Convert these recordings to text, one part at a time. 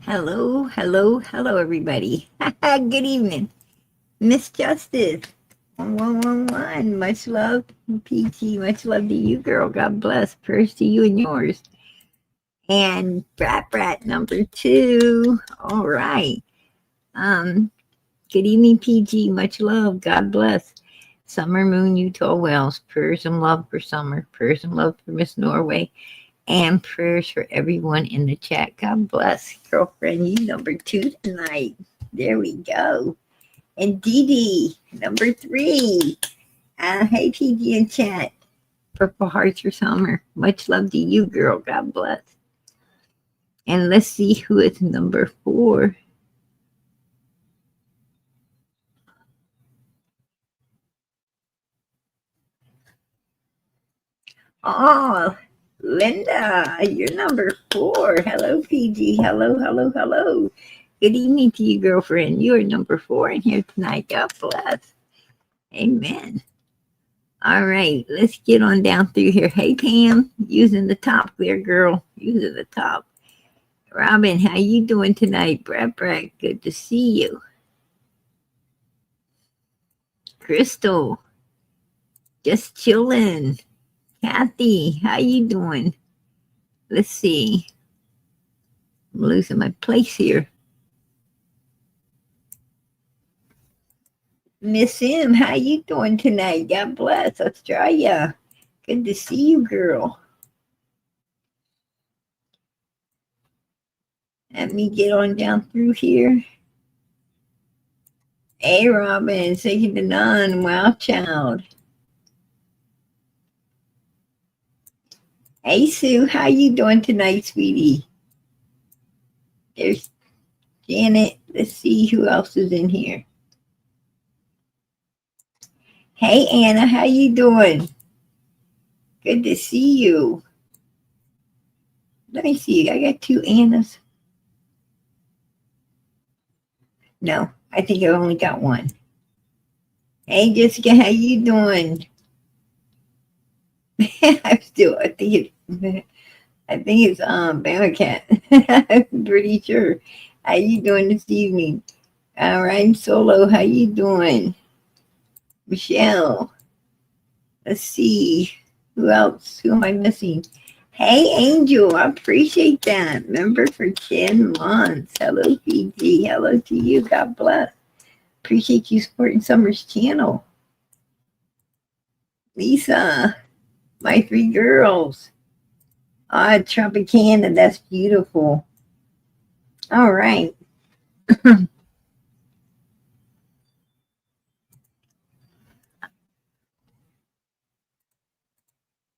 Hello, hello, hello, everybody. Good evening. Miss Justice. 1111. Much love, PG. Much love to you, girl. God bless. Prayers to you and yours. And Brat number 2. All right. Um, Good evening, PG. Much love. God bless. Summer Moon, Utah Wells. Prayers and love for Summer. Prayers and love for Miss Norway. And prayers for everyone in the chat. God bless. Girlfriend, you number 2 tonight. There we go. And Dee Dee, number 3. Hey, PG in chat. Purple Hearts for Summer. Much love to you, girl. God bless. And let's see who is number 4. Oh, Linda, you're number 4. Hello, PG. Hello, hello, hello. Good evening to you, girlfriend. You are number 4 in here tonight. God bless. Amen. All right, let's get on down through here. Hey, Pam, using the top there, girl. Using the top. Robin, how you doing tonight? Brad, good to see you. Crystal, just chilling. Kathy, how you doing? Let's see. I'm losing my place here. Miss M, how you doing tonight? God bless Australia. Good to see you, girl. Let me get on down through here. Hey, Robin, second to none. Wow, child. Hey, Sue, how you doing tonight, sweetie? There's Janet. Let's see who else is in here. Hey, Anna, how you doing? Good to see you. Let me see. I got 2 Annas. No, I think I only got 1. Hey, Jessica, how you doing? I think it's Bearcat. I'm pretty sure. How you doing this evening? All right, Solo, how you doing? Michelle. Let's see. Who else? Who am I missing? Hey, Angel. I appreciate that. Member for 10 months. Hello, PG. Hello to you. God bless. Appreciate you supporting Summer's channel. Lisa. My 3 girls. Tropicana. That's beautiful. All right.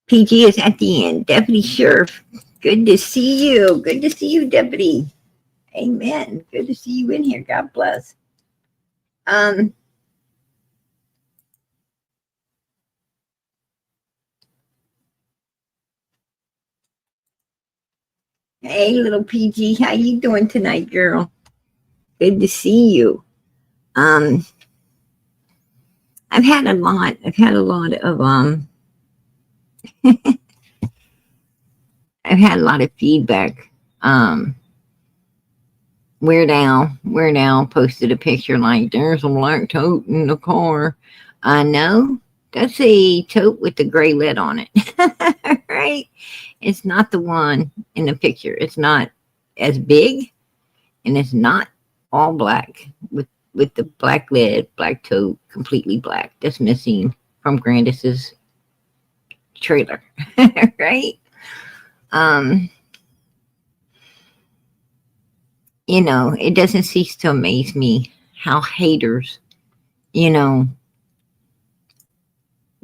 PG is at the end. Deputy Sheriff. Good to see you. Good to see you, Deputy. Amen. Good to see you in here. God bless. Hey, little PG, how you doing tonight, girl? Good to see you. I've had a lot. I've had a lot of I've had a lot of feedback. Weird Al posted a picture like there's a black tote in the car. I know. That's a tote with the gray lid on it. Right? It's not the one in the picture. It's not as big and it's not all black with the black lid, black tote, completely black. That's missing from Grandis's trailer. Right? You know, it doesn't cease to amaze me how haters, you know,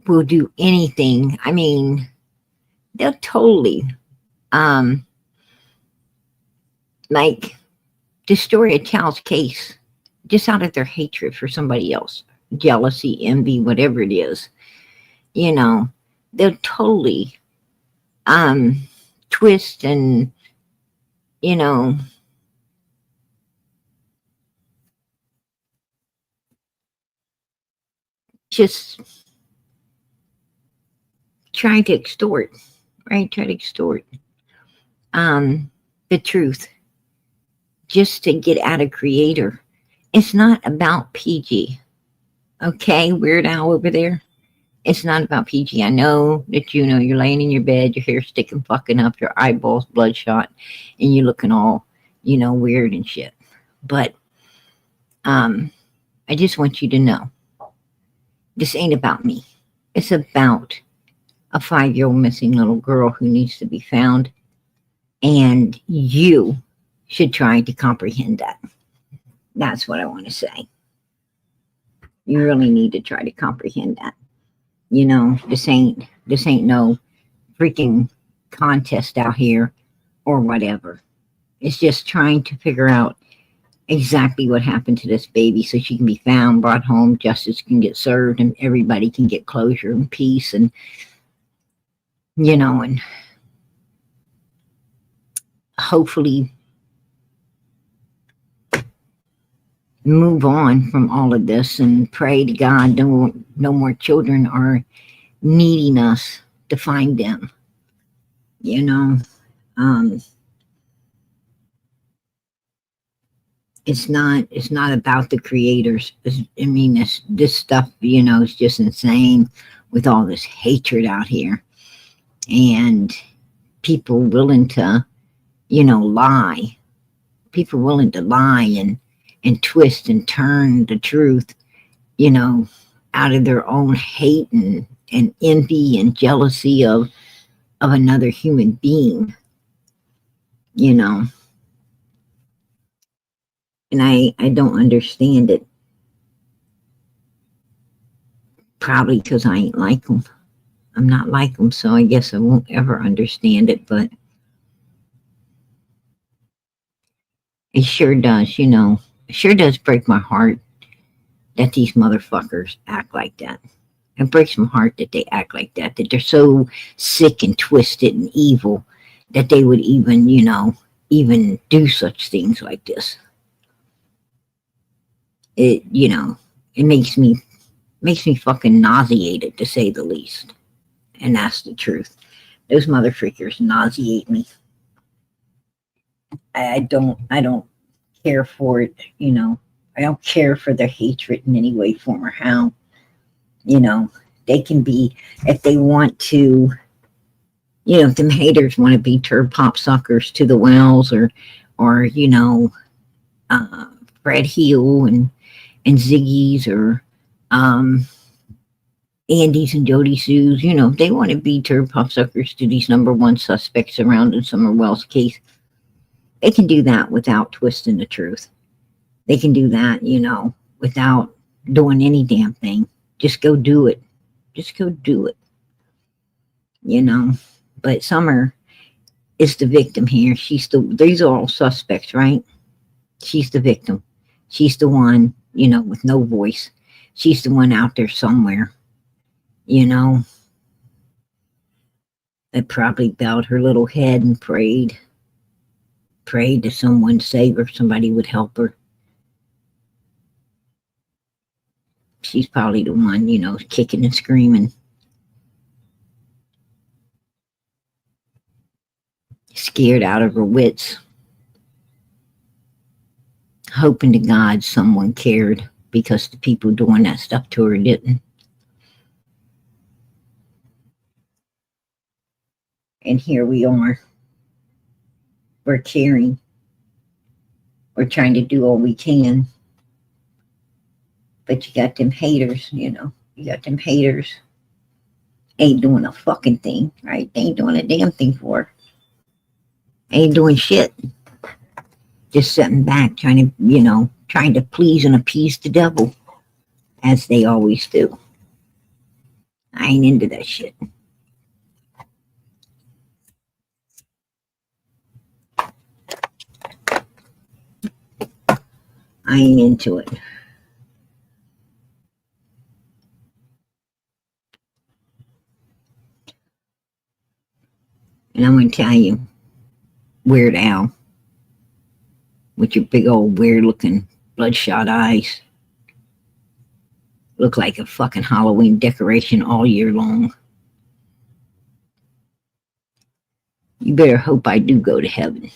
will do anything. I mean, they'll totally like destroy a child's case just out of their hatred for somebody else, jealousy, envy, whatever it is. You know, they'll totally twist and, you know, just trying to extort, right? Try to extort the truth. just to get at a creator. It's not about PG. Okay, Weird Al over there. It's not about PG. I know that you're laying in your bed, your hair sticking fucking up, your eyeballs bloodshot, and you're looking all, weird and shit. But I just want you to know this ain't about me. It's about a 5-year-old missing little girl who needs to be found. And you should try to comprehend that. That's what I want to say. You really need to try to comprehend that. This ain't no freaking contest out here or whatever. It's just trying to figure out exactly what happened to this baby so she can be found, brought home, justice can get served, and everybody can get closure and peace and and hopefully move on from all of this and pray to God no more children are needing us to find them. It's not about the creators. This stuff, is just insane with all this hatred out here and people willing to, lie. People willing to lie and twist and turn the truth, out of their own hate and envy and jealousy of another human being, and I don't understand it. Probably because I ain't like them. I'm not like them, so I guess I won't ever understand it, but it sure does, it sure does break my heart that these motherfuckers act like that. It breaks my heart that they act like that they're so sick and twisted and evil that they would even, even do such things like this. It makes me fucking nauseated, to say the least. And that's the truth. Those motherfuckers nauseate me. I don't care for it, I don't care for their hatred in any way, form, or how. They can be, if they want to, if them haters want to be turd pop suckers to the wells or Fred Heel and Ziggy's or Andy's and Jody Sue's, if they want to be turd pop suckers to these number one suspects around in Summer Wells case, they can do that without twisting the truth. They can do that, without doing any damn thing. Just go do it. Just go do it. But Summer is the victim here. These are all suspects, right? She's the victim. She's the one, with no voice. She's the one out there somewhere, that probably bowed her little head and prayed that someone save her, somebody would help her. She's probably the one, kicking and screaming. Scared out of her wits. Hoping to God someone cared, because the people doing that stuff to her didn't. And here we are. We're caring. We're trying to do all we can. But you got them haters, You got them haters. Ain't doing a fucking thing, right? They ain't doing a damn thing for her. Ain't doing shit. Just sitting back trying to please and appease the devil, as they always do. I ain't into that shit. I ain't into it. And I'm going to tell you, Weird Al, with your big old weird looking bloodshot eyes, look like a fucking Halloween decoration all year long. You better hope I do go to heaven.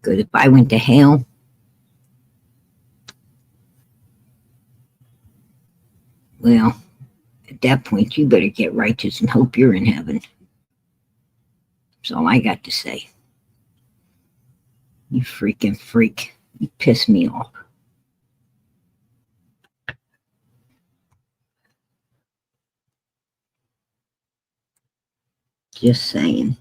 Because if I went to hell, well, at that point, you better get righteous and hope you're in heaven. That's all I got to say. You freaking freak. You piss me off. Just saying.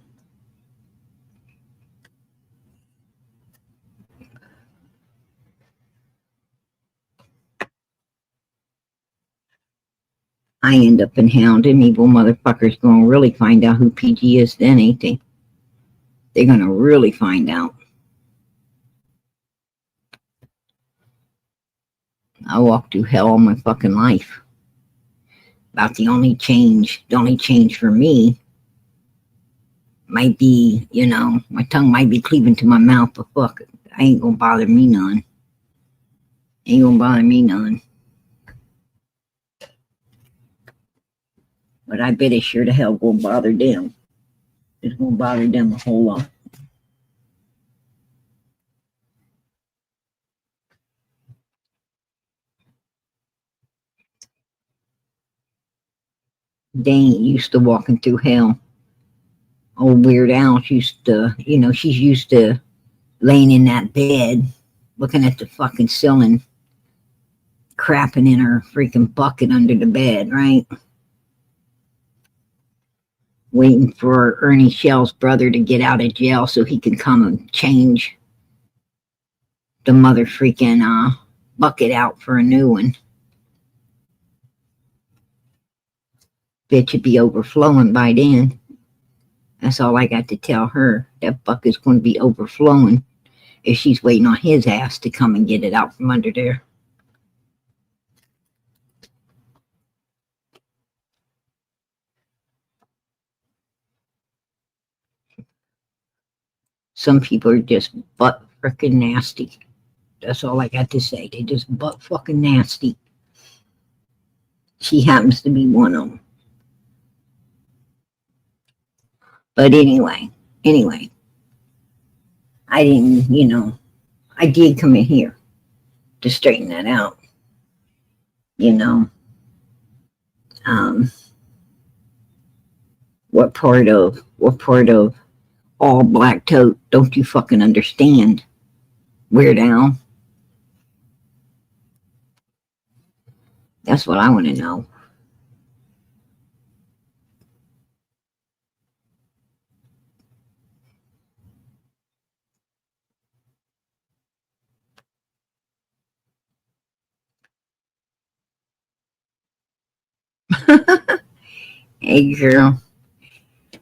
I end up in hell, them evil motherfuckers gonna really find out who PG is then, ain't they? They're gonna really find out. I walked through hell all my fucking life. About the only change for me might be, my tongue might be cleaving to my mouth, but fuck it. I ain't gonna bother me none. Ain't gonna bother me none. But I bet it sure to hell won't bother them. It's gonna bother them a whole lot. They ain't used to walking through hell. Old Weird Al's used to, she's used to laying in that bed, looking at the fucking ceiling, crapping in her freaking bucket under the bed, right? Waiting for Ernie Shell's brother to get out of jail so he can come and change the mother freaking bucket out for a new one. Bitch would be overflowing by then. That's all I got to tell her. That bucket's going to be overflowing if she's waiting on his ass to come and get it out from under there. Some people are just butt freaking nasty. That's all I got to say. They just butt fucking nasty. She happens to be one of them. But anyway, I didn't, I did come in here to straighten that out. What part of all black tote don't you fucking understand, Weird Al? That's what I want to know. Hey girl,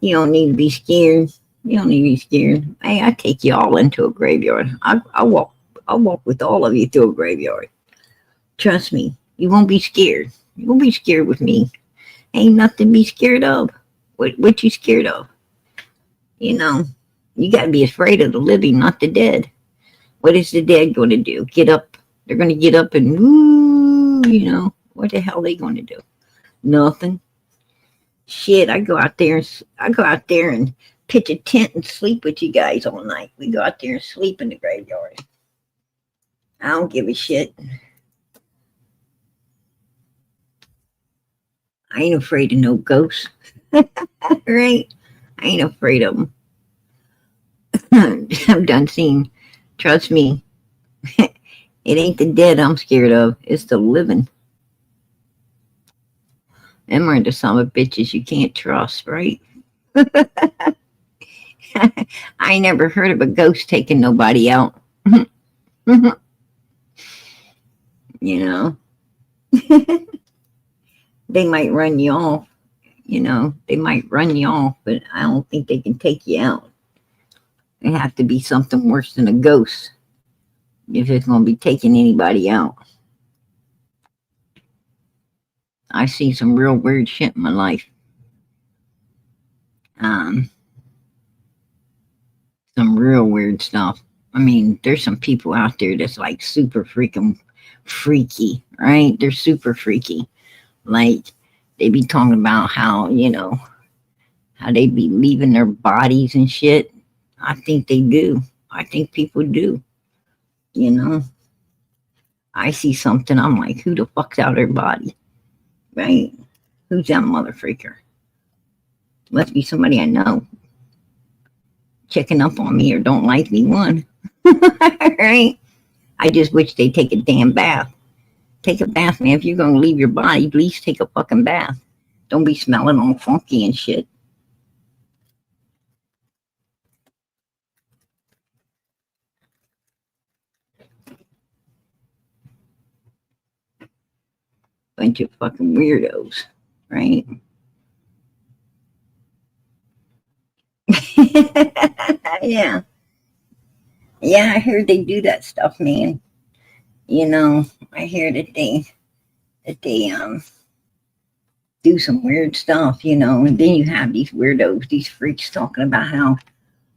you don't need to be scared. You don't need to be scared. Hey, I take you all into a graveyard. I'll walk with all of you through a graveyard. Trust me, you won't be scared. You won't be scared with me. Ain't nothing to be scared of. What you scared of? You gotta be afraid of the living, not the dead. What is the dead going to do? Get up. They're going to get up and woo, what the hell are they going to do? Nothing. Shit, I go out there and pitch a tent and sleep with you guys all night. We go out there and sleep in the graveyard. I don't give a shit. I ain't afraid of no ghosts. Right? I ain't afraid of them. I'm done seeing. Trust me. It ain't the dead I'm scared of. It's the living. Them are the some of bitches you can't trust, right? I never heard of a ghost taking nobody out. They might run you off. They might run you off, but I don't think they can take you out. It have to be something worse than a ghost if it's going to be taking anybody out. I see some real weird shit in my life. Some real weird stuff. I mean, there's some people out there that's like super freaking freaky, right? They're super freaky. Like, they be talking about how, how they be leaving their bodies and shit. I think they do. I think people do. You know, I see something, I'm like, who the fuck's out of their body? Right? Who's that motherfreaker? Must be somebody I know checking up on me or don't like me, one. Right? I just wish they'd take a damn bath. Take a bath, man. If you're going to leave your body, at least take a fucking bath. Don't be smelling all funky and shit. Bunch of fucking weirdos, right? Yeah. Yeah, I heard they do that stuff, man. You know, I hear that they do some weird stuff, you know, and then you have these weirdos, these freaks talking about how,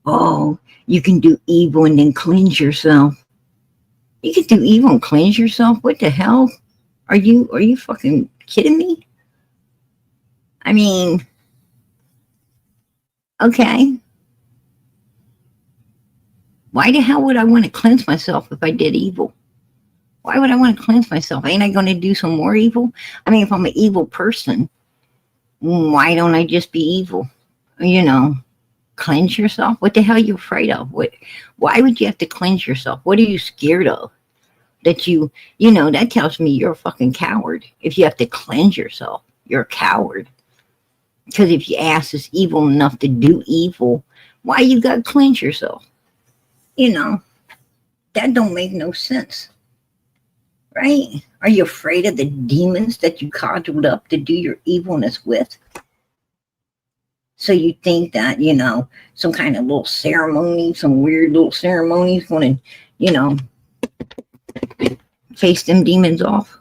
oh, you can do evil and then cleanse yourself. You can do evil and cleanse yourself? What the hell? Are you fucking kidding me? I mean, okay. Why the hell would I want to cleanse myself if I did evil? Why would I want to cleanse myself? Ain't I going to do some more evil? I mean, if I'm an evil person, why don't I just be evil? You know, cleanse yourself? What the hell are you afraid of? Why would you have to cleanse yourself? What are you scared of? That you know, that tells me you're a fucking coward. If you have to cleanse yourself, you're a coward. Because if your ass is evil enough to do evil, why you got to cleanse yourself? You know, that don't make no sense. Right? Are you afraid of the demons that you conjured up to do your evilness with? So you think that, you know, some kind of little ceremony, some weird little ceremony is going to, you know, face them demons off?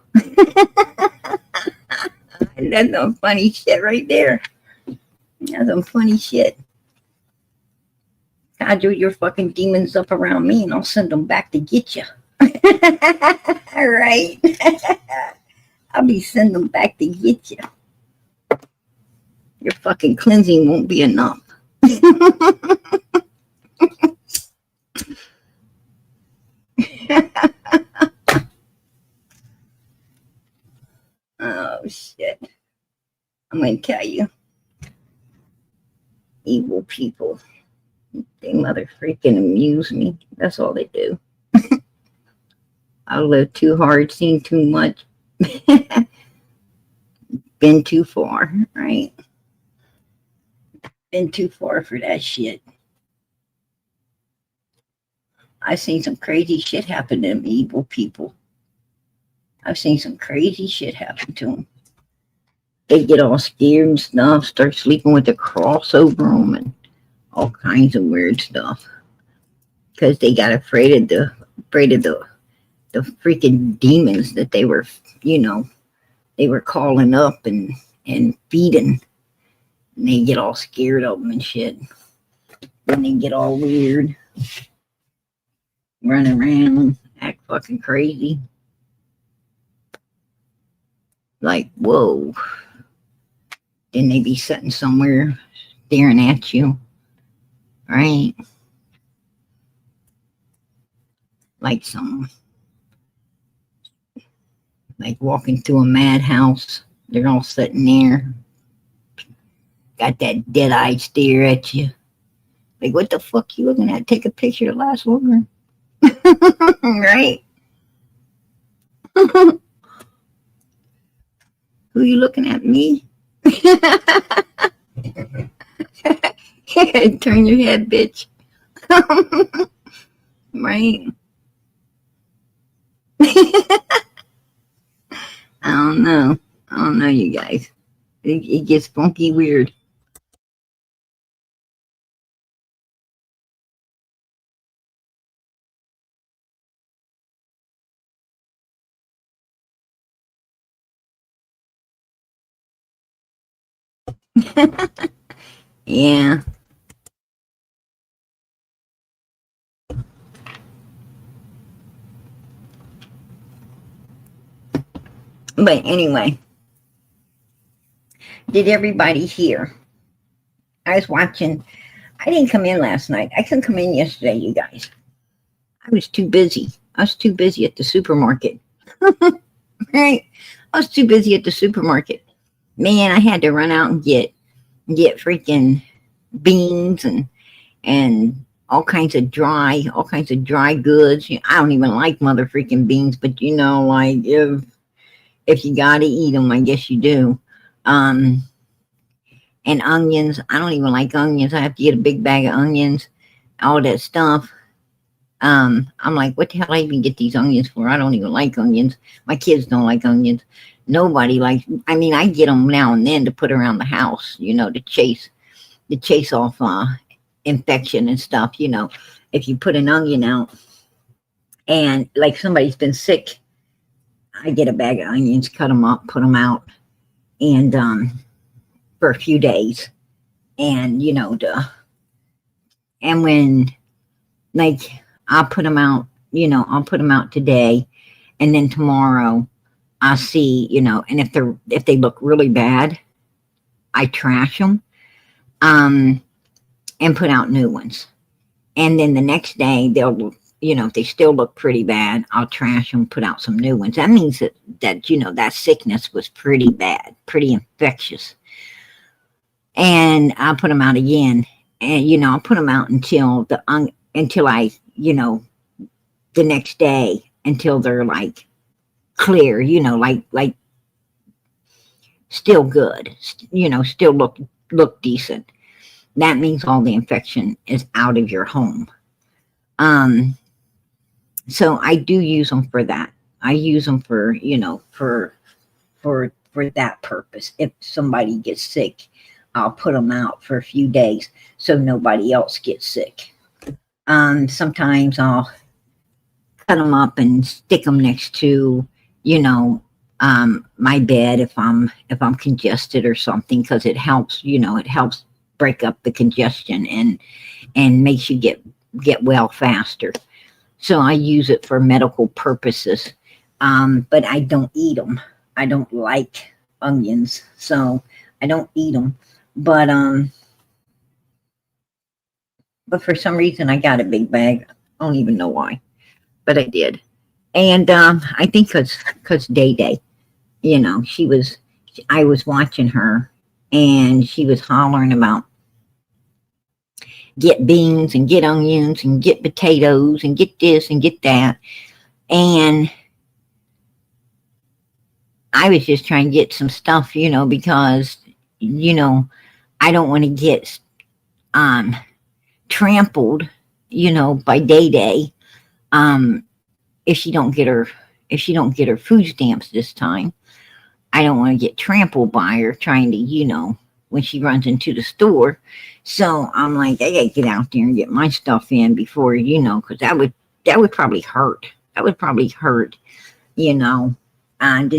That's some funny shit right there. That's some funny shit. Conjure your fucking demons up around me and I'll send them back to get you. All right. I'll be sending them back to get you. Your fucking cleansing won't be enough. Oh, shit. I'm going to tell you. Evil people. They mother freaking amuse me. That's all they do. I live too hard, seen too much. Been too far, right? Been too far for that shit. I've seen some crazy shit happen to them evil people. I've seen some crazy shit happen to them. They get all scared and stuff, start sleeping with the cross over them and all kinds of weird stuff. Because they got afraid of the freaking demons that they were, you know, they were calling up and feeding. And they get all scared of them and shit. And they get all weird. Run around, act fucking crazy. Like, whoa. Then they be sitting somewhere staring at you. Right? Like like walking through a madhouse. They're all sitting there. Got that dead-eyed stare at you. Like, what the fuck you looking at? Take a picture of the last one. Right? Who you looking at? Me? Turn your head, bitch. Right? I don't know. I don't know, you guys. It gets funky weird. Yeah. But anyway, did everybody hear? I was watching. I didn't come in last night. I couldn't come in yesterday, you guys. I was too busy. I was too busy at the supermarket. Right? I was too busy at the supermarket. Man, I had to run out and get freaking beans and all kinds of dry goods. I don't even like mother freaking beans, but like if you gotta eat them, I guess you do. Um, and onions. I don't even like onions. I have to get a big bag of onions, all that stuff. I'm like, what the hell I even get these onions for? I don't even like onions. My kids don't like onions. Nobody likes. I mean, I get them now and then to put around the house, to chase off infection and stuff. If you put an onion out and like somebody's been sick, I get a bag of onions, cut them up, put them out, and for a few days, and and when like I'll put them out, I'll put them out today, and then tomorrow I'll see, and if they look really bad, I trash them, and put out new ones, and then the next day they'll, if they still look pretty bad, I'll trash them, put out some new ones. That means that that sickness was pretty bad, pretty infectious, and I'll put them out again, and I'll put them out until I, the next day, until they're like clear, like still good, still look decent. That means all the infection is out of your home. So I do use them for that. I use them for, for that purpose. If somebody gets sick, I'll put them out for a few days so nobody else gets sick. Sometimes I'll cut them up and stick them next to, my bed if I'm congested or something, because it helps, it helps break up the congestion and makes you get well faster. So I use it for medical purposes, but I don't eat them. I don't like onions, so I don't eat them. But for some reason I got a big bag. I don't even know why, but I did. And I think because Day Day, I was watching her, and she was hollering about get beans and get onions and get potatoes and get this and get that. And I was just trying to get some stuff, because, I don't want to get trampled, by Day Day, if she don't get her food stamps this time. I don't want to get trampled by her trying to, when she runs into the store. So I'm like, I gotta get out there and get my stuff in before, because that would probably hurt. That would probably hurt, to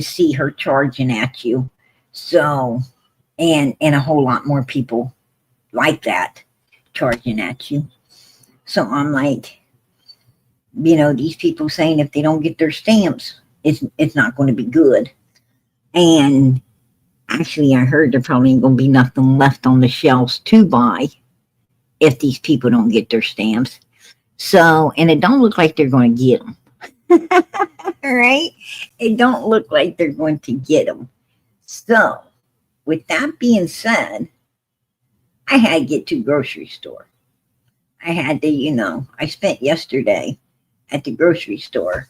see her charging at you. So, and a whole lot more people like that charging at you. So I'm like, these people saying if they don't get their stamps, it's not going to be good. And actually, I heard there probably ain't going to be nothing left on the shelves to buy if these people don't get their stamps. So, and it don't look like they're going to get them. Right? It don't look like they're going to get them. So, with that being said, I had to get to the grocery store. I had to, I spent yesterday at the grocery store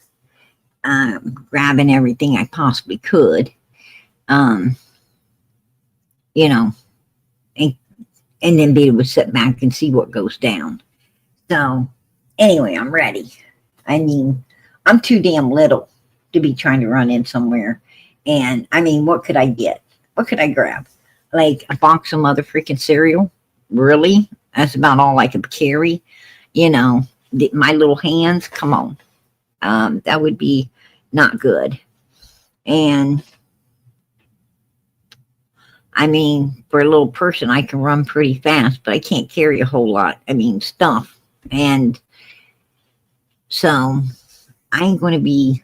grabbing everything I possibly could. And then be able to sit back and see what goes down. So anyway, I'm ready. I mean, I'm too damn little to be trying to run in somewhere. And I mean, what could I get? What could I grab? Like a box of mother freaking cereal? Really? That's about all I could carry. My little hands, come on. That would be not good. And I mean, for a little person, I can run pretty fast, but I can't carry a whole lot. I mean, stuff. And so I ain't going to be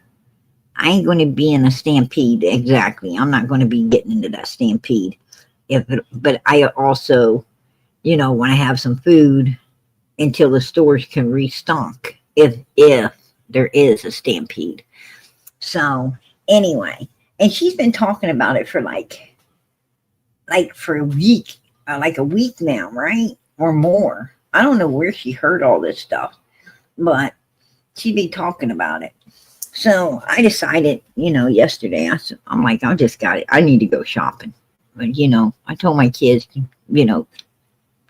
in a stampede. Exactly. I'm not going to be getting into that stampede. But I also, want to have some food until the stores can restock. if there is a stampede. So anyway, and she's been talking about it for like for a week, like a week now, right? Or more. I don't know where she heard all this stuff, but she'd be talking about it. So I decided, yesterday, I'm like, I just got it. I need to go shopping. But, I told my kids,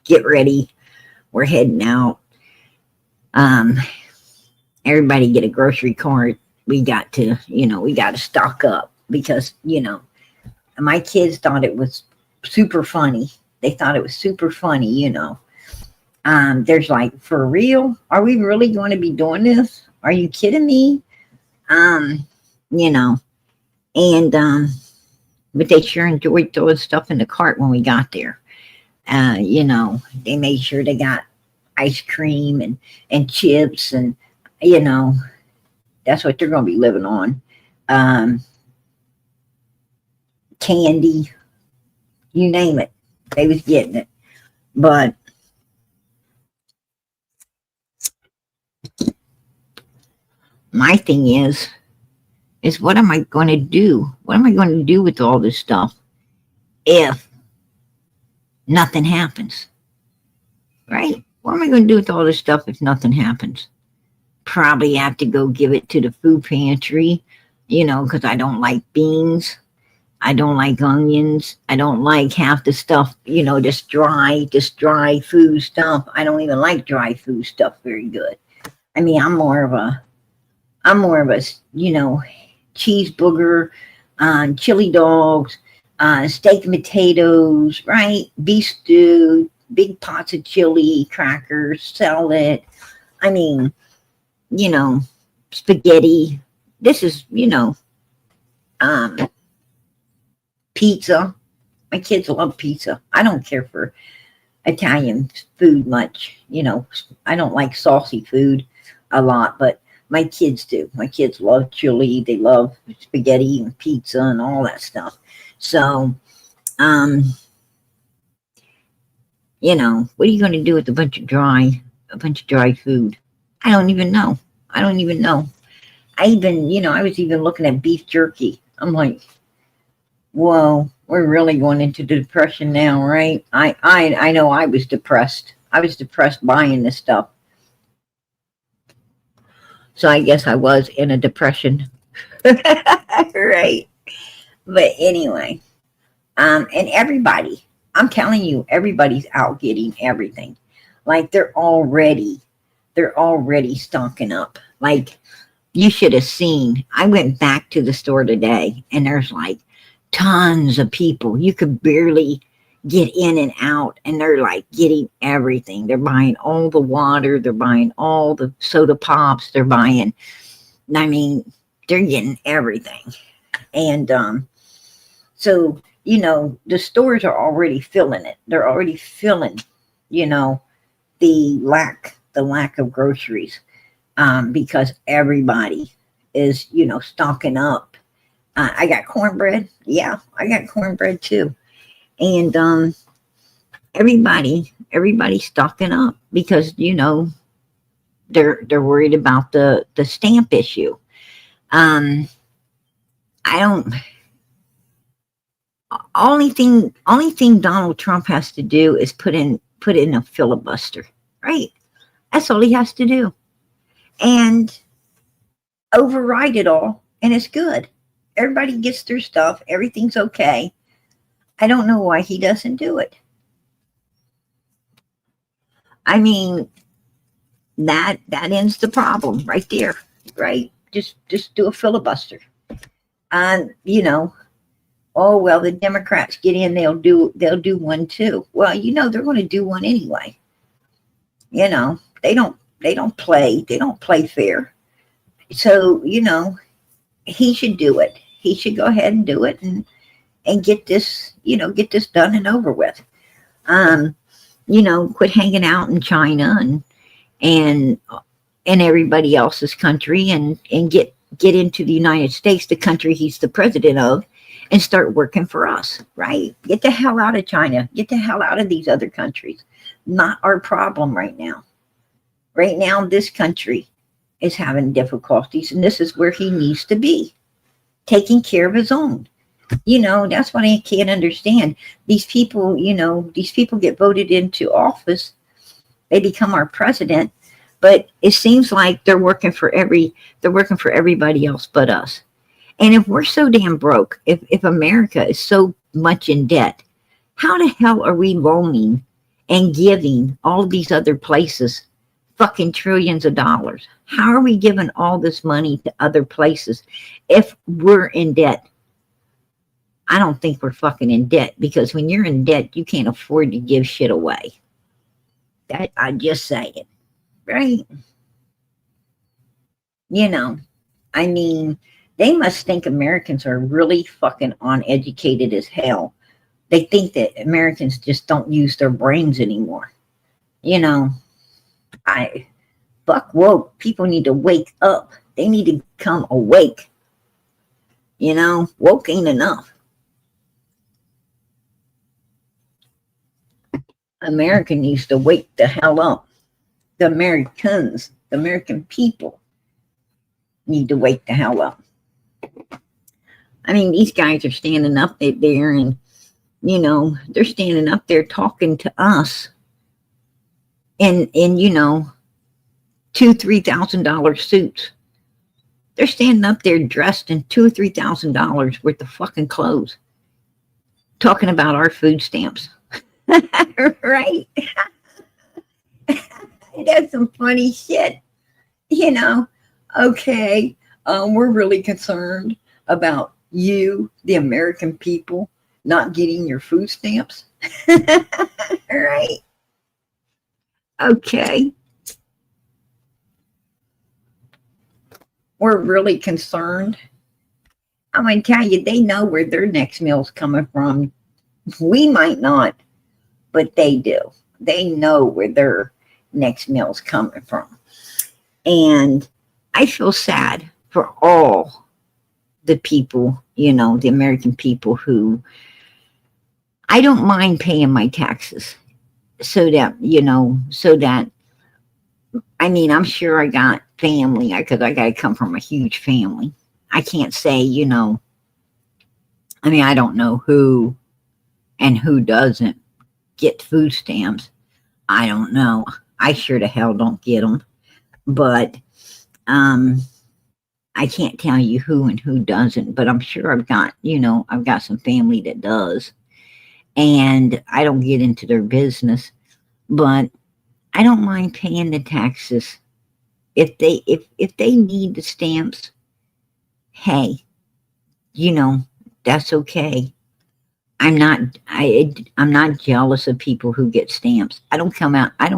get ready. We're heading out. Um, Everybody get a grocery cart. We got to stock up because, my kids thought it was super funny. They thought it was super funny. There's like, for real? Are we really going to be doing this? Are you kidding me? Um, you know, and but they sure enjoyed throwing stuff in the cart when we got there. They made sure they got ice cream and chips and you know, that's what they're gonna be living on. Um, Candy, you name it. They was getting it. But my thing is what am I gonna do? What am I gonna do with all this stuff if nothing happens? Right? What am I gonna do with all this stuff if nothing happens? Probably have to go give it to the food pantry, because I don't like beans. I don't like onions. I don't like half the stuff, this dry food stuff. I don't even like dry food stuff very good. I mean, I'm more of a, cheeseburger, chili dogs, steak and potatoes, right? Beef stew, big pots of chili, crackers, salad. I mean, spaghetti. This is, um, pizza. My kids love pizza. I don't care for Italian food much. I don't like saucy food a lot, but my kids do. My kids love chili. They love spaghetti and pizza and all that stuff. So, um, what are you going to do with a bunch of dry food? I don't even know. I was even looking at beef jerky. I'm like, whoa, we're really going into the depression now, right? I know I was depressed. I was depressed buying this stuff. So I guess I was in a depression. Right. But anyway, and everybody, I'm telling you, everybody's out getting everything. Like they're already stocking up. Like you should have seen. I went back to the store today and there's like tons of people. You could barely get in and out and they're like getting everything. They're buying all the water. They're buying all the soda pops. They're getting everything. And so, the stores are already filling it. They're already filling, the lack of groceries because everybody is, stocking up. I got cornbread. Yeah, I got cornbread too. And everybody's stocking up because, they're worried about the stamp issue. I don't. Only thing Donald Trump has to do is put in a filibuster, right? That's all he has to do, and override it all, and it's good. Everybody gets their stuff. Everything's okay. I don't know why he doesn't do it. I mean, that ends the problem right there, right? Just do a filibuster. And oh well, the Democrats get in, they'll do one too. Well, they're going to do one anyway. They don't play fair. So he should do it. He should go ahead and do it and get this done and over with. Quit hanging out in China and everybody else's country and get into the United States, the country he's the president of, and start working for us, right? Get the hell out of China. Get the hell out of these other countries. Not our problem right now. Right now, this country is having difficulties, and this is where he needs to be, taking care of his own. That's what I can't understand. These people, these people get voted into office, they become our president, but it seems like they're working for everybody else but us. And if we're so damn broke, if America is so much in debt, how the hell are we loaning and giving all these other places fucking trillions of dollars? How are we giving all this money to other places if we're in debt? I don't think we're fucking in debt, because when you're in debt, you can't afford to give shit away. That I just say it, right? I mean, they must think Americans are really fucking uneducated as hell. They think that Americans just don't use their brains anymore. I fuck woke. People need to wake up. They need to become awake. Woke ain't enough. America needs to wake the hell up. The Americans, the American people need to wake the hell up. I mean, these guys are standing up there and, they're standing up there talking to us in $2,000-$3,000 suits. They're standing up there dressed in $2,000-$3,000 worth of fucking clothes, talking about our food stamps. Right? That's some funny shit. Okay, we're really concerned about you, the American people, not getting your food stamps. Right? Okay. We're really concerned. I'm going to tell you, they know where their next meal's coming from. We might not, but they do. They know where their next meal's coming from. And I feel sad for all the people, the American people who, I don't mind paying my taxes so that, I mean, I'm sure I got family, because I got to come from a huge family. I can't say, I mean, I don't know who and who doesn't get food stamps. I don't know. I sure the hell don't get them. But I can't tell you who and who doesn't, but I'm sure I've got some family that does. And I don't get into their business, but I don't mind paying the taxes. If they need the stamps, hey, that's okay. I'm not jealous of people who get stamps. I don't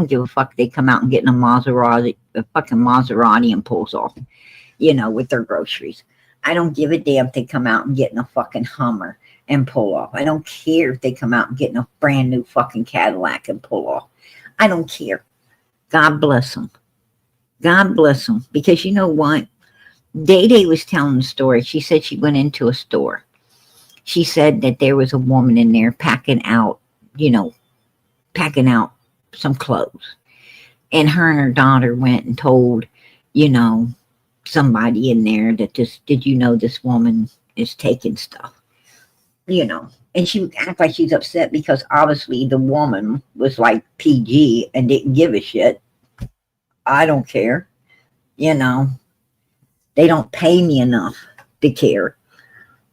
give a fuck if they come out and get in a fucking Maserati and pulls off, with their groceries. I don't give a damn if they come out and get in a fucking Hummer and pull off. I don't care if they come out and get in a brand new fucking Cadillac and pull off. I don't care. God bless them. God bless them. Because you know what? Day Day was telling the story. She said she went into a store. She said that there was a woman in there packing out some clothes. And her daughter went and told, somebody in there that did you know this woman is taking stuff? And she would act like she's upset because obviously the woman was like PG and didn't give a shit. I don't care. They don't pay me enough to care.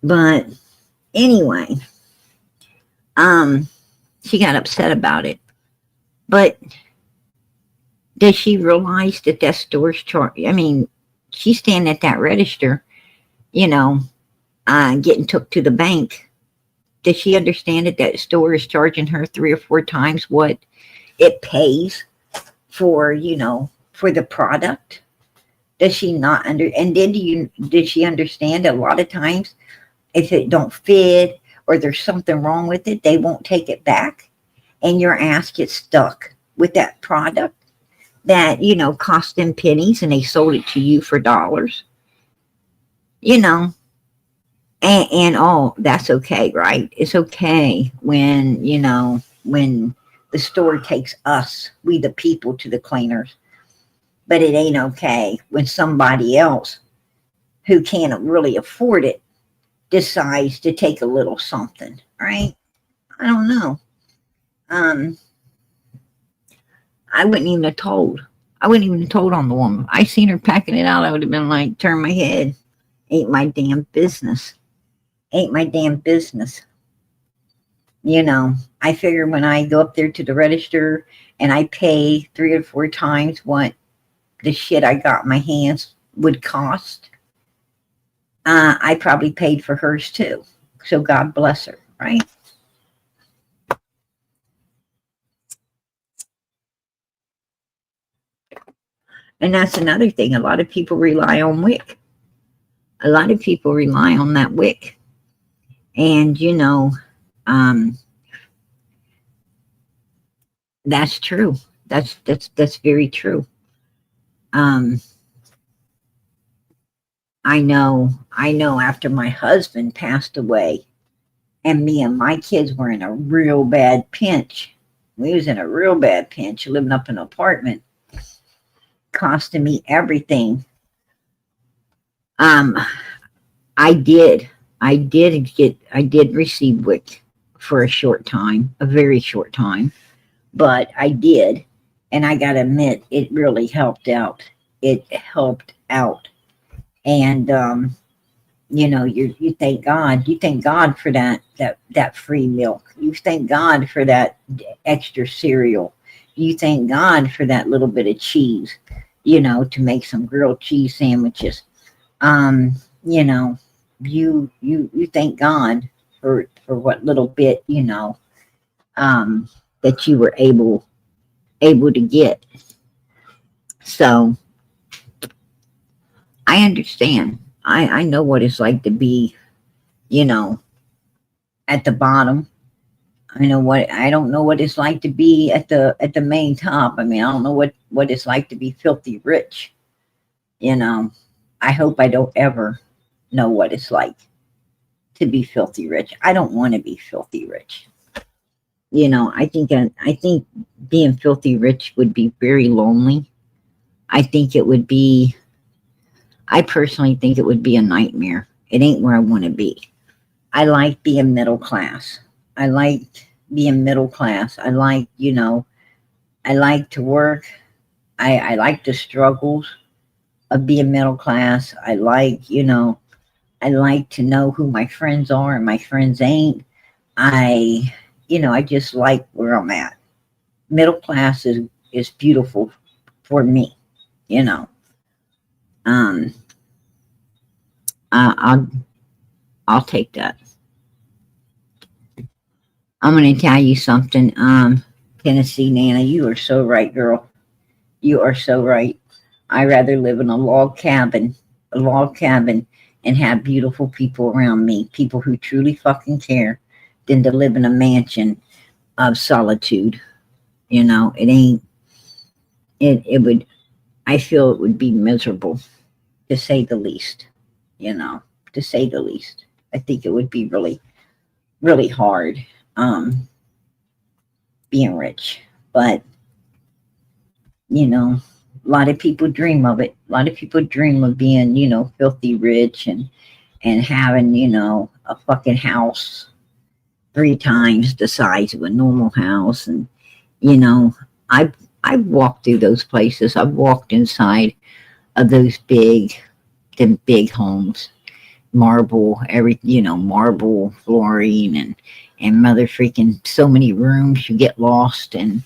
But anyway, she got upset about it. But does she realize that store's she's standing at that register, getting took to the bank. Does she understand that store is charging her 3 or 4 times what it pays for, for the product? Does she not and then did she understand a lot of times if it don't fit or there's something wrong with it, they won't take it back and your ass gets stuck with that product that, cost them pennies and they sold it to you for dollars, and oh, that's okay, right? It's okay when, when the store takes us, we the people, to the cleaners. But it ain't okay when somebody else who can't really afford it decides to take a little something, right? I don't know. Um, I wouldn't even have told. I wouldn't even have told on the woman. I seen her packing it out. I would have been like, turn my head. Ain't my damn business. Ain't my damn business. You know, I figure when I go up there to the register and I pay 3 or 4 times what the shit I got in my hands would cost, I probably paid for hers too. So God bless her, right? And that's another thing. A lot of people rely on WIC. A lot of people rely on that WIC. And, you know, um, that's true. That's very true. Um, I know after my husband passed away and me and my kids were in a real bad pinch. We was in a real bad pinch, living up in an apartment, costing me everything. Um, I did receive WIC for a short time, a very short time, but I did, and I gotta admit, it really helped out. It helped out, and you know, you thank God, for that free milk. You thank God for that extra cereal. You thank God for that little bit of cheese, you know, to make some grilled cheese sandwiches. Um, you know, you thank God for what little bit, you know, that you were able to get. So I understand. I know what it's like to be, you know, at the bottom. I don't know what it's like to be at the main top. I mean, I don't know what it's like to be filthy rich, you know. I hope I don't ever know what it's like to be filthy rich. I don't want to be filthy rich. You know, I think being filthy rich would be very lonely. I think it would be I personally think it would be a nightmare. It ain't where I want to be. I like being middle class. I like being middle class. I like, you know, I like to work. I like the struggles of being middle class. I like, you know, I like to know who my friends are and my friends ain't. I, you know, I just like where I'm at. Middle class is beautiful for me, you know. Um, I'll take that. I'm going to tell you something. Tennessee Nana, you are so right, girl. You are so right. I rather live in a log cabin, and have beautiful people around me, people who truly fucking care, than to live in a mansion of solitude. You know, it ain't. It would. I feel it would be miserable, to say the least. You know, to say the least. I think it would be really, really hard. Um, being rich, but you know, a lot of people dream of it. A lot of people dream of being, you know, filthy rich and having, you know, a fucking house 3 times the size of a normal house. And you know, I've walked through those places. I've walked inside of those them big homes, marble, marble flooring and mother freaking so many rooms you get lost. And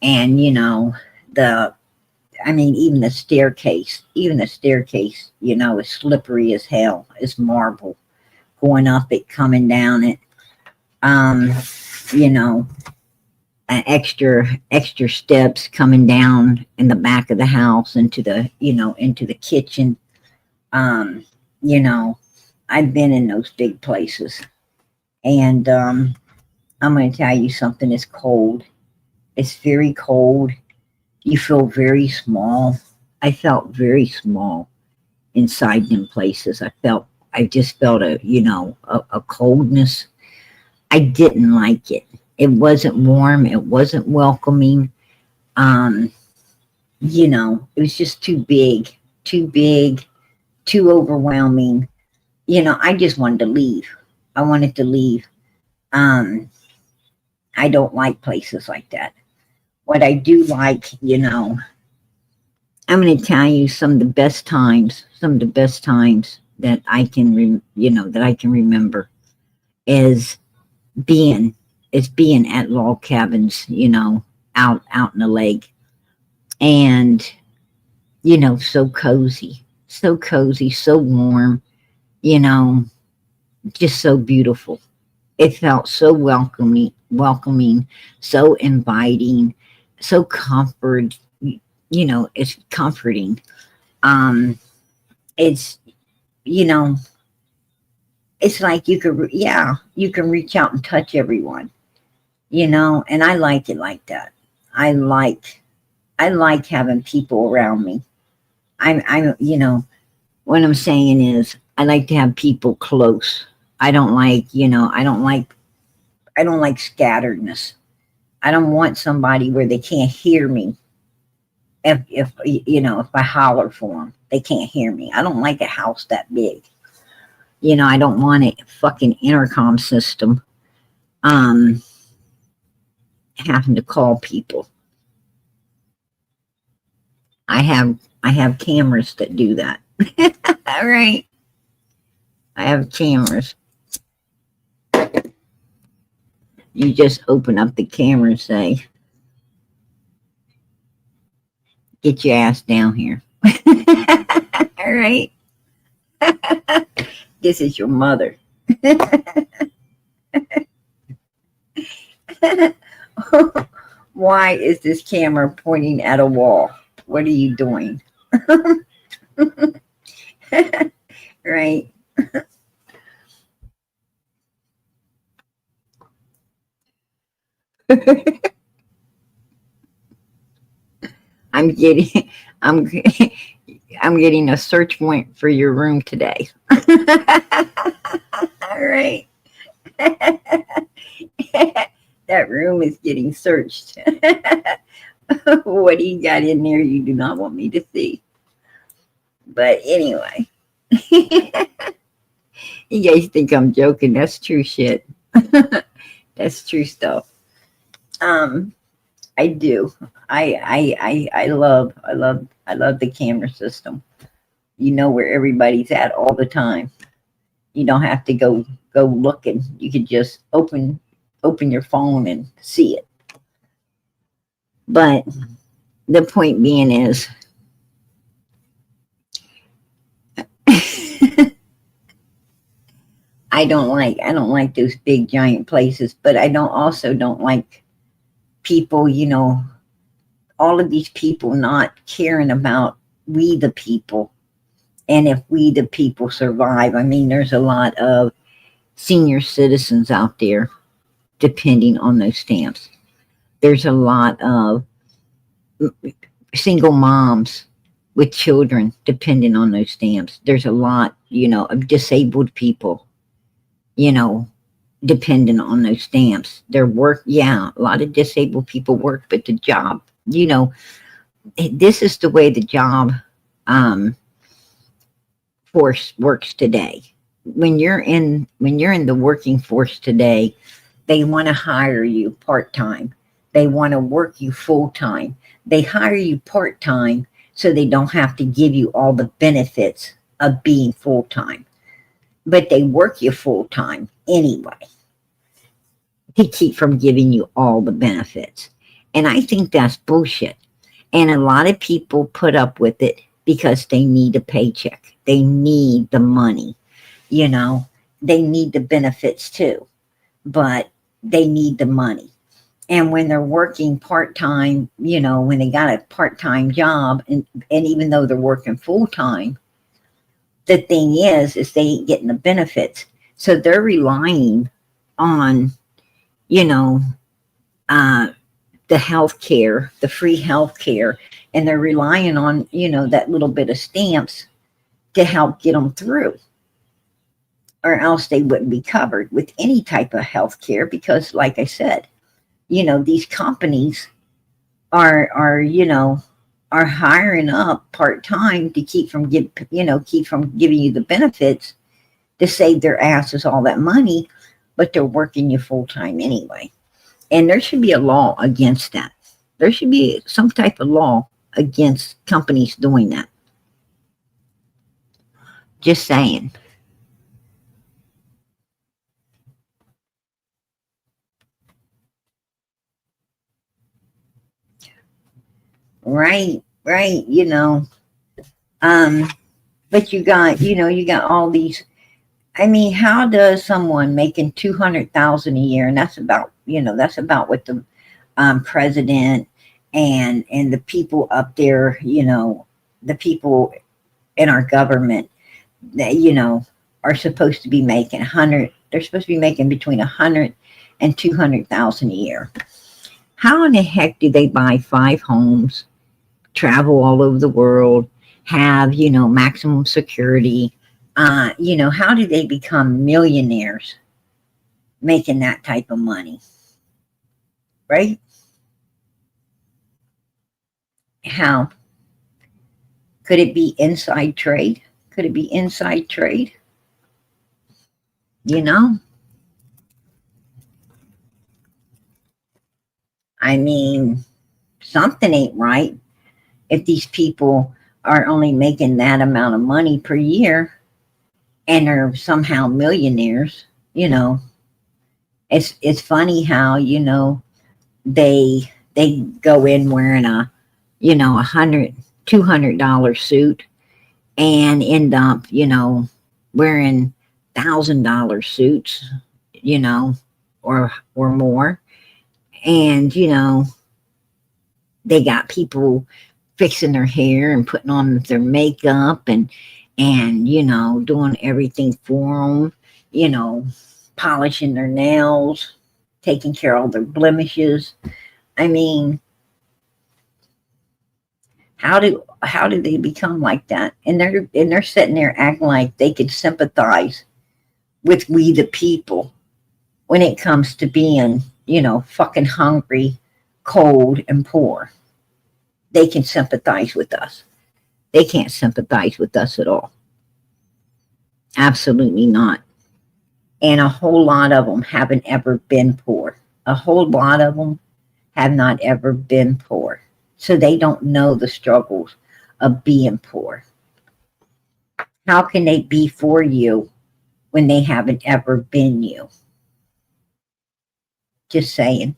you know, the I mean, even the staircase, you know, is slippery as hell. It's marble, going up it, coming down it. Um, you know, extra steps coming down in the back of the house into the kitchen. Um, you know, I've been in those big places, and I'm going to tell you something. It's cold. It's very cold. You feel very small. I felt very small inside them places. I just felt a coldness. I didn't like it. It wasn't warm. It wasn't welcoming. Um, You know, it was just too big, too overwhelming. You know, I just wanted to leave. I wanted to leave. Um, I don't like places like that. What I do like, you know, I'm going to tell you some of the best times that I can, you know, that I can remember is being, being at log cabins, you know, out in the lake, and you know, so cozy, so warm, you know, just so beautiful. It felt so welcoming, so inviting, so you know, it's comforting. Um, it's, you know, it's like you could, yeah, you can reach out and touch everyone, you know, and I like it like that. I like, I like having people around me. You know, what I'm saying is I like to have people close. I don't like, you know, I don't like scatteredness. I don't want somebody where they can't hear me. If you know, if I holler for them, they can't hear me. I don't like a house that big. You know, I don't want a fucking intercom system. Um, Having to call people. I have cameras that do that. All right, I have cameras. You just open up the camera and say, "Get your ass down here." All right, this is your mother. Why is this camera pointing at a wall? What are you doing? Right? I'm getting, I'm, I'm getting a search warrant for your room today. All right. That room is getting searched. What do you got in there you do not want me to see? But anyway, you guys think I'm joking. That's true shit. That's true stuff. Um, I do. I love the camera system. You know where everybody's at all the time. You don't have to go looking. You could just open your phone and see it. But the point being is, I don't like those big giant places, but I don't like people, you know, all of these people not caring about we the people. And if we the people survive, I mean, there's a lot of senior citizens out there depending on those stamps. There's a lot of single moms with children depending on those stamps. There's a lot, you know, of disabled people, you know, dependent on those stamps. Their work, yeah, a lot of disabled people work, but the job, you know, this is the way the job um, force works today. When you're in the working force today, they want to hire you part time. They want to work you full time. They hire you part time so they don't have to give you all the benefits of being full time. But they work you full time anyway to keep from giving you all the benefits. And I think that's bullshit. And a lot of people put up with it because they need a paycheck. They need the money, you know, they need the benefits too, but they need the money. And when they're working part-time, you know, when they got a part-time job and even though they're working full-time, the thing is they ain't getting the benefits. So they're relying on, you know, uh, the health care, the free health care, and they're relying on, you know, that little bit of stamps to help get them through. Or else they wouldn't be covered with any type of health care because, like I said, you know, these companies are, you know, are hiring up part-time to keep from keep from giving you the benefits to save their asses all that money, but they're working you full-time anyway. And there should be a law against that. There should be some type of law against companies doing that. Just saying. Right, right, Um, but you got all these. I mean, how does someone making 200,000 a year, and that's about what the president and the people up there, the people in our government that are supposed to be making 100. They're supposed to be making between 100 and 200,000 a year. How in the heck do they buy 5 homes, travel all over the world, have maximum security? How do they become millionaires making that type of money? Right? How? Could it be inside trade? Could it be inside trade? You know? I mean, something ain't right if these people are only making that amount of money per year and are somehow millionaires. It's funny how they go in wearing a $100 $200 suit and end up wearing $1,000 suits, or more. And they got people fixing their hair and putting on their makeup and doing everything for them, polishing their nails, taking care of all their blemishes. I mean, how do they become like that? And they're sitting there acting like they could sympathize with we the people when it comes to being, fucking hungry, cold, and poor. They can sympathize with us. They can't sympathize with us at all. Absolutely not. And a whole lot of them haven't ever been poor. A whole lot of them have not ever been poor. So they don't know the struggles of being poor. How can they be for you when they haven't ever been you? Just saying.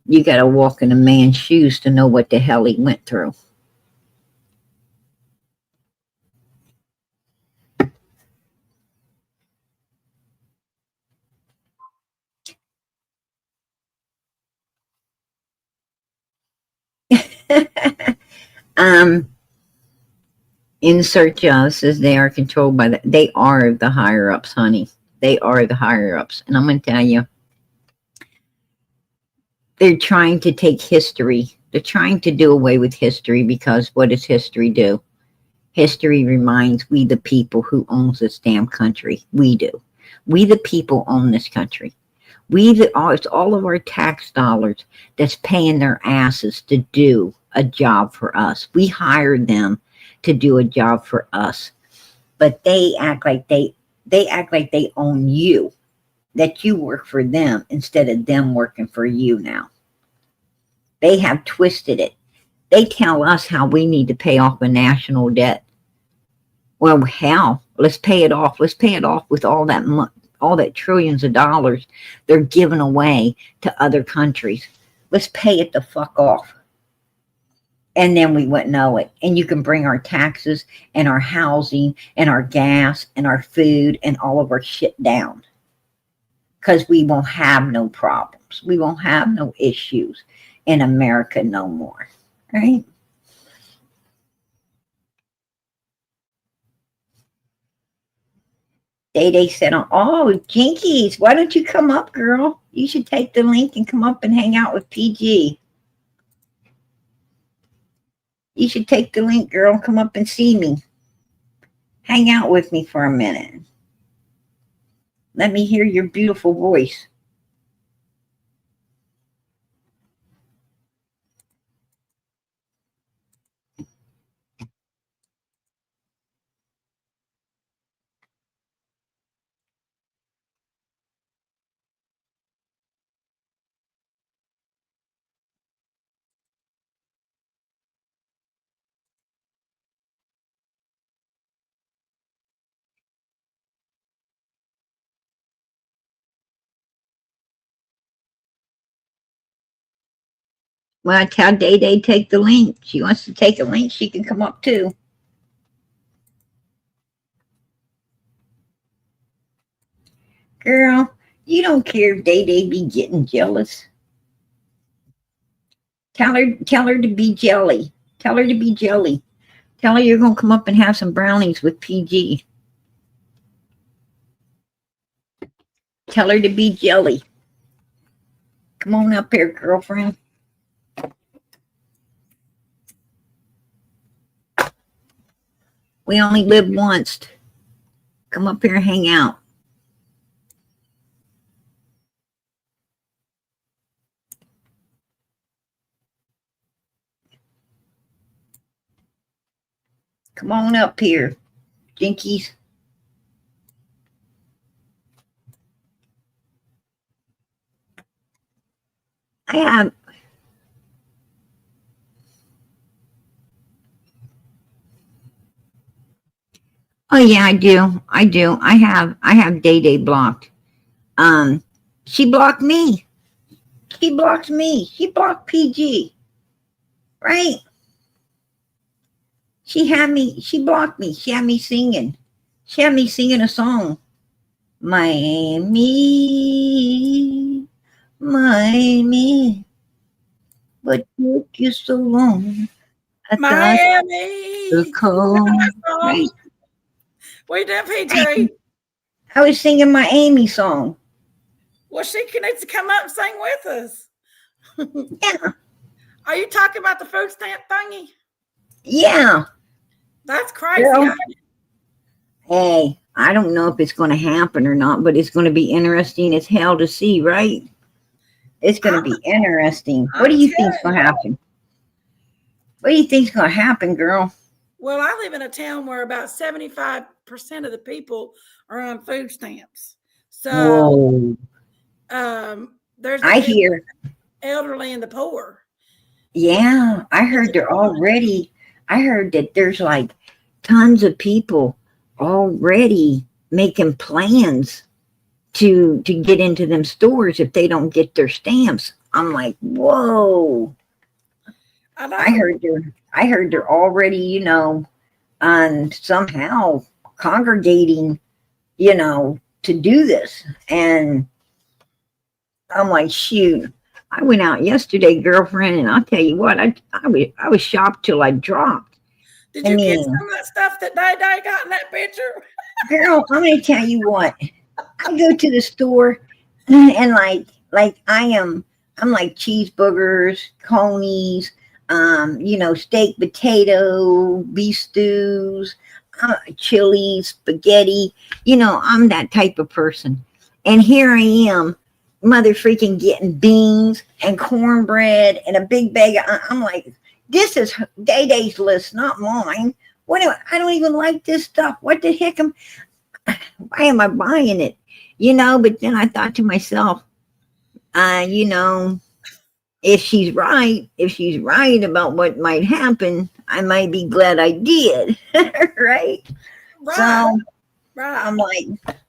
You got to walk in a man's shoes to know what the hell he went through. um, in search of says they are controlled by they are the higher ups, honey. They are the higher ups. And I'm going to tell you, they're trying to take history. They're trying to do away with history because what does history do? History reminds we the people who owns this damn country. We do. We the people own this country. It's all of our tax dollars that's paying their asses to do a job for us. We hired them to do a job for us, but they act like they own you, that you work for them instead of them working for you now. They have twisted it. They tell us how we need to pay off a national debt. Well, how? Let's pay it off. Let's pay it off with all that trillions of dollars they're giving away to other countries. Let's pay it the fuck off. And then we wouldn't know it. And you can bring our taxes and our housing and our gas and our food and all of our shit down. Because we won't have no problems. We won't have no issues in America no more. Right? Day said, oh, Jinkies, why don't you come up, girl? You should take the link and come up and hang out with PG. You should take the link, girl, come up and see me. Hang out with me for a minute. Let me hear your beautiful voice. Well, tell Day Day take the link. She wants to take a link. She can come up too. Girl, you don't care if Day Day be getting jealous. Tell her to be jelly. Tell her to be jelly. Tell her you're gonna come up and have some brownies with PG. Tell her to be jelly. Come on up here, girlfriend. We only live once. Come up here and hang out. Come on up here, Jinkies. I have. Oh yeah, I do. I do. I have Day Day blocked. Um, she blocked me. She blocked me. She blocked PG. Right? She blocked me. She had me singing. She had me singing a song. Miami, Miami. What took you so long? I thought the Miami. cold. Right. Where you doing, PJ? I was singing my Amy song. Well, she needs to come up and sing with us. Yeah. Are you talking about the food stamp thingy? Yeah. That's crazy. Girl. Hey, I don't know if it's going to happen or not, but it's going to be interesting as hell to see, right? It's going to be interesting. What do you think's going to happen? What do you think's going to happen, girl? Well, I live in a town where about 75% of the people are on food stamps. So, there's I hear elderly and the poor. Yeah, I heard I heard that there's like tons of people already making plans to get into them stores if they don't get their stamps. I'm like, whoa. I heard they're already, on somehow congregating, to do this. And I'm like, shoot. I went out yesterday, girlfriend, and I'll tell you what, I was shocked till I dropped. Did you get some of that stuff that Day Day got in that picture? Girl, I'm gonna tell you what. I go to the store and I'm like cheeseburgers, conies, steak, potato, beef stews, chili, spaghetti. I'm that type of person. And here I am, mother freaking getting beans and cornbread and a big bag of, I'm like, this is Day Day's list, not mine. I don't even like this stuff. What the heck why am I buying it? But then I thought to myself, if she's right about what might happen, I might be glad I did. Right? So I'm like,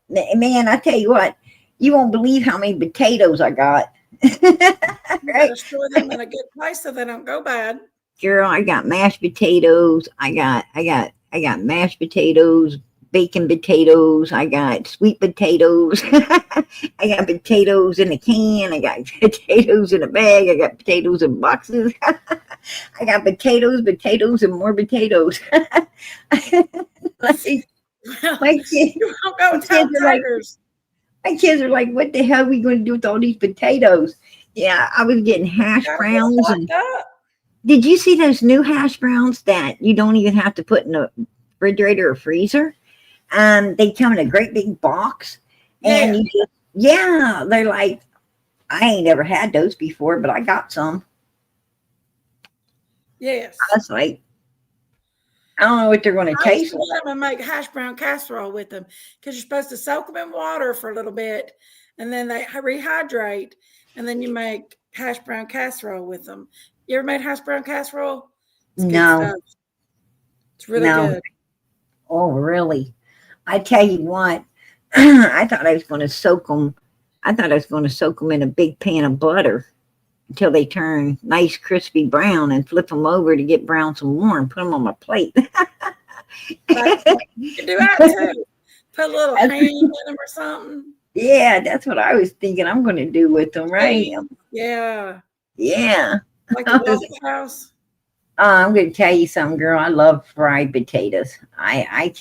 man, I tell you what, you won't believe how many potatoes I got. Right? Store them in a good place so they don't go bad. Girl, I got mashed potatoes. I got mashed potatoes, bacon potatoes. I got sweet potatoes. I got potatoes in a can. I got potatoes in a bag. I got potatoes in boxes. I got potatoes, and more potatoes. My kids are like, what the hell are we going to do with all these potatoes? Yeah, I was getting hash browns. Did you see those new hash browns that you don't even have to put in a refrigerator or freezer? They come in a great big box. And they're like, I ain't ever had those before, but I got some. Yes. I was like, I don't know what they're going to taste like. I'm going to make hash brown casserole with them because you're supposed to soak them in water for a little bit and then they rehydrate and then you make hash brown casserole with them. You ever made hash brown casserole? No. It's really good. Oh, really? I tell you what, I thought I was going to soak them. I thought I was going to soak them in a big pan of butter until they turn nice crispy brown, and flip them over to get brown some more and put them on my plate. You can do that too. Put a little ham in them or something. Yeah, that's what I was thinking I'm going to do with them, right? Yeah. Yeah. Like the Waffle House. I'm going to tell you something, girl. I love fried potatoes. I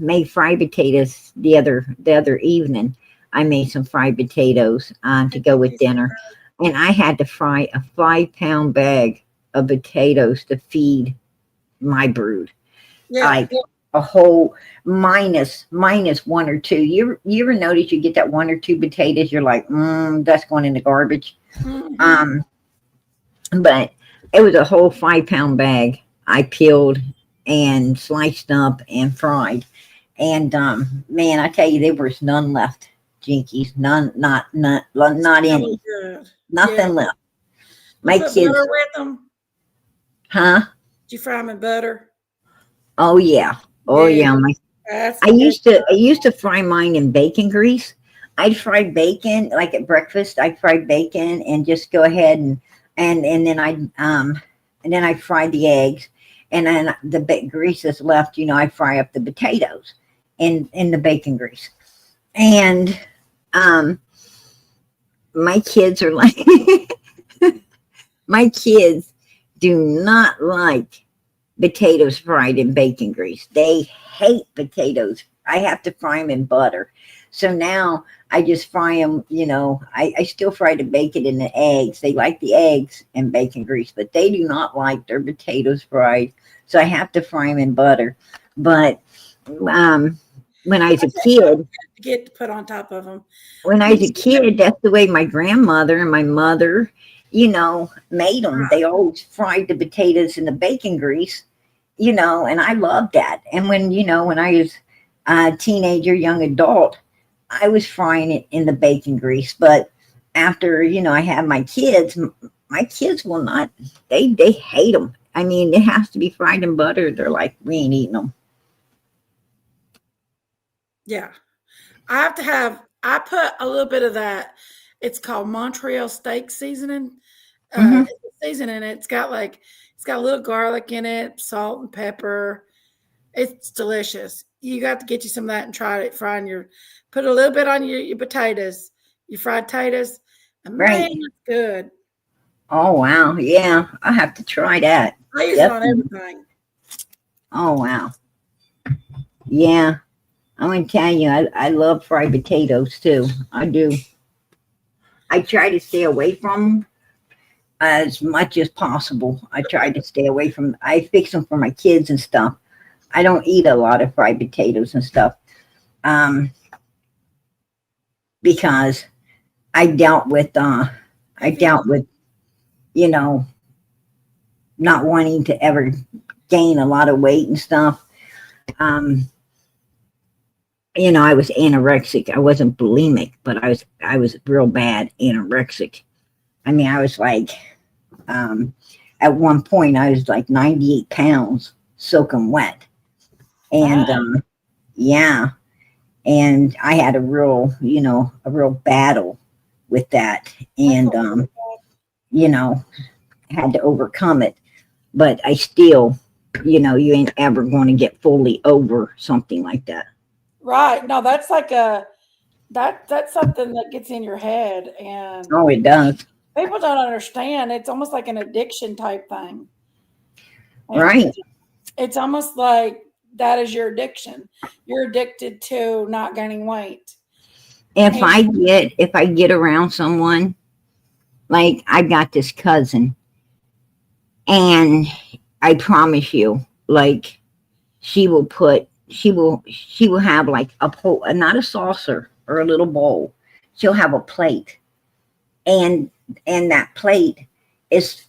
made fried potatoes the other evening. I made some fried potatoes to go with dinner, and I had to fry a 5-pound bag of potatoes to feed my brood. Yeah. Like a whole minus one or two. You ever notice you get that one or two potatoes? You're like, that's going in the garbage. Mm-hmm. But it was a whole 5-pound bag. I peeled and sliced up and fried. And man, I tell you, there was none left. Jinkies, none, not any, Good. nothing Yeah. left. You My put kids, butter with them? huh? Did you fry them in butter? Oh yeah, oh Yeah. yeah. That's I good. used to fry mine in bacon grease. I'd fry bacon like at breakfast. I'd fry bacon and just go ahead and then I fry the eggs, and then the grease that's left, I fry up the potatoes in the bacon grease. And um, my kids are like, my kids do not like potatoes fried in bacon grease. They hate potatoes. I have to fry them in butter. So now I just fry them, I still fry the bacon and the eggs. They like the eggs and bacon grease, but they do not like their potatoes fried. So I have to fry them in butter. But when I was a kid, Get to put on top of them. that's the way my grandmother and my mother, made them. They always fried the potatoes in the bacon grease, and I loved that. And when I was a teenager, young adult, I was frying it in the bacon grease. But after, I had my kids will not, they hate them. I mean, it has to be fried in butter. They're like, we ain't eating them. Yeah. I put a little bit of that. It's called Montreal steak seasoning. Mm-hmm. It's a seasoning. It's got a little garlic in it, salt and pepper. It's delicious. You got to get you some of that and try it frying put a little bit on your potatoes, your fried potatoes. And man, Right. it's good. Oh, wow. Yeah. I have to try that. I use it on Definitely. everything. Oh, wow. Yeah. I'm going to tell you, I love fried potatoes too. I do. I try to stay away from them as much as possible. I fix them for my kids and stuff. I don't eat a lot of fried potatoes and stuff um, because I dealt with, you know, not wanting to ever gain a lot of weight and stuff. Um, I was anorexic. I wasn't bulimic, but I was real bad anorexic. I mean, I was like, at one point, I was like 98 pounds, soaking wet. And yeah, and I had a real battle with that. And, had to overcome it. But I still, you ain't ever going to get fully over something like that. Right. No, that's that's something that gets in your head, and Oh, it does. people don't understand. It's almost like an addiction type thing. And Right. it's almost like that is your addiction. You're addicted to not gaining weight. If And I get around someone, like I got this cousin, and I promise you, like she will have like a pole, not a saucer or a little bowl. She'll have a plate, and that plate is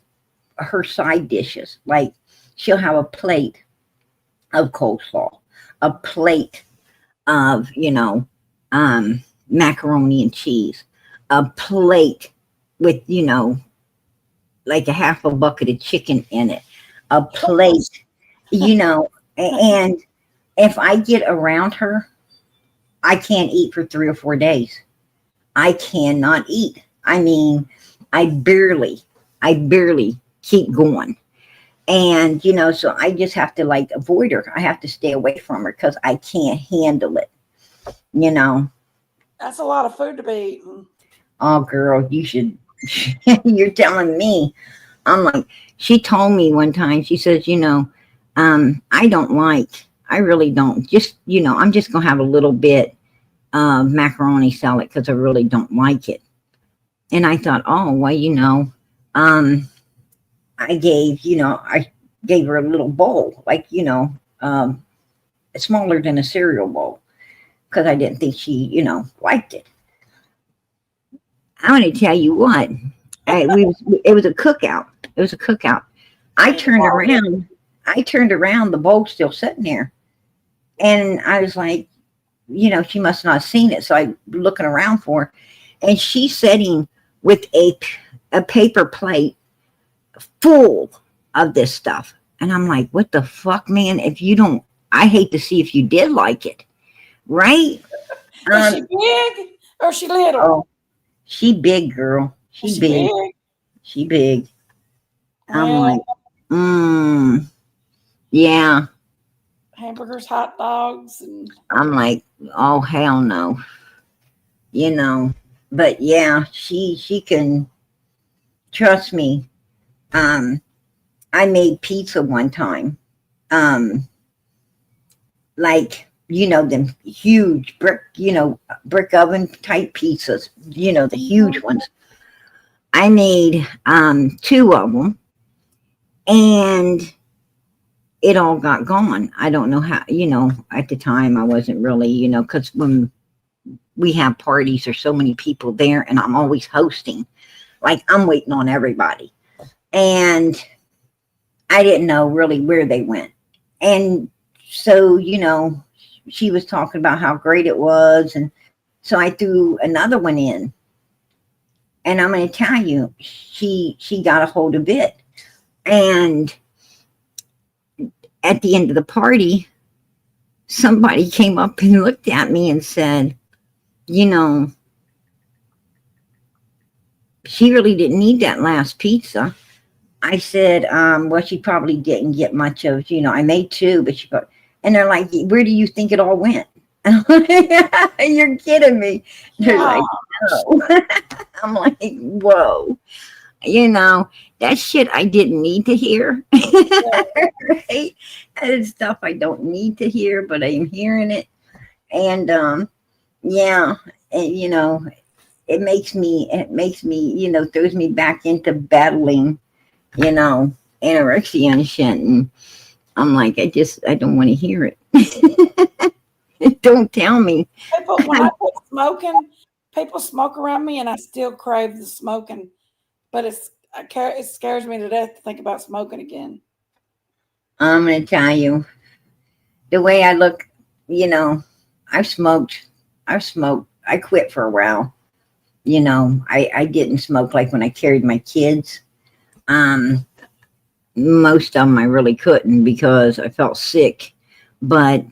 her side dishes. Like she'll have a plate of coleslaw, a plate of macaroni and cheese, a plate with like a half a bucket of chicken in it, a plate, and if I get around her, I can't eat for 3 or 4 days. I cannot eat. I mean, I barely keep going. And, so I just have to like avoid her. I have to stay away from her because I can't handle it, you know. That's a lot of food to be eating. Oh, girl, you should, you're telling me. I'm like, she told me one time, she says, I really don't. Just, I'm just going to have a little bit of macaroni salad because I really don't like it. And I thought, oh, well, um, I gave her a little bowl, like, smaller than a cereal bowl because I didn't think she, liked it. I'm going to tell you what, it was a cookout. It was a cookout. I turned around. The bowl's still sitting there. And I was like, she must not have seen it. So I looking around for her. And she's sitting with a paper plate full of this stuff. And I'm like, what the fuck, man? If you don't, I hate to see if you did like it. Right? Is she big or is she little? Oh, she big, girl. She big. She big. I'm like, yeah. Hamburgers, hot dogs, and I'm like, oh hell no. But yeah, she can trust me. I made pizza one time. Like, them huge brick oven type pizzas, the huge ones. I made 2 of them and it all got gone. I don't know how, at the time I wasn't really, because when we have parties, there's so many people there and I'm always hosting. Like I'm waiting on everybody. And I didn't know really where they went. And so, she was talking about how great it was. And so I threw another one in. And I'm going to tell you, she got a hold of it. And at the end of the party, somebody came up and looked at me and said, she really didn't need that last pizza. I said, well, she probably didn't get much of, I made 2, but she got, and they're like, where do you think it all went? You're kidding me. They're like, no. I'm like, whoa. That shit I didn't need to hear. Right? It's stuff I don't need to hear, but I'm hearing it. And yeah, and it makes me, throws me back into battling, anorexia and shit. And I'm like, I don't want to hear it. Don't tell me. When I quit smoking, people smoke around me and I still crave the smoking. But it scares me to death to think about smoking again. I'm going to tell you, the way I look, I've smoked. I quit for a while. I didn't smoke like when I carried my kids. Most of them I really couldn't because I felt sick. But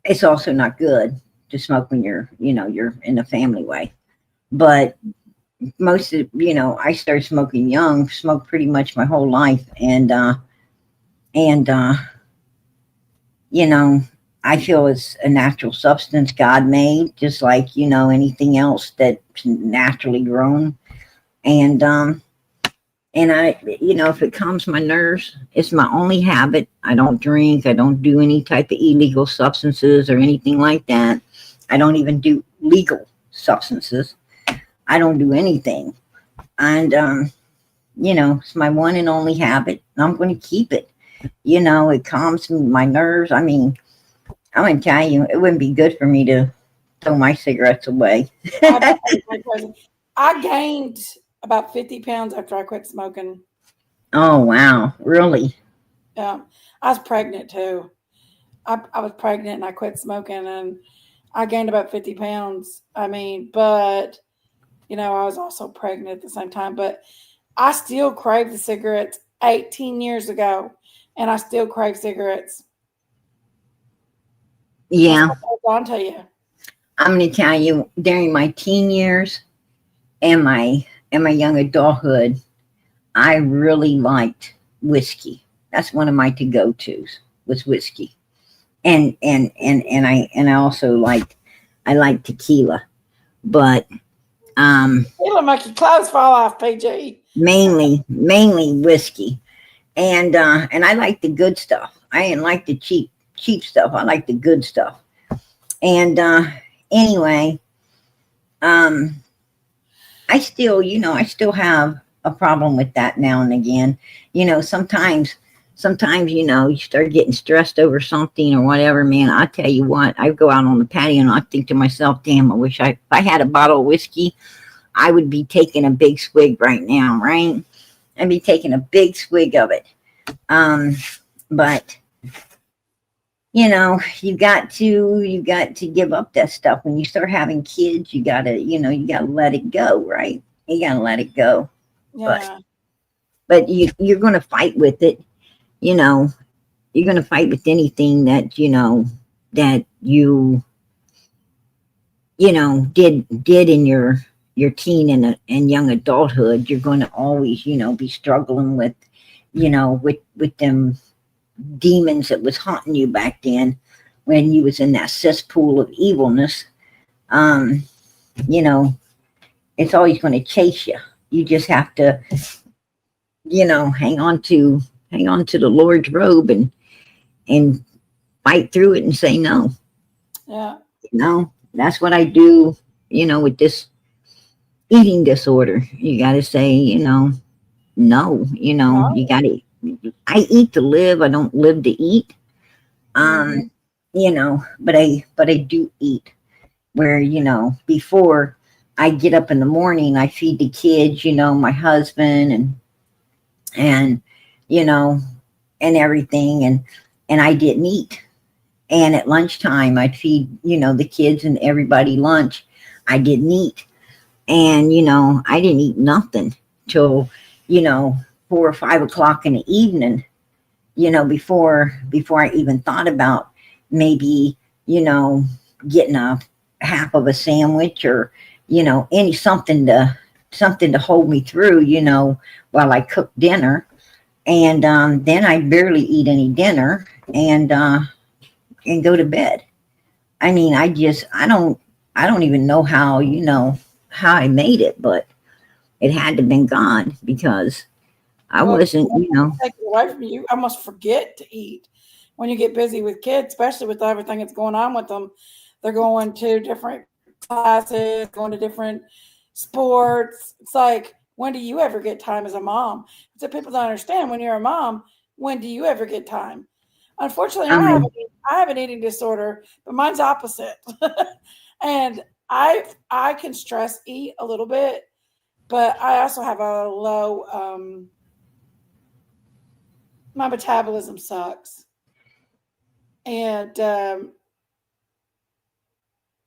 it's also not good to smoke when you're in a family way. But most of, I started smoking young, smoked pretty much my whole life. And I feel it's a natural substance God made, just like, anything else that's naturally grown. And I, if it calms my nerves, it's my only habit. I don't drink. I don't do any type of illegal substances or anything like that. I don't even do legal substances. I don't do anything. And, it's my one and only habit. And I'm going to keep it. It calms my nerves. I mean, I'm going to tell you, it wouldn't be good for me to throw my cigarettes away. I gained about 50 pounds after I quit smoking. Oh, wow. Really? Yeah. I was pregnant too. I was pregnant and I quit smoking and I gained about 50 pounds. I mean, but, I was also pregnant at the same time. But I still crave the cigarettes 18 years ago. And I still crave cigarettes. Yeah. On to you. I'm going to tell you, during my teen years, in my young adulthood, I really liked whiskey. That's one of my to go tos was whiskey, and I also I like tequila, but It'll make your clothes fall off, PG. mainly whiskey, and I like the good stuff. I didn't like the cheap stuff. I like the good stuff. And anyway, um, I still have a problem with that now and again. Sometimes, you start getting stressed over something or whatever, man. I tell you what, I go out on the patio and I think to myself, damn, I wish if I had a bottle of whiskey, I would be taking a big swig right now, right? I'd be taking a big swig of it. Um, but you got to give up that stuff when you start having kids. You gotta let it go, right? You gotta let it go. But Yeah. but you're gonna fight with it. You know, you're gonna fight with anything that you did in your teen and young adulthood. You're going to always be struggling with them demons that was haunting you back then when you was in that cesspool of evilness. um you know it's always going to chase you. You just have to hang on to the Lord's robe and fight through it and say no. Yeah. That's what I do with this eating disorder. You got to say no. You No. got to. I eat to live. I don't live to eat. um Hmm. but I do eat where before I get up in the morning, I feed the kids, my husband and you know and everything, and I didn't eat. And at lunchtime I'd feed the kids and everybody lunch. I didn't eat. And I didn't eat nothing till you know 4 or 5 o'clock in the evening, before I even thought about maybe getting a half of a sandwich or any something to hold me through, while I cook dinner. And then I barely eat any dinner, and go to bed. I mean, I don't even know how I made it, but it had to have been God, because I Well, wasn't, take it away from you. You almost forget to eat when you get busy with kids, especially with everything that's going on with them. They're going to different classes, going to different sports. It's like, when do you ever get time as a mom? So people don't understand, when you're a mom, when do you ever get time? Unfortunately, I I have an eating disorder, but mine's opposite. And I can stress eat a little bit, but I also have a low my metabolism sucks. And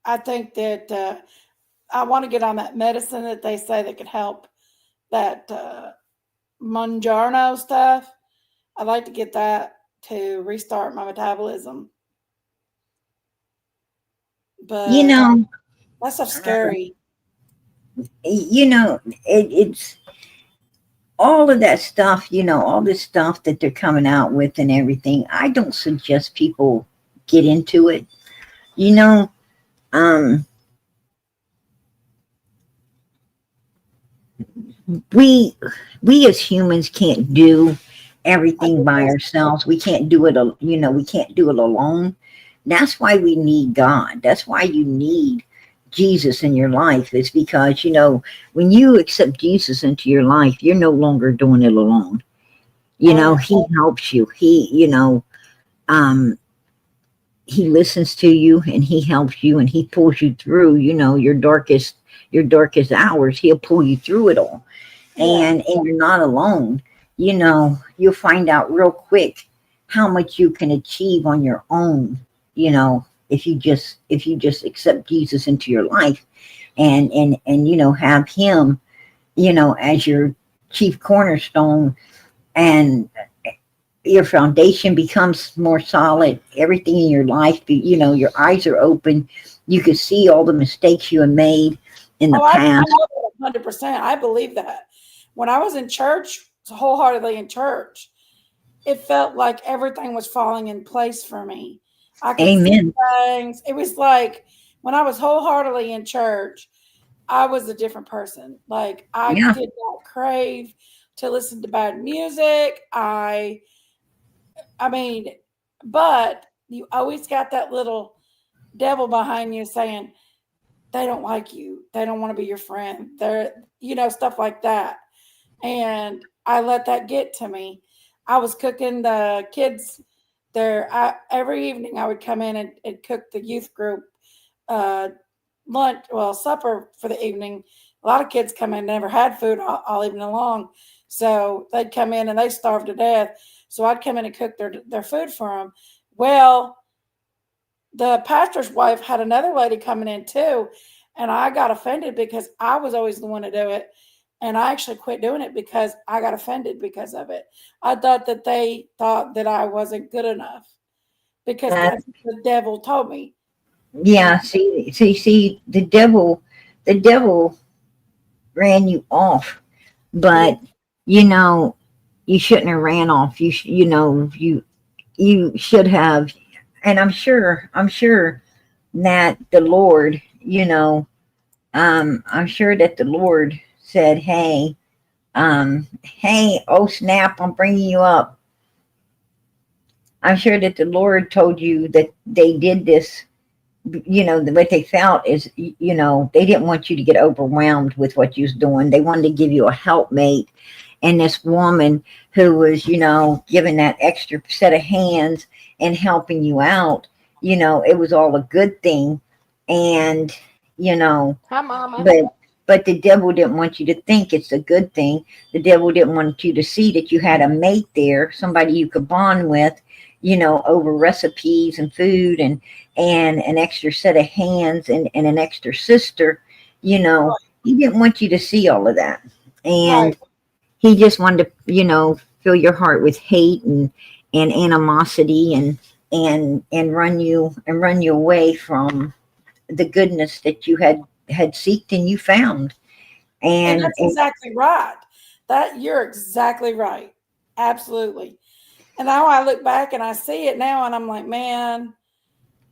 I think that I want to get on that medicine that they say that could help that Monjarno stuff. I'd like to get that to restart my metabolism. you But know, that stuff's scary. it's all of that stuff, all this stuff that they're coming out with and everything. I don't suggest people get into it. You know, um, we we as humans can't do I everything think by that's ourselves. We can't do it. We can't do it alone. That's why we need God. That's why you need Jesus in your life. It's because when you accept Jesus into your life, you're no longer doing it alone. oh yeah. He helps you. Um, he listens to you and he helps you and he pulls you through, your darkest hours. He'll pull you through it all. Yeah. And you're not alone. You'll find out real quick how much you can achieve on your own, if you just accept Jesus into your life and have him, as your chief cornerstone, and your foundation becomes more solid. Everything in your life, your eyes are open. You can see all the mistakes you have made in the Oh, I past. know 100%. I believe that. When I was in church, wholeheartedly in church, it felt like everything was falling in place for me. I could see Amen. things. It was like when I was wholeheartedly in church, I was a different person. Like I Yeah. did not crave to listen to bad music. I mean, but you always got that little devil behind you saying, they don't like you. They don't want to be your friend. They're, stuff like that. And I let that get to me. I was cooking the kids every evening. I would come in and cook the youth group uh, supper for the evening. A lot of kids come in, never had food all evening long. So they'd come in and they starved to death. So I'd come in and cook their food for them. Well, the pastor's wife had another lady coming in too. And I got offended because I was always the one to do it. And I actually quit doing it because I got offended because of it. I thought that they thought that I wasn't good enough because Uh, that's what the devil told me. And yeah. See, the devil ran you off, yeah, but you know, you shouldn't have ran off. You should have, and I'm sure that the Lord, I'm sure that the Lord said, hey, oh snap, I'm bringing you up. I'm sure that the Lord told you that they did this. What they felt is, they didn't want you to get overwhelmed with what you was doing. They wanted to give you a helpmate. And this woman who was, giving that extra set of hands and helping you out, it was all a good thing. And, you know, Hi, Mama. but but the devil didn't want you to think it's a good thing. The devil didn't want you to see that you had a mate there, somebody you could bond with, over recipes and food and an extra set of hands and an extra sister. He didn't want you to see all of that. right. And he just wanted to, fill your heart with hate and animosity and run you away from the goodness that you had seeked and you found. And And, that's exactly right. That you're exactly right. Absolutely. And now I look back and I see it now and I'm like, man,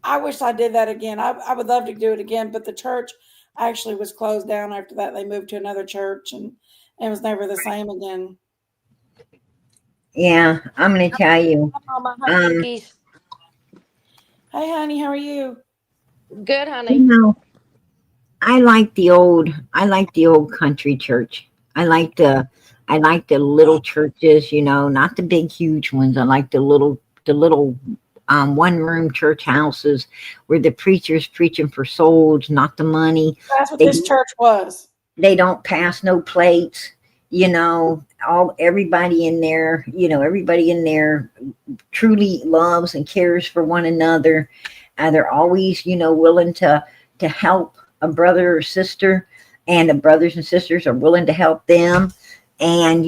I wish I did that again. I would love to do it again, but the church actually was closed down after that. They moved to another church and it was never the same again. yeah, I'm going to tell you, Hi, Mama. Hi, um, cookies. Hey, honey, how are you? Good, you honey. know, I like the old country church. I like the little churches, not the big huge ones. I like the little one room church houses where the preacher's preaching for souls, not the money. That's what They this church was. they don't pass no plates. All everybody in there truly loves and cares for one another. They're always, willing to help a brother or sister, and the brothers and sisters are willing to help them. And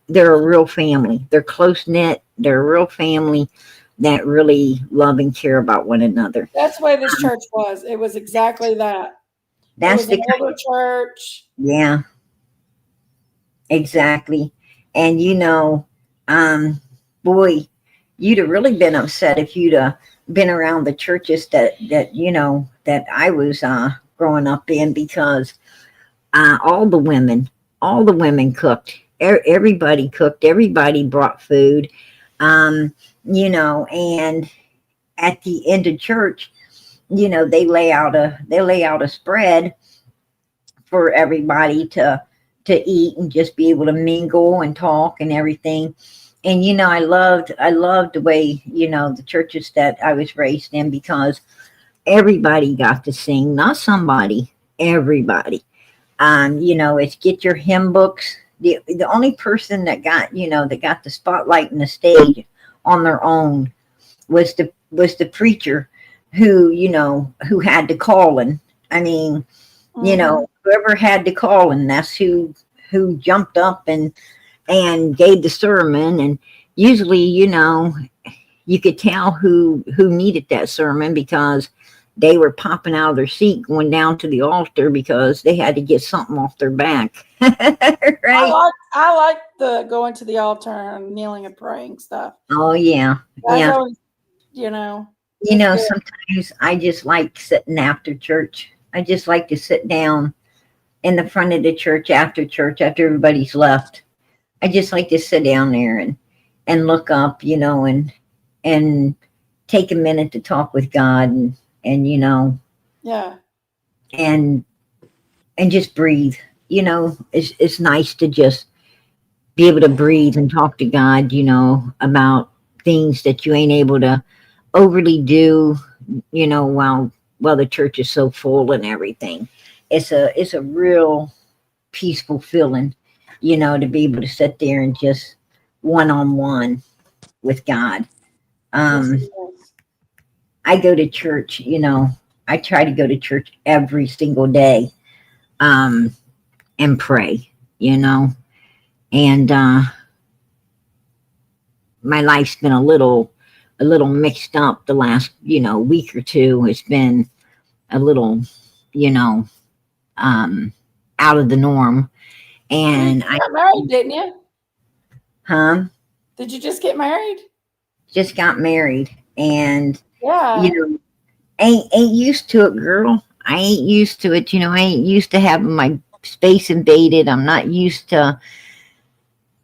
they're a real family. They're close knit. They're a real family that really love and care about one another. That's the way this church was. It was exactly that. It That's was an the older church. Yeah, exactly. And um, boy, you'd have really been upset if you'd have been around the churches that I was growing up in, because all the women cooked. Everybody cooked. Everybody brought food. And at the end of church, they lay out a spread for everybody to eat and just be able to mingle and talk and everything. And I loved the way, the churches that I was raised in, because everybody got to sing, not somebody, everybody. It's get your hymn books. The only person that got the spotlight and the stage on their own was the preacher, who had the calling. I mean, Hmm. whoever had the calling, that's who jumped up and gave the sermon. And usually, you could tell who needed that sermon, because they were popping out of their seat going down to the altar because they had to get something off their back. Right? I like the going to the altar and kneeling and praying stuff. Oh yeah. That's Yeah. always, it's good. Sometimes I just like sitting after church. I just like to sit down in the front of the church after everybody's left. I just like to sit down there and look up, and take a minute to talk with God and Yeah. and just breathe. It's nice to just be able to breathe and talk to God, about things that you ain't able to overly do, while the church is so full and everything. It's a real peaceful feeling, to be able to sit there and just one on one with God. Yes, it Um, is. I go to church, I try to go to church every single day, and pray, and my life's been a little mixed up the last, week or two. It's been a little, you know, um, out of the norm. Well, you And I, got married, didn't you? huh, Did you just get married? just got married and, you Yeah. know, ain't used to it, girl. I ain't used to it. I ain't used to having my space invaded. I'm not used to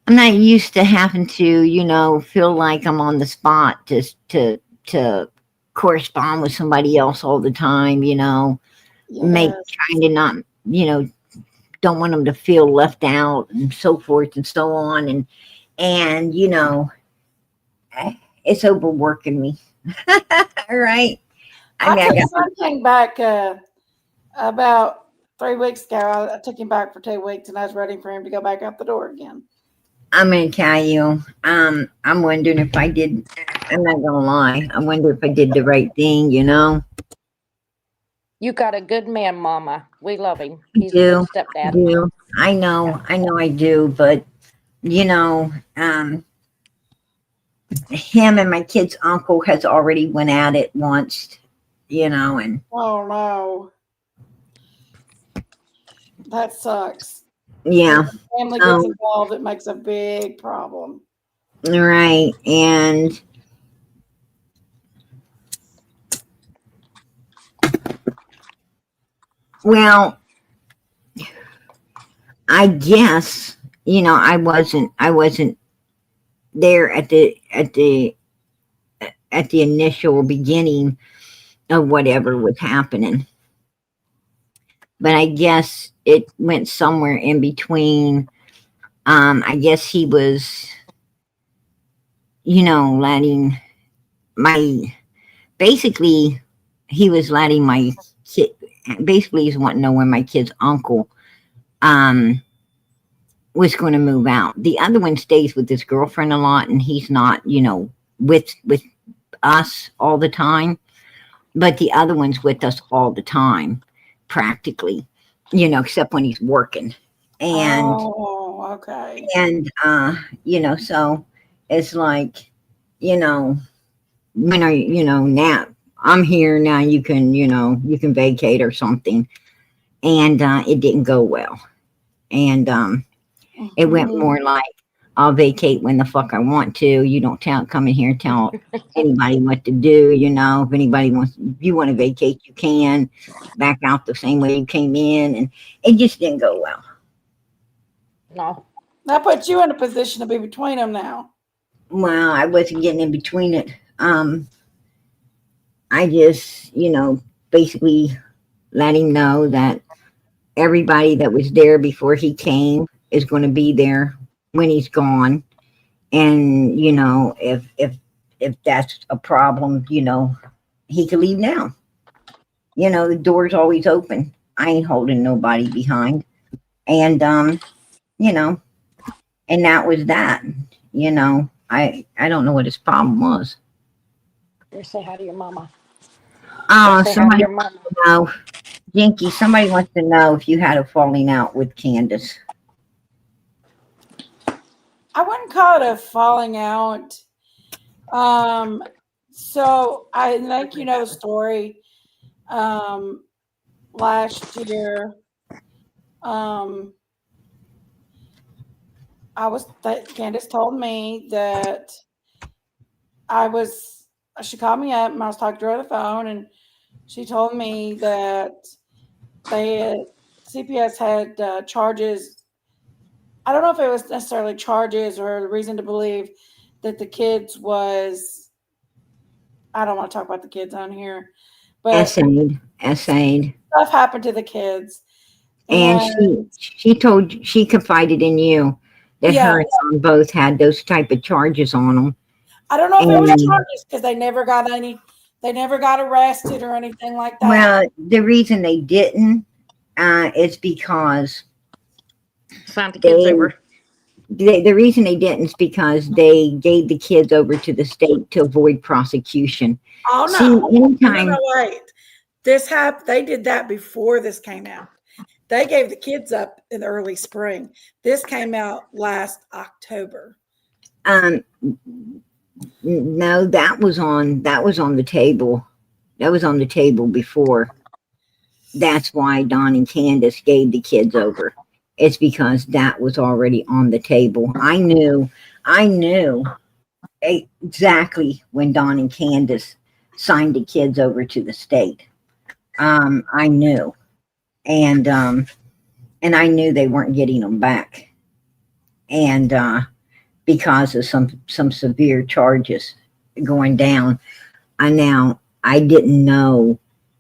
having to, feel like I'm on the spot to correspond with somebody else all the time, make Yes. trying to not, don't want them to feel left out and so forth and so on. And it's overworking me. All right. I I mean, I took got, something back about 3 weeks ago. I took him back for 2 weeks, and I was ready for him to go back out the door again. I'm going to tell you, I'm wondering if I did, I'm not going to lie. I wonder if I did the right thing. You got a good man, Mama. We love him. I He's a good do. I stepdad. do. I know I do, but you know, um, him and my kid's uncle has already went at it once, and Oh no, that sucks. When yeah, the family gets so involved, it makes a big problem. right, and well, I guess I wasn't there at the initial beginning of whatever was happening, but I guess it went somewhere in between. I guess he was, letting my basically he was letting my kid basically he's wanting to know when my kid's uncle um was going to move out. The other one stays with his girlfriend a lot, and he's not, with us all the time. But the other one's with us all the time, practically, except when he's working. And Oh, okay. so it's like, you know, when are now I'm here now, you can vacate or something. And it didn't go well. And it went Mhm. more like, I'll vacate when the fuck I want to. You don't come in here and tell anybody what to do. If anybody wants, if you want to vacate, you can back out the same way you came in. And it just didn't go well. No. That puts you in a position to be between them now. Well, I wasn't getting in between it. I just, basically let him know that everybody that was there before he came is going to be there when he's gone. And if that's a problem, he could leave now. The door's always open. I ain't holding nobody behind. And you know and that was that. I don't know what his problem was. You say hi to your mama. Oh, Say hi to somebody your wants mama. to know, Jinky, somebody wants to know if you had a falling out with Candus. I wouldn't call it a falling out. So I think you know the story. last year, Candus told me that she called me up and I was talking to her on the phone, and she told me that CPS had charges. I don't know if it was necessarily charges or the reason to believe that the kids was, I don't want to talk about the kids on here, but Essayed. stuff happened to the kids. And she confided in you that her and Tom both had those type of charges on them. I don't know if it was charges because they never got arrested or anything like that. Well, the reason they didn't is because Signed the kids over. The reason they didn't is because they gave the kids over to the state to avoid prosecution. Oh no! No, wait. They did that before this came out. They gave the kids up in the early spring. This came out last October. No, that was on the table. That was on the table before. That's why Don and Candus gave the kids over. It's because that was already on the table. I knew exactly when Don and Candus signed the kids over to the state. I knew. And I knew they weren't getting them back. And because of some severe charges going down. I didn't know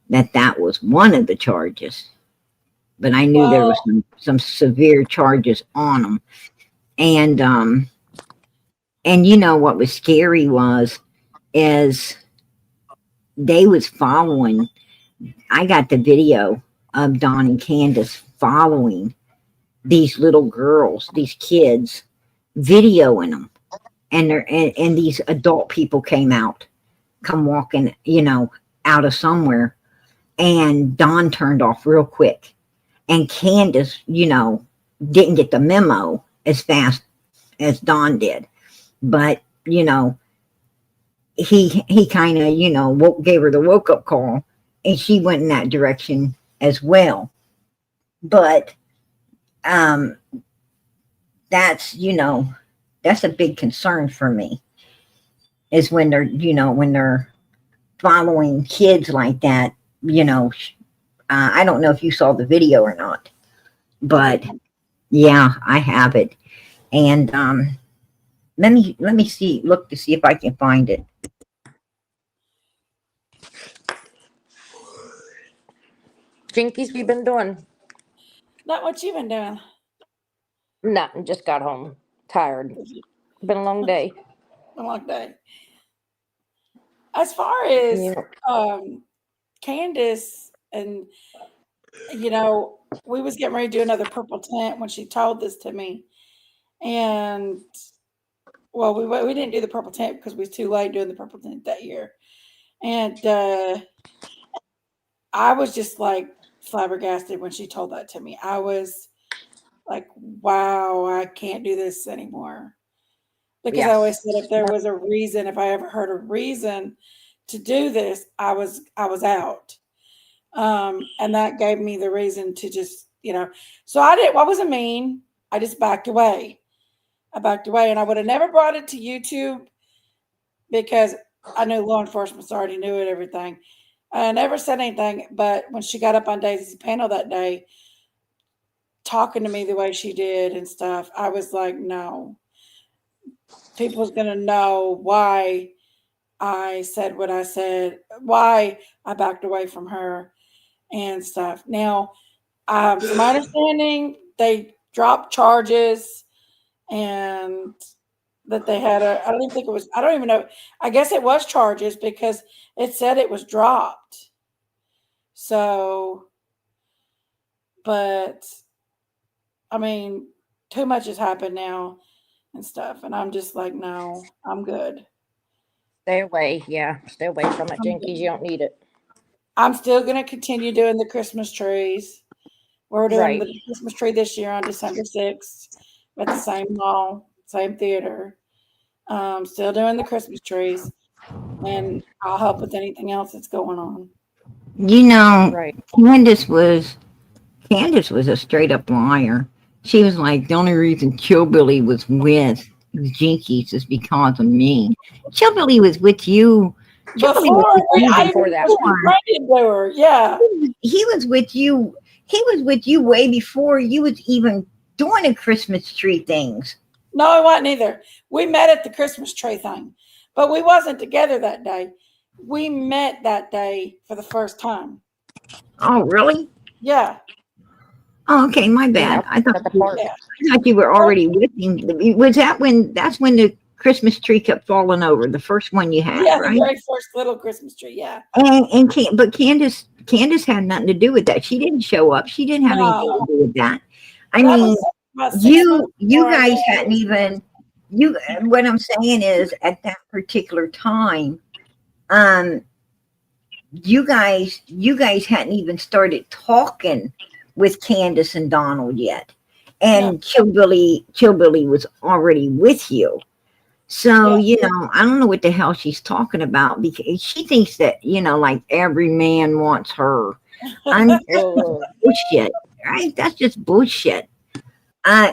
that was one of the charges, but I knew there was some severe charges on them. And you know what was scary is they was following. I got the video of Don and Candus following these little girls, these kids, videoing them, and these adult people come walking, out of somewhere, and Don turned off real quick, and Candus, didn't get the memo as fast as Don did, but he kind of gave her the woke up call, and she went in that direction as well. But that's a big concern for me, is when they're following kids like that. I don't know if you saw the video or not, but yeah, I have it. And let me look to see if I can find it. Jinkies, we been doing? Not what you been doing. Nothing, just got home. Tired. Been a long day. A long day. As far as Candus, and we was getting ready to do another purple tent when she told this to me, and we didn't do the purple tent because we was too late doing the purple tent that year, and I was just like flabbergasted when she told that to me. I was like, wow, I can't do this anymore. Because I always said if there was a reason, if I ever heard a reason to do this, I was out. And that gave me the reason to just, so I wasn't mean. I just backed away. And I would have never brought it to YouTube because I knew law enforcement already knew it, everything. I never said anything, but when she got up on Daisy's panel that day, talking to me the way she did and stuff, I was like, no. People's going to know why I said what I said, why I backed away from her and stuff. Now, from my understanding, they dropped charges, and that they had I don't even know. I guess it was charges because it said it was dropped. So, but I mean, too much has happened now and stuff. And I'm just like, no, I'm good. Stay away. Yeah. Stay away from it, Jinkies. You don't need it. I'm still going to continue doing the Christmas trees. We're doing the Christmas tree this year on December 6th at the same mall, same theater. Still doing the Christmas trees, and I'll help with anything else that's going on. You know, Right. Candace was a straight up liar. She was like, the only reason Chillbilly was with Jinkies is because of me. Chillbilly was with you. Chillbilly was Before with you I Before even that. was before. related to her. Yeah. He was with you. He was with you way before you was even doing the Christmas tree things. No, it wasn't either. We met at the Christmas tree thing, but we wasn't together that day. We met that day for the first time. Oh, really? Yeah. Oh, okay, my And bad. outside the park. Yeah. I thought you were already with him. Was that when? That's when the Christmas tree kept falling over. The first one you had, Yeah. The right? very first little Christmas tree. Yeah. But Candace had nothing to do with that. She didn't show up. She didn't have anything to No, do with that. I that mean, was about 6 months you before I guys met. hadn't even you. What I'm saying is, at that particular time, um, you guys hadn't even started talking with Candace and Donald yet, No. and Chillbilly was already with you. So, Yeah. I don't know what the hell she's talking about because she thinks that, like every man wants her. I'm Oh, bullshit, right? That's just bullshit.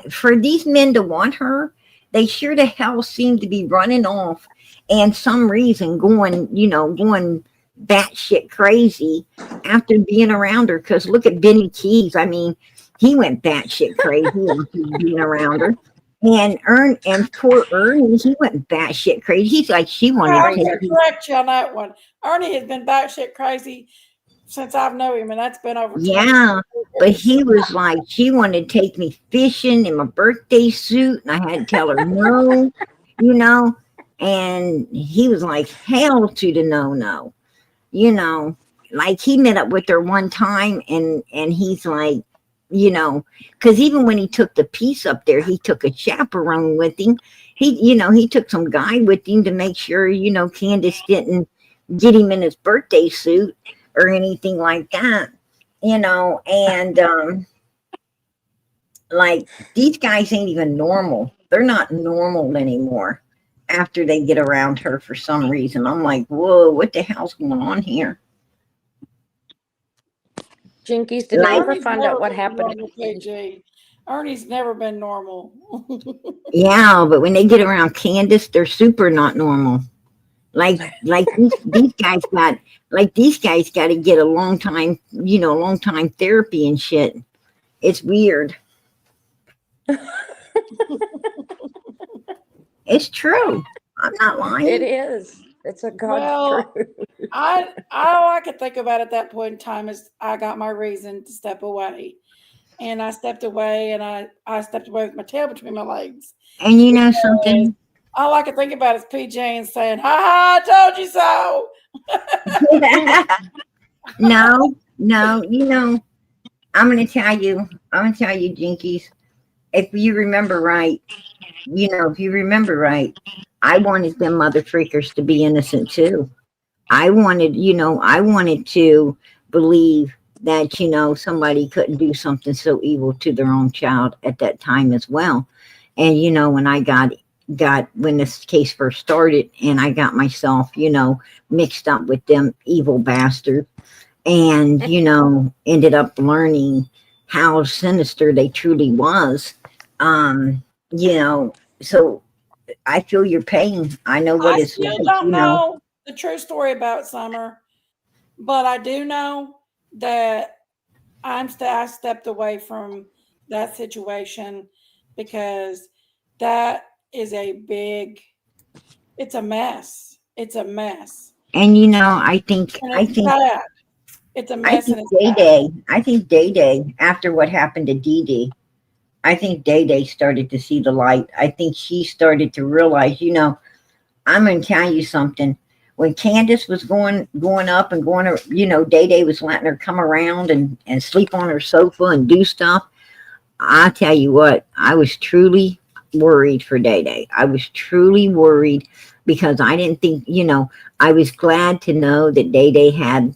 For these men to want her, they sure the hell seem to be running off and some reason going batshit crazy after being around her. Because look at Benny Keys. I mean, he went batshit crazy after being around her. And poor Ernie, he went batshit crazy. He's like, she wanted I'm to crazy. going take to me. correct you on that one. Ernie has been batshit crazy since I've known him, and that's been over 20 Yeah, but years. he was like, she wanted to take me fishing in my birthday suit, and I had to tell her no, you know. And he was like, hell to the no, no, you know. Like he met up with her one time, and he's like, because even when he took the piece up there, he took a chaperone with him. He took some guy with him to make sure, Candace didn't get him in his birthday suit or anything like that, and like these guys ain't even normal. They're not normal anymore after they get around her for some reason. I'm like, whoa, what the hell's going on here? Jinkies, did we Like, ever Ernie's find out never what been happened? normal, PG. Ernie's never been normal. yeah, but when they get around Candace, they're super not normal. Like these guys got to get a long time therapy and shit. It's weird. It's true. I'm not It lying. is. It's a God's Well, truth. I all I could think about at that point in time is I got my reason to step away. And I stepped away and I stepped away with my tail between my legs. And you know Because something? all I could think about is PJ and saying, ha ha, I told you so. No, no, I'm gonna tell you, Jinkies, if you remember right, I wanted them mother freakers to be innocent too. I wanted to believe that, somebody couldn't do something so evil to their own child at that time as well. And, when I when this case first started and I got myself, mixed up with them evil bastards and, ended up learning how sinister they truly was. Um, so I feel your pain. I know what I it's still like, don't know the true story about Summer, but I do know that I stepped away from that situation because that is it's a mess. It's a mess. and And it's bad. It's a I mess think and it's Day bad. Day, I think Day Day, after what happened to Dee Dee, I think Day Day started to see the light. I think she started to realize, I'm going to tell you something. When Candace was going up and going, Day Day was letting her come around and sleep on her sofa and do stuff. I tell you what, I was truly worried for Day Day. I was truly worried because I didn't think, I was glad to know that Day Day had,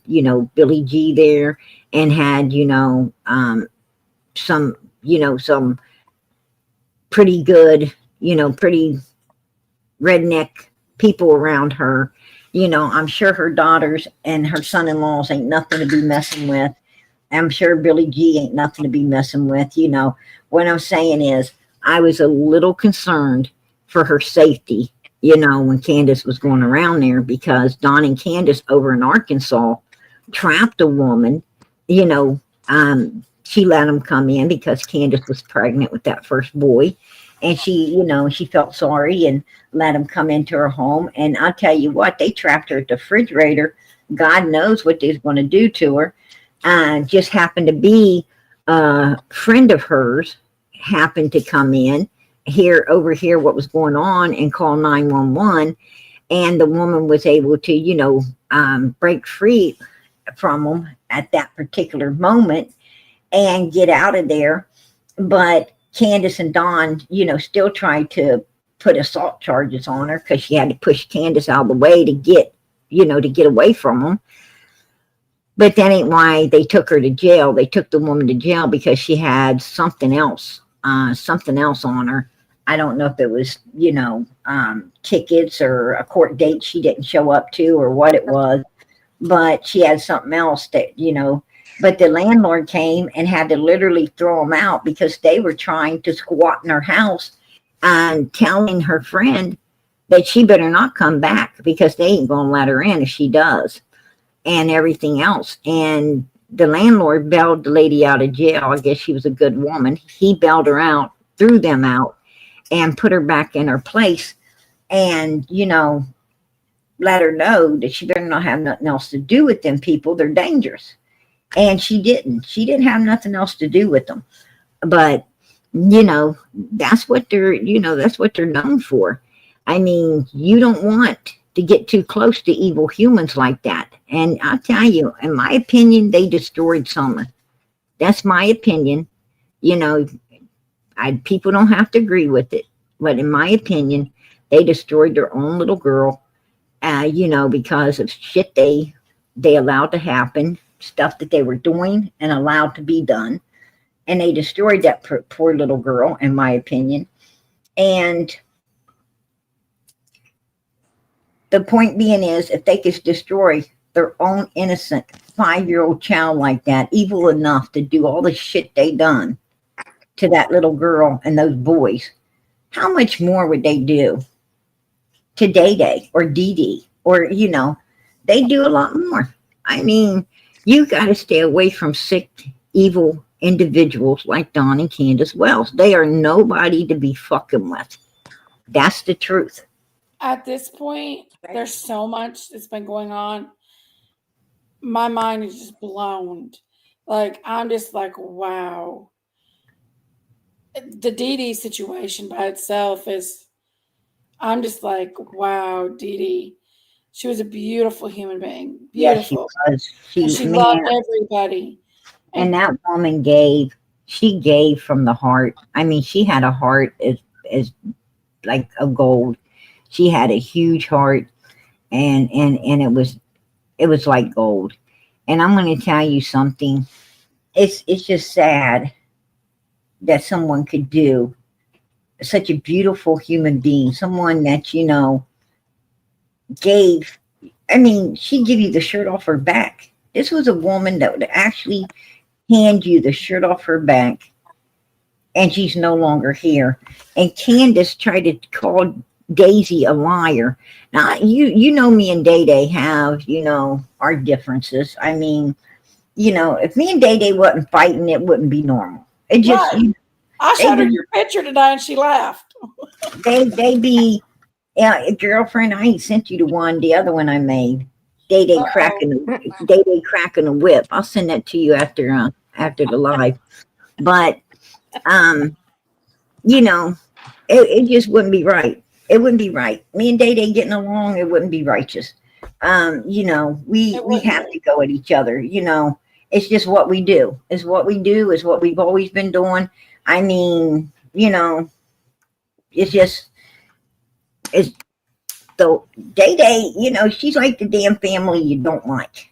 Billy G there and had, some, some pretty good, pretty redneck people around her. I'm sure her daughters and her son-in-laws ain't nothing to be messing with. I'm sure Billy G ain't nothing to be messing with. What I'm saying is, I was a little concerned for her safety, when Candus was going around there, because Don and Candus over in Arkansas trapped a woman. She let them come in because Candus was pregnant with that first boy. And she felt sorry and let him come into her home. And I'll tell you what, they trapped her at the refrigerator. God knows what they're going to do to her. Just happened to be a friend of hers happened to come in overhear what was going on and call 911. And the woman was able to, break free from them at that particular moment and get out of there. But Candus and Don, still tried to put assault charges on her because she had to push Candus out of the way to get away from them. But that ain't why they took her to jail. They took the woman to jail because she had something else on her. I don't know if it was, tickets or a court date she didn't show up to or what it was, but she had something else that, but the landlord came and had to literally throw them out because they were trying to squat in her house and telling her friend that she better not come back because they ain't going to let her in if she does, and everything else. And the landlord bailed the lady out of jail. I guess she was a good woman. He bailed her out, threw them out, and put her back in her place, and, let her know that she better not have nothing else to do with them people. They're dangerous. And she didn't have nothing else to do with them. But, that's what they're known for. I mean, you don't want to get too close to evil humans like that. And I'll tell you, in my opinion, they destroyed Summer. That's my opinion. People don't have to agree with it. But in my opinion, they destroyed their own little girl, because of shit they allowed to happen, stuff that they were doing and allowed to be done. And they destroyed that poor little girl, in my opinion. And the point being is, if they could destroy their own innocent 5-year-old child like that, evil enough to do all the shit they done to that little girl and those boys, how much more would they do to Day Day or Dee Dee? Or, they do a lot more. I mean, you got to stay away from sick, evil individuals like Don and Candus Wells. They are nobody to be fucking with. That's the truth. At this point, there's so much that's been going on. My mind is just blown. Like, I'm just like, wow. The Dee Dee situation by itself is, I'm just like, wow, Dee Dee. She was a beautiful human being. Beautiful. Yeah, she was. She loved everybody. And that woman gave from the heart. I mean, she had a heart as like of gold. She had a huge heart, and it was like gold. And I'm going to tell you something. It's just sad that someone could do such a beautiful human being, someone that, gave. I mean, she'd give you the shirt off her back. This was a woman that would actually hand you the shirt off her back, and she's no longer here. And Candus tried to call Daisy a liar. Now, you know me and Day Day have, our differences. I mean, if me and Day Day wasn't fighting, it wouldn't be normal. It just, right. I showed her your picture today and she laughed. they be, yeah, girlfriend, I ain't sent you the one, the other one I made. Day Day cracking a whip. I'll send that to you after the live. But it just wouldn't be right. It wouldn't be right. Me and Day Day getting along, it wouldn't be righteous. We have to go at each other. It's just what we do. It's what we do. It's what we've always been doing. I mean, it's so Day Day, she's like the damn family you don't like.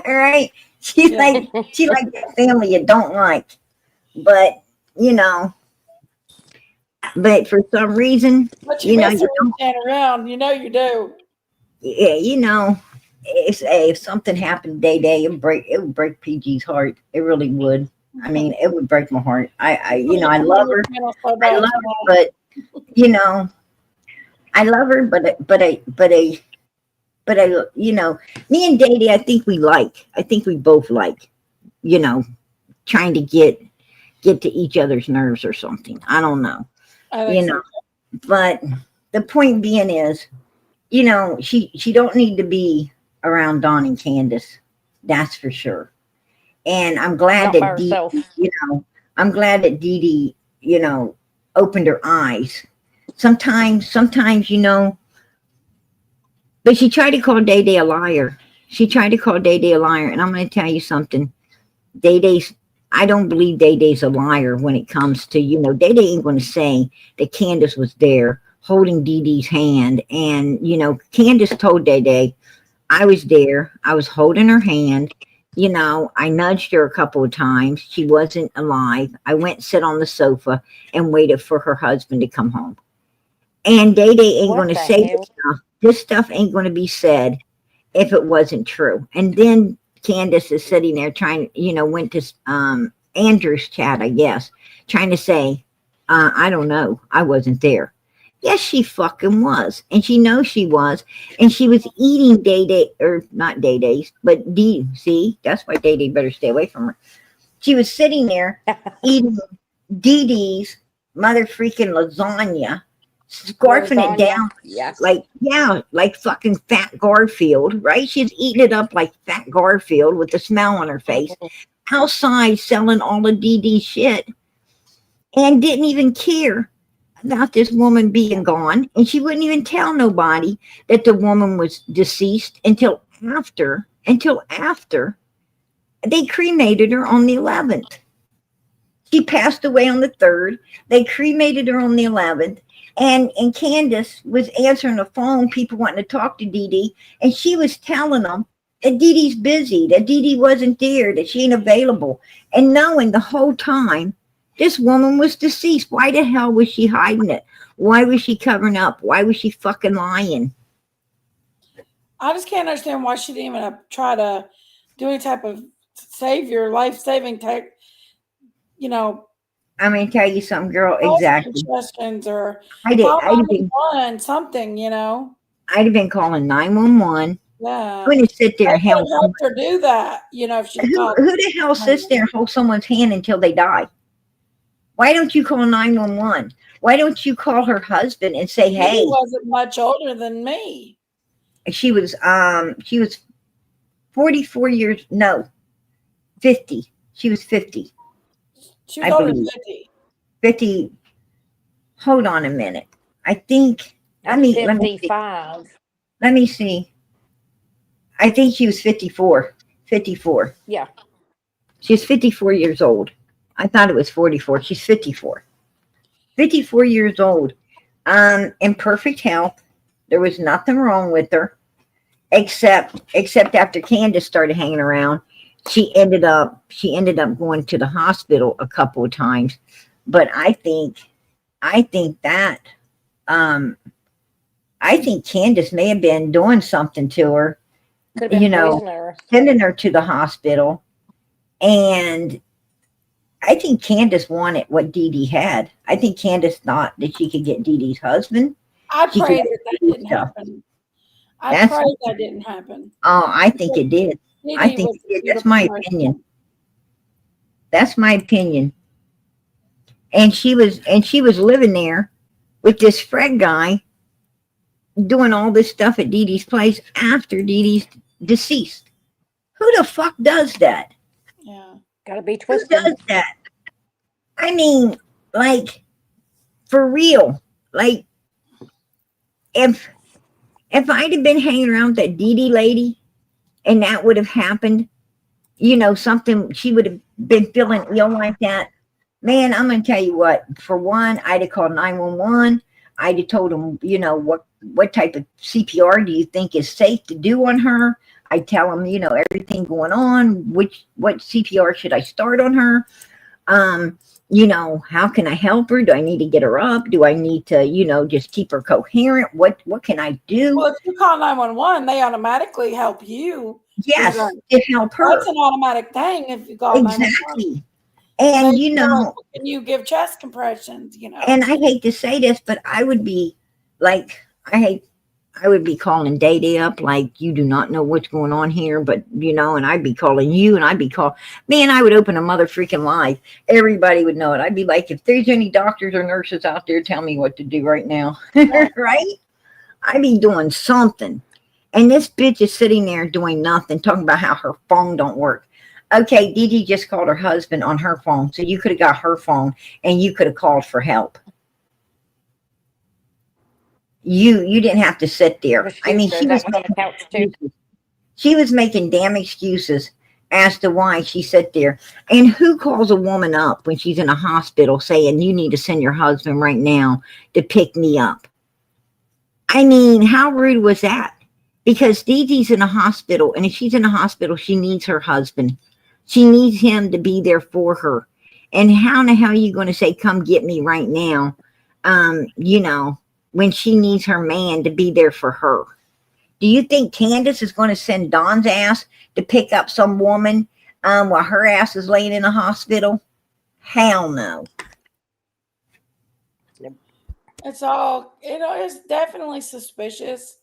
Right? She's like that family you don't like. But, but for some reason, but you don't stand around, you do. Yeah, you know, if something happened Day, it would break PG's heart. It really would. I mean, it would break my heart. I love her. So I bad love her, tonight. but you know, I love her, but me and Day, I think we both like, you know, trying to get to each other's nerves or something. I don't know, I think you so. know, but the point being is, she don't need to be around Dawn and Candace. That's for sure. And I'm glad Not by that Dee, herself. I'm glad that Dee, opened her eyes. Sometimes, but she tried to call Day Day a liar. She tried to call Day Day a liar, and I'm going to tell you something. Day Day's, I don't believe Day Day's a liar when it comes to, Day Day ain't going to say that Candace was there holding Dee Dee's hand. And, Candace told Day Day, I was there. I was holding her hand. I nudged her a couple of times. She wasn't alive. I went and sit on the sofa and waited for her husband to come home. And Day Day ain't going What to the say this hell? stuff. This stuff ain't going to be said if it wasn't true. And then Candace is sitting there trying, went to Andrew's chat, I guess, trying to say, I don't know. I wasn't there. Yes, she fucking was. And she knows she was. And she was eating Day Day, or not Day Day's, but D. See, that's why Day Day better stay away from her. She was sitting there eating Dee Dee's mother freaking lasagna, scarfing it Lasagna. down Yes. like fucking Fat Garfield, right? She's eating it up like Fat Garfield with a smile on her face, outside selling all of Dee Dee's shit, and didn't even care about this woman being gone. And she wouldn't even tell nobody that the woman was deceased until after they cremated her on the 11th. She passed away on the 3rd. They cremated her on the 11th. And Candace was answering the phone, people wanting to talk to Dee Dee, and she was telling them that Dee Dee's busy, that Dee Dee wasn't there, that she ain't available. And knowing the whole time this woman was deceased. Why the hell was she hiding it? Why was she covering up? Why was she fucking lying? I just can't understand why she didn't even try to do any type of life saving tech, you know, I'm gonna tell you something, girl. health Exactly. suggestions or I did. call 911, something. I'd have been calling 911. I'm Yeah. gonna sit there I and would help. have helped her do that, if she'd Who, called who the hell sits there and holds someone's hand until they die? Why don't you call 911? Why don't you call her husband and say, He "Hey, wasn't much older than me. she was 44 years, no, 50. She was 50, She was I older than believe. 50. 50. Hold on a minute. I think let I'm me let me see. 55. Let me see. I think she was 54. 54. Yeah. She's 54 years old. I thought it was 44. She's 54. 54 years old. In perfect health. There was nothing wrong with her, except after Candace started hanging around, she ended up going to the hospital a couple of times. But I think that um I think Candace may have been doing something to her, Could have you been know, poisoner. sending her to the hospital. And I think Candace wanted what Dee Dee had. I think Candace thought that she could get Dee Dee's husband. I She could pray get that that Dee Dee's didn't stuff. happen. I That's pray that didn't happen. I think it did. Dee I Dee think was it a did. That's beautiful my person. opinion. That's my opinion. And she was living there with this Fred guy doing all this stuff at Dee Dee's place after Dee Dee's deceased. Who the fuck does that? Yeah. Gotta be Who twisted. does that? I mean, like, for real. Like, if I'd have been hanging around with that Dee Dee lady and that would have happened, something, she would have been feeling ill like that. Man, I'm gonna tell you what. For one, I'd have called 911. I'd have told them, what type of CPR do you think is safe to do on her? I tell them, everything going on. What CPR should I start on her? how can I help her? Do I need to get her up? Do I need to, just keep her coherent? What can I do? Well, if you call 911, they automatically help you. Yes, Right. to help her. That's an automatic thing if you call 911. Exactly. And And, can you give chest compressions, and I hate to say this, but I would be like, I would be calling Day up like, you do not know what's going on here, but and I'd be calling you, and man, I would open a mother freaking live. Everybody would know it. I'd be like, if there's any doctors or nurses out there, tell me what to do right now. Right? I'd be doing something. And this bitch is sitting there doing nothing, talking about how her phone don't work. Okay, Dee Dee just called her husband on her phone, so you could have got her phone and you could have called for help. You didn't have to sit there. I mean, she was on the couch too. She was making damn excuses as to why she sat there. And who calls a woman up when she's in a hospital saying, you need to send your husband right now to pick me up? I mean, how rude was that? Because Dee Dee's in a hospital, and if she's in a hospital, she needs her husband. She needs him to be there for her. And how in the hell are you going to say, come get me right now, when she needs her man to be there for her? Do you think Candus is going to send Don's ass to pick up some woman while her ass is laying in a hospital? Hell no. It's all, it's definitely suspicious,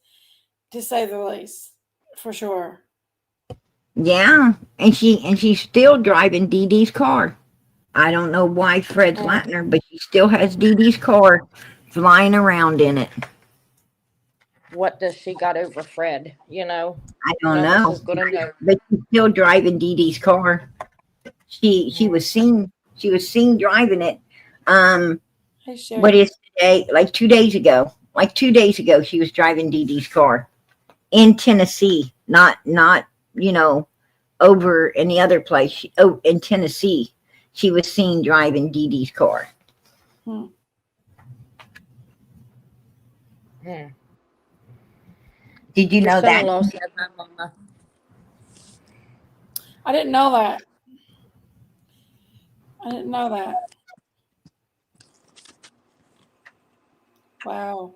to say the least, for sure. Yeah, and she's still driving Dee Dee's car. I don't know why Fred's letting her, but she still has Dee Dee's car flying around in it. What does she got over Fred? I don't know. Know. But she's still driving Dee Dee's car. She was seen driving it. Hey, Sherry. What is today? Like 2 days ago. Like 2 days ago, she was driving Dee Dee's car in Tennessee, not over in the other place. In Tennessee, she was seen driving Dee Dee's car. Hmm. Did you know that? I didn't know that. I didn't know that. Wow.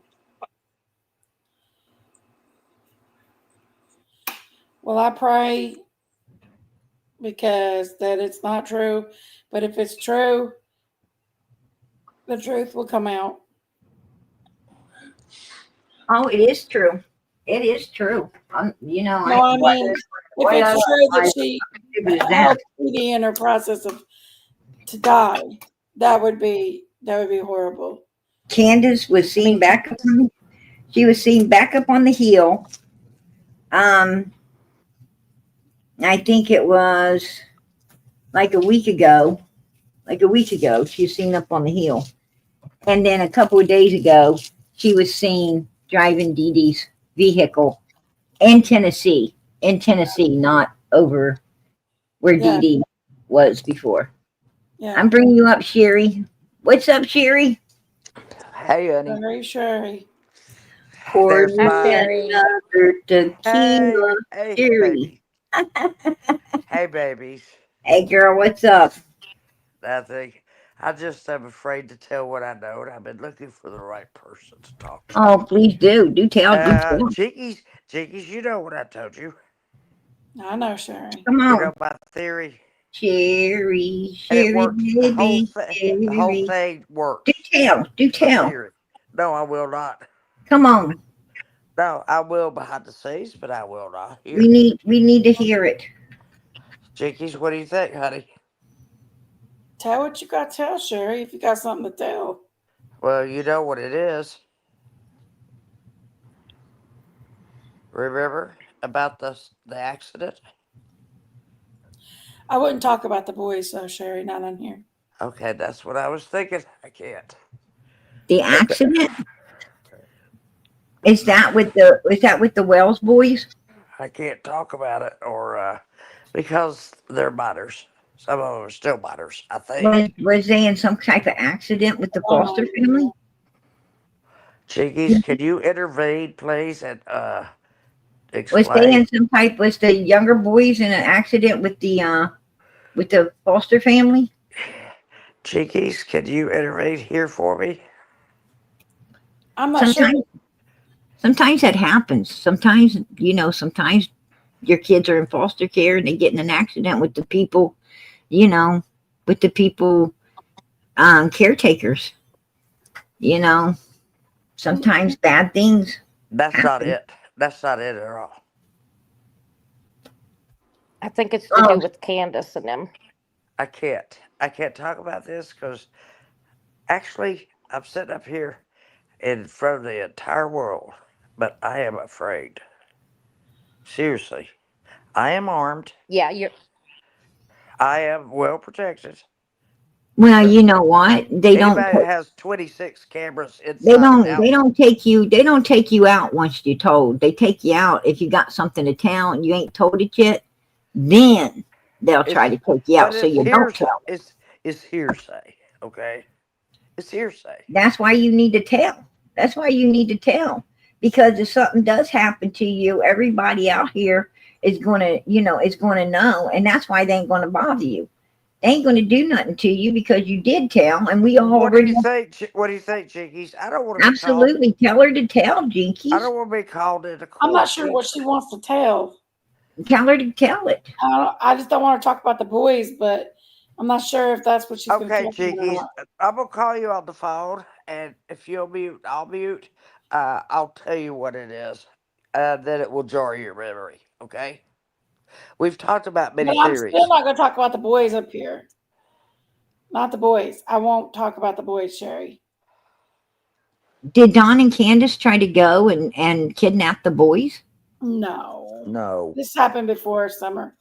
Well, I pray because that it's not true, but if it's true, the truth will come out. Oh, it is true. It is true. I mean, if it's true that she helped Edie in her process to die, that would be horrible. Candus was seen back up. She was seen back up on the hill. I think it was like a week ago. She was seen up on the hill, and then a couple of days ago, she was seen driving Dee Dee's vehicle in Tennessee. Not over where Dee Dee was before. Yeah. I'm bringing you up, Sherry. What's up, Sherry? Hey, honey. Very Sherry. Pour me another tequila, hey, Sherry. Hey, babies. Hey, girl, what's up? Nothing. I just am afraid to tell what I know, and I've been looking for the right person to talk to. Oh, please do. Do tell. Jinkies, you know what I told you. I know, Sherry. Come on. You know my theory. Sherry, it worked. Baby, the whole thing works. Do tell. No, I will not. Come on. No, I will behind the scenes, but I will not. We need to hear it. Jinkies, what do you think, honey? Tell what you got to tell, Sherry, if you got something to tell. Well, you know what it is. Remember about the accident? I wouldn't talk about the boys, though, Sherry, not on here. Okay, that's what I was thinking. I can't. The accident? Is that with the Wells boys? I can't talk about it, or because they're minors. Some of them are still minors, I think. Was they in some type of accident with the Foster family? Jinkies, can you intervene, please, and explain? Was the younger boys in an accident with the Foster family? Cheekies, can you intervene here for me? I'm not sure. Sometimes that happens. Sometimes, sometimes your kids are in foster care and they get in an accident with the people, you know, with the people, caretakers, you know, sometimes bad things That's not happen. it. That's not it at all. I think it's to Oh, do with Candus and them. I can't. I can't talk about this because actually I'm sitting up here in front of the entire world, but I am afraid. Seriously. I am armed. Yeah, you're. I am well protected. well, But you know what? anybody that has 26 cameras They inside and don't, out, they don't take you, they don't take you out once you're told. They take you out if you got something to tell and you ain't told it yet, then they'll try it's to take you but out so it's you don't hearsay. tell. It's hearsay. Okay, it's hearsay. That's why you need to tell. That's why you need to tell. Because if something does happen to you, everybody out here is gonna know, and that's why they ain't gonna bother you. They ain't gonna do nothing to you because you did tell, and we all What do already you think? What do you think, Jinkies? I don't want to be called. absolutely tell her to tell, I Jinkies. don't want to be called into I'm not court. sure what she wants to tell. Tell her to tell it. I just don't want to talk about the boys, but I'm not sure if that's what she's going to Okay, tell me or Jinkies, not. I'm gonna call you on the phone, and if you'll mute, I'll mute. I'll tell you what it is, then it will jar your memory. Okay. We've talked about But many I'm still theories. not going to talk about the boys up here. Not the boys. I won't talk about the boys, Sherry. Did Don and Candace try to go and kidnap the boys? No. No, This happened before Summer.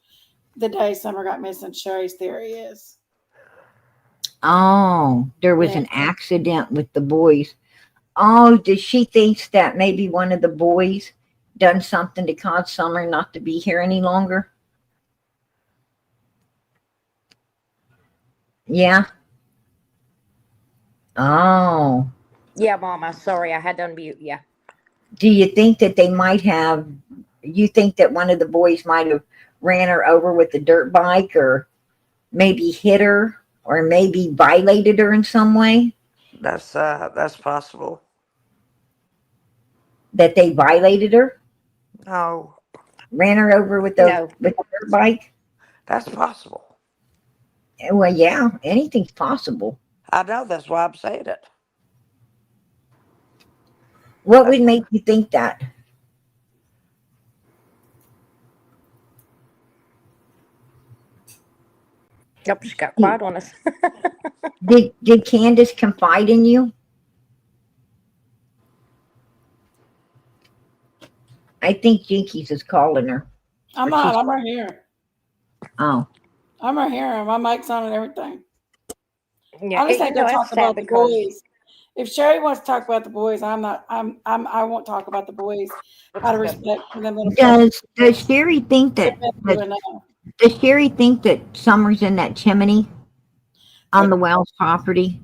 The day Summer got missing, Sherry's theory is. Oh, there was Yeah. an accident with the boys. Oh, does she thinks that maybe one of the boys done something to cause Summer not to be here any longer? Yeah. Oh. Yeah, Mama. Sorry, I had to unmute. Yeah. Do you think that they might have, you think that one of the boys might have ran her over with the dirt bike or maybe hit her or maybe violated her in some way? that's possible. That they violated her? No, Ran her over with the No. dirt bike? that's possible. Well, yeah, anything's possible. I know. That's why I'm saying it. What That's would make you think that? Nope, just got quiet on us. Did Candace confide in you? I think Jinkies is calling her. I'm Or not. she's I'm right here. oh. I'm right here. My mic's on and everything. Yeah, I just think they'll that's talk sad about the because boys. If Sherry wants to talk about the boys, I'm not. I won't talk about the boys out of respect for them little fuckers. Does Sherry think They've that, been that through enough. does Sherry think that Summer's in that chimney on the Wells property?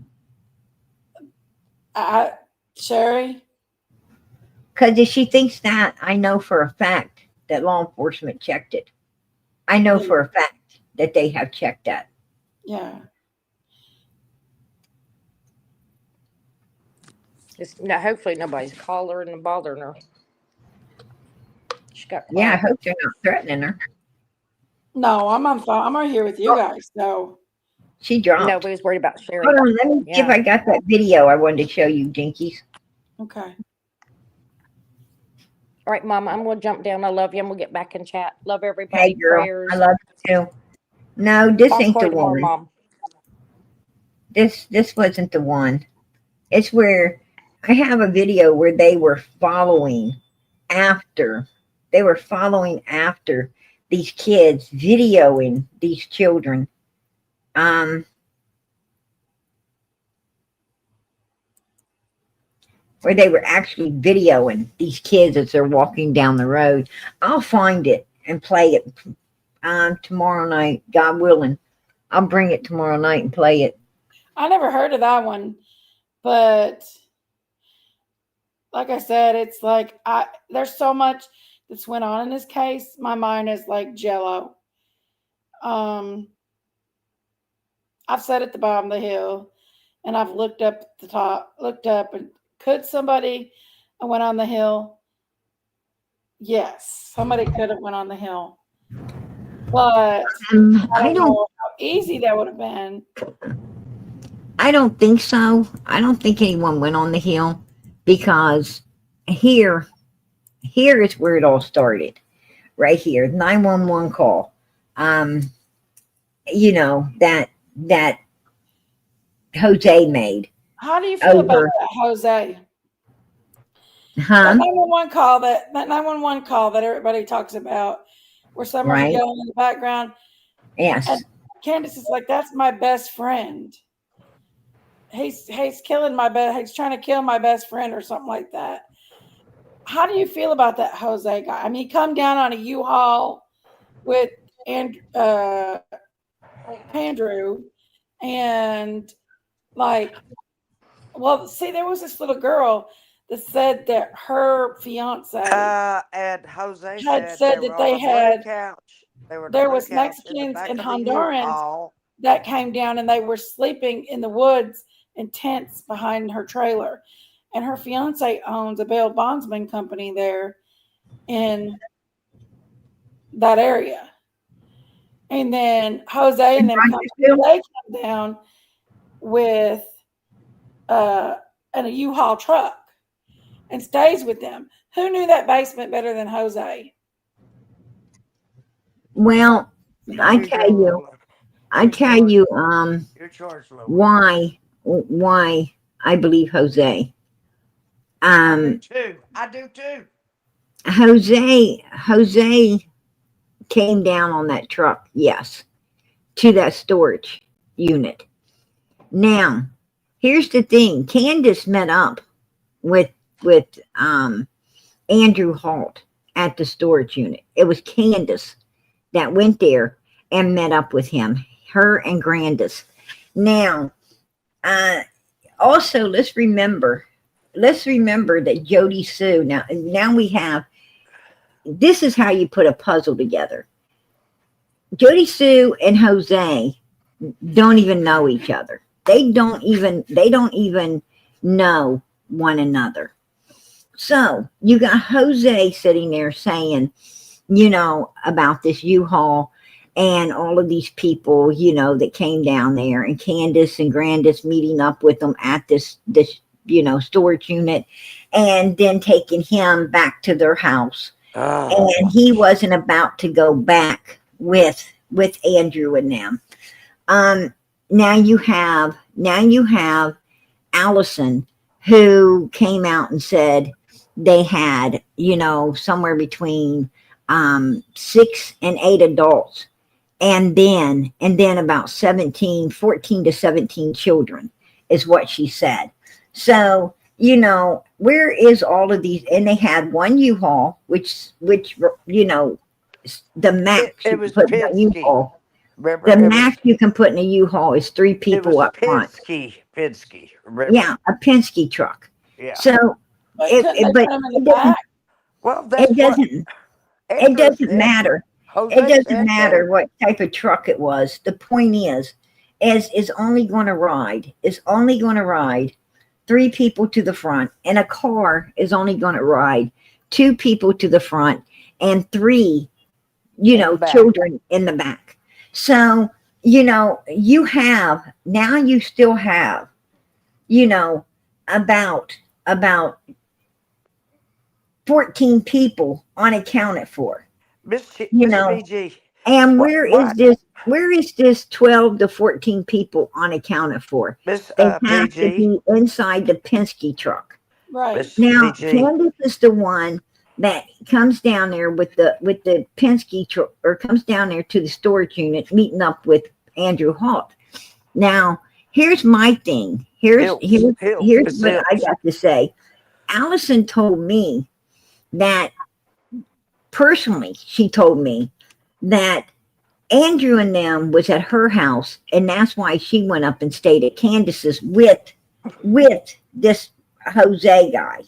Sherry, Because if she thinks that, I know for a fact that law enforcement checked it. I know yeah, for a fact that they have checked that. yeah. it's no, hopefully nobody's calling and bothering her. She got Yeah, I quiet. hope they're not threatening her. No, I'm on phone. I'm right here with you guys. So She dropped. Nobody's worried about Sherry. Hold on, let me see if Yeah. I got that video I wanted to show you, Jinkies. okay. All right, Mama, I'm gonna jump down. I love you. I'm gonna get back in chat. Love Hey, everybody. girl, Prayers. I love you too. No, this I'll ain't call the you tomorrow, one. Mom. This wasn't the one. It's where I have a video where they were following after. They were following after these kids, videoing these children. Where they were actually videoing these kids as they're walking down the road. I'll find it and play it tomorrow night, God willing. I'll bring it tomorrow night and play it. I never heard of that one, but like I said, it's like there's so much that's went on in this case. My mind is like jello. Um, I've sat at the bottom of the hill and I've looked up at the top, looked up, and could somebody have went on the hill? Yes, somebody could have went on the hill. But I I don't don't know how easy that would have been. I don't think so. I don't think anyone went on the hill because here is where it all started. Right here, 911 call. You know, that Jose made How do you feel about over, that, Jose? huh? That 911 call that 911 call that everybody talks about, where somebody's Right? yelling in the background, and Yes. Candace is like, "That's my best friend. He's killing my best. He's trying to kill my best friend, or something like that." How do you feel about that Jose guy? I mean, he come down on a U-Haul with Andrew, and like, well, see, there was this little girl that said that her fiance And Jose had said said they that were on they a blue had couch. They were on a there blue was couch in the Mexicans back and of the Hondurans U-Haul. that came down and they were sleeping in the woods in tents behind her trailer. And her fiance owns a bail bondsman company there in that area. And then Jose and them they come down with in a U-Haul truck and stays with them. Who knew that basement better than Jose? Well, I You tell go, you, Lola. I tell you, Your choice, Lola. why I believe Jose. I do too. I do too. Jose came down on that truck, yes, to that storage unit. Now, here's the thing: Candus met up with with Andrew Halt at the storage unit. It was Candus that went there and met up with him. Her and Grandis. Now, also let's remember that Jody Sue. Now we have. This is how you put a puzzle together. Jody Sue and Jose don't even know each other. They don't even know one another. So you got Jose sitting there saying, you know, about this U-Haul and all of these people, you know, that came down there, and Candus and Grandis meeting up with them at this you know, storage unit, and then taking him back to their house. Oh. And he wasn't about to go back with Andrew and them. Now you have Allison, who came out and said they had, you know, somewhere between 6 and 8 adults, and then about 14 to 17 children is what she said. So, you know, where is all of these? And they had one U-Haul, which you know, the max It was put in a Penske. U-Haul. Remember, The max you can put in a U-Haul is 3 it people was up front. Penske. Remember? Yeah, a Penske truck. Yeah. So, But couldn't they put them in the back? Well, that's what it Andrew doesn't said. matter. Jose It doesn't said matter that. what type of truck it was. The point is only going to ride 3 people to the front, and a car is only going to ride 2 people to the front and 3, you In know, the back. children in the back. So, you know, you still have, you know, about 14 people unaccounted for, you know. BG. And What? where is this 12 to 14 people unaccounted for? Miss They have to PG. be inside the Penske truck. Right. Miss Now, PG. Candace is the one that comes down there with the Penske truck, or comes down there to the storage unit, meeting up with Andrew Halt. Now, here's my thing. Here's what I got to say. Allison told me that personally, she told me that Andrew and them was at her house, and that's why she went up and stayed at Candus's with this Jose guy.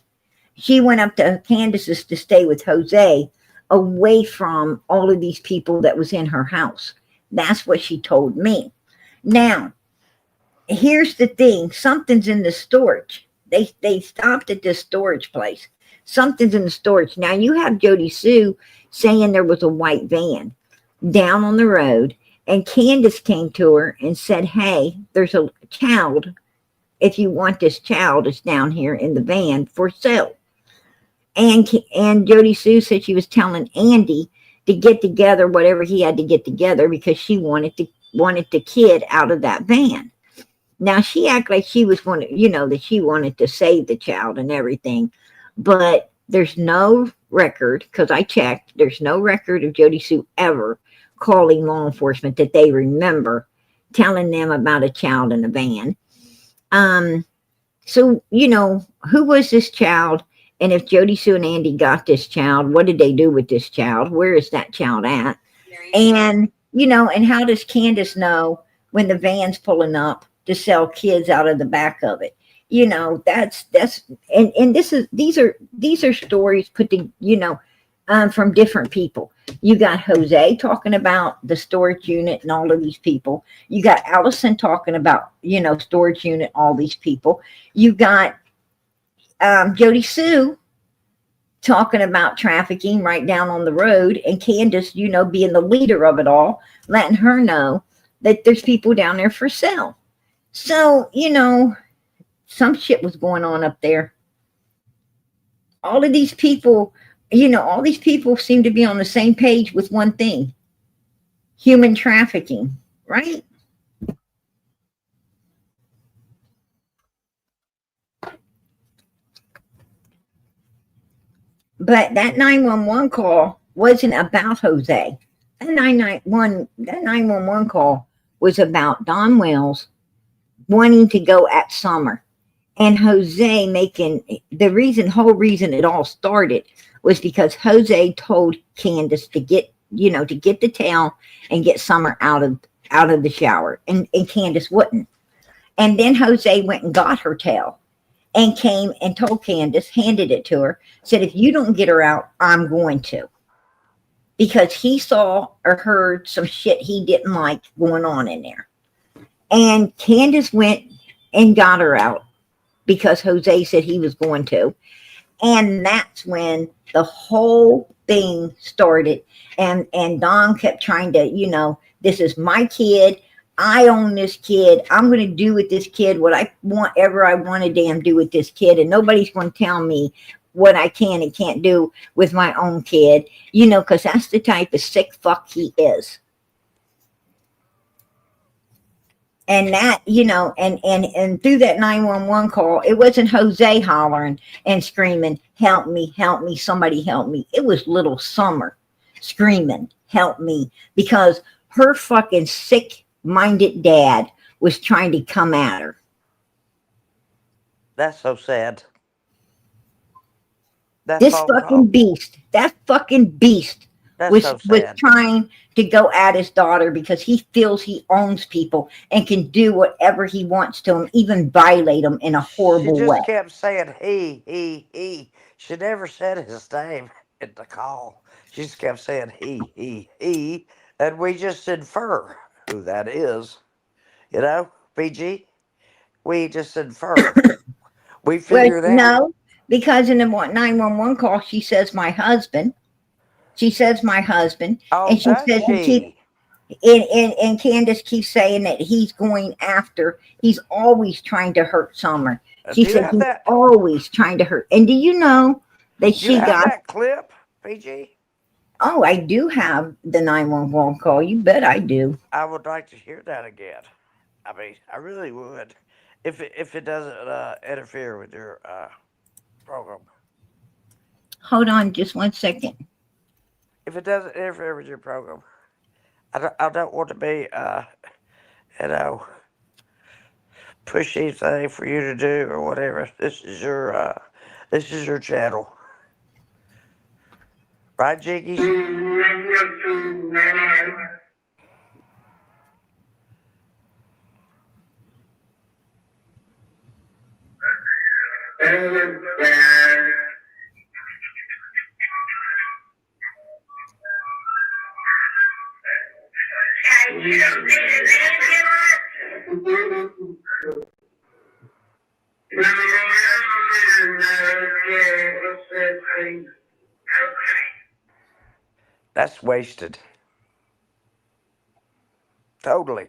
She went up to Candus's to stay with Jose, away from all of these people that was in her house. That's what she told me. Now, here's the thing, something's in the storage. They stopped at this storage place. Something's in the storage. Now you have Jody Sue saying there was a white van down on the road, and Candus came to her and said, hey, there's a child. If you want this child, it's down here in the van for sale. And Jody Sue said she was telling Andy to get together whatever he had to get together because she wanted the kid out of that van. Now she acted like she was going to, that she wanted to save the child and everything, but there's no record, because I checked, there's no record of Jody Sue ever calling law enforcement that they remember telling them about a child in a van. So, who was this child? And if Jody Sue and Andy got this child, what did they do with this child? Where is that child at? And, and how does Candus know when the van's pulling up to sell kids out of the back of it? That's and these are stories put to, from different people. You got Jose talking about the storage unit and all of these people. You got Allison talking about, storage unit, all these people. You got Jody Sue talking about trafficking right down on the road, and Candus, being the leader of it all, letting her know that there's people down there for sale. So, some shit was going on up there. All of these people, all these people seem to be on the same page with one thing: human trafficking, right? But that 911 call wasn't about Jose. That 911 call was about Don Wells wanting to go at Summer, and Jose making whole reason it all started was because Jose told Candus to get the towel and get Summer out of the shower, and Candus wouldn't. And then Jose went and got her towel and came and told Candus, handed it to her, said, if you don't get her out, I'm going to. Because he saw or heard some shit he didn't like going on in there. And Candus went and got her out because Jose said he was going to. And that's when the whole thing started. And Don kept trying to, this is my kid. I own this kid. I'm going to do with this kid whatever I want to damn do with this kid. And nobody's going to tell me what I can and can't do with my own kid, because that's the type of sick fuck he is. And that, and through that 911 call, it wasn't Jose hollering and screaming, help me, somebody help me. It was little Summer screaming, help me, because her fucking sick-minded dad was trying to come at her. That's so sad. That fucking beast was trying to go at his daughter because he feels he owns people and can do whatever he wants to them, even violate them in a horrible way. She just kept saying he. She never said his name in the call. She just kept saying he, and we just infer who that is. PG? We just infer. We figure that. No, because in the 911 call, she says my husband. She says my husband. Oh, and she says and Candus keeps saying that he's always trying to hurt Summer. She said he's always trying to hurt. And do you know that she got that clip, PG? Oh, I do have the 911 call. You bet I do. I would like to hear that again. I mean, I really would. If it doesn't interfere with your program. Hold on just 1 second. If it doesn't interfere with your program, I don't want to be, pushy thing for you to do or whatever. This is your channel, right, Jiggy? That's wasted. Totally.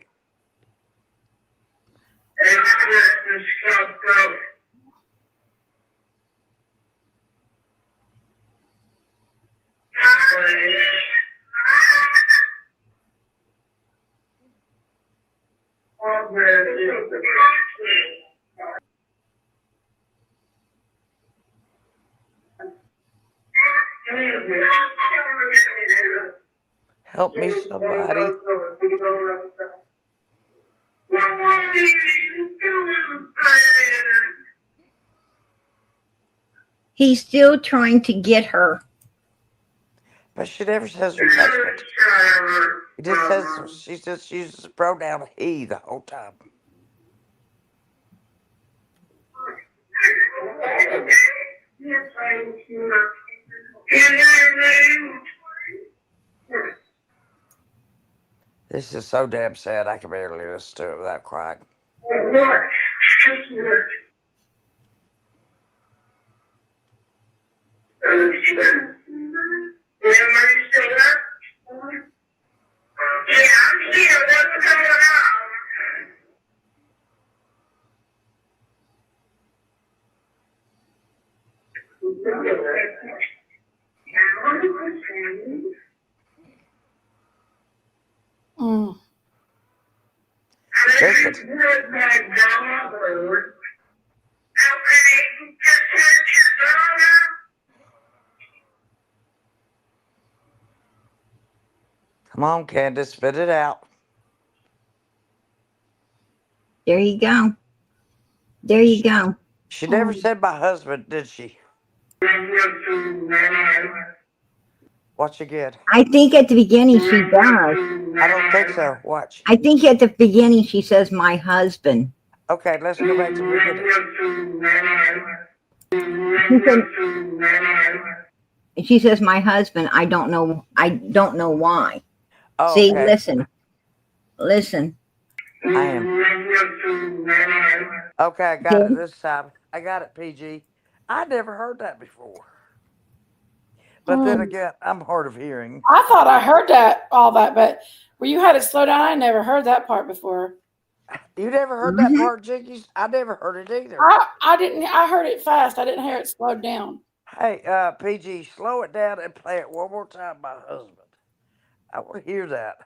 Help me, somebody. He's still trying to get her. But she never says her husband. He just says she just uses the pronoun he the whole time. This is so damn sad. I can barely listen to it without crying. Mm. Listen. Come on, Candus, spit it out. There you go. There you go. She never said my husband, did she? Watch again. I think at the beginning she does. I don't think so. Watch. I think at the beginning she says my husband. Okay, let's go back to the beginning. She says my husband. I don't know why. Oh, See, okay. listen. I am. Okay, I got it this time. I got it, PG. I never heard that before. But then again, I'm hard of hearing. I thought I heard all that, but where you had it slow down, I never heard that part before. You never heard that part, Jinkies? I never heard it either. I didn't. I heard it fast. I didn't hear it slowed down. Hey, PG, slow it down and play it one more time, my husband. I want to hear that.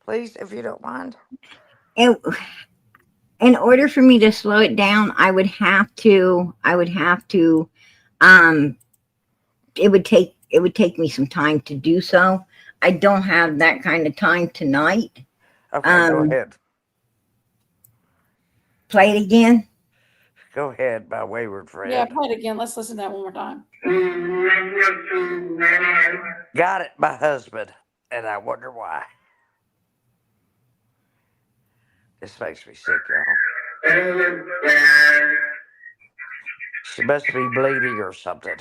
Please, if you don't mind. In order for me to slow it down, it would take me some time to do so. I don't have that kind of time tonight. Okay, go ahead. Play it again. Go ahead, my wayward friend. Yeah, play it again. Let's listen to that one more time. Got it, my husband, and I wonder why. This makes me sick, y'all. She must be bleeding or something.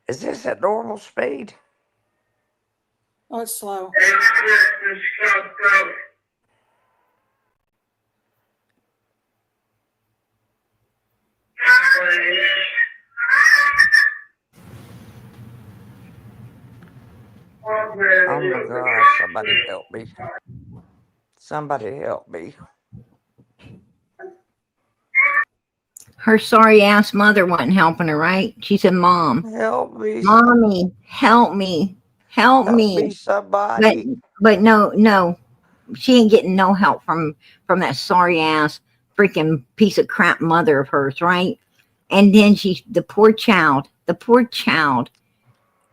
Is this at normal speed? Oh, it's slow. Oh my gosh, somebody help me. Somebody help me. Her sorry ass mother wasn't helping her, right? She said, Mom, Help me. Mommy, help me. Help me. Somebody. But no. She ain't getting no help from that sorry ass freaking piece of crap mother of hers, right? And then the poor child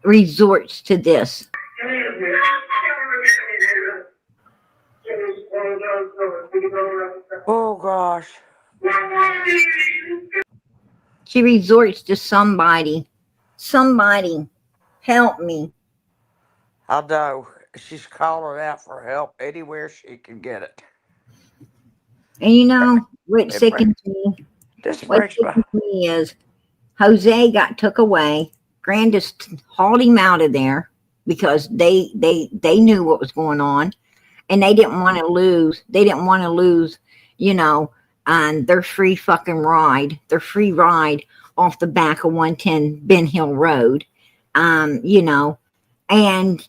resorts to this. Oh gosh. She resorts to somebody. Somebody help me. I know. she's calling out for help anywhere she can get it. And you know what It breaks, sickens me? this What breaks my. sickens me is Jose got took away. Grandis hauled him out of there because they knew what was going on, and they didn't want to lose. They didn't want to lose, you know, on their free fucking ride, their free ride off the back of 110 Ben Hill Road. You know, and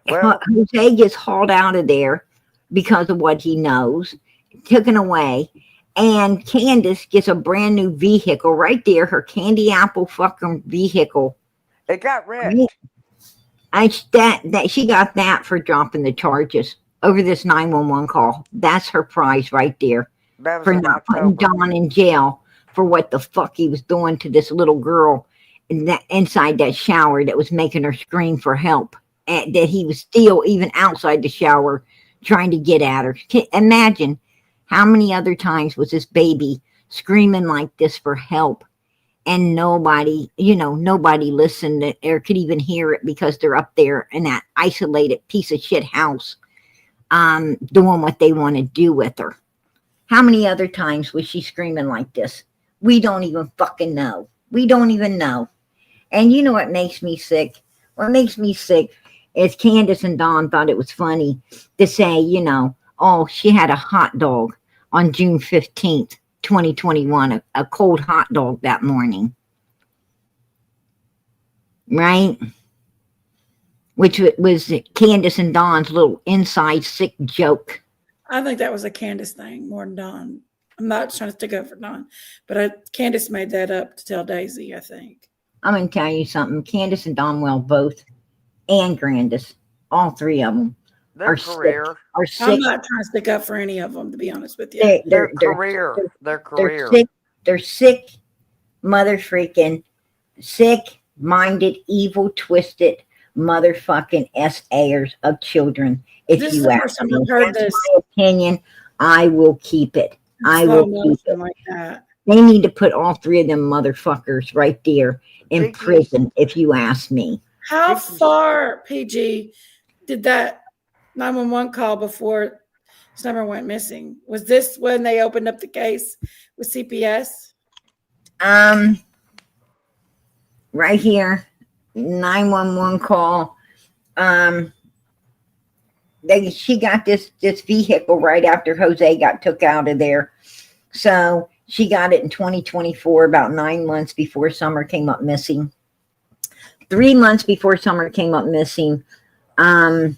Well, Jose gets hauled out of there because of what he knows, taken away. And Candus gets a brand new vehicle right there, her candy apple fucking vehicle. it got Right? wrecked. That she got that for dropping the charges over this 911 call. That's her prize right there That was for in not putting October. Don in jail for what the fuck he was doing to this little girl inside that shower that was making her scream for help. And that he was still even outside the shower trying to get at her. Imagine how many other times was this baby screaming like this for help, and nobody, nobody listened or could even hear it because they're up there in that isolated piece of shit house, doing what they want to do with her. How many other times was she screaming like this? We don't even fucking know. We don't even know. And you know what makes me sick? What makes me sick is Candus and Dawn thought it was funny to say, oh, she had a hot dog on June 15th, 2021, a cold hot dog that morning. Right? Which was Candus and Dawn's little inside sick joke. I think that was a Candus thing more than Dawn. I'm not trying to stick up for Dawn, but Candus made that up to tell Daisy, I think. I'm going to tell you something. Candus and Donwell both, and Grandis, all three of them, Their are career. sick. Are sick. I'm not trying to stick up for any of them, to be honest with you. Their career. Their career. They're sick, mother freaking, sick, minded, evil, twisted, motherfucking SAers of children. If This is you the ask first time me, I've heard that's this. my opinion. I will keep it. I Slow will keep it. motion like that. They need to put all three of them motherfuckers right there in Vicky. prison, if you ask me. How Vicky. far, PG, did that 911 call before Summer went missing? Was this when they opened up the case with CPS? Right here, 911 call. She got this vehicle right after Jose got took out of there. So she got it in 2024, about 9 months before Summer came up missing. 3 months before Summer came up missing, her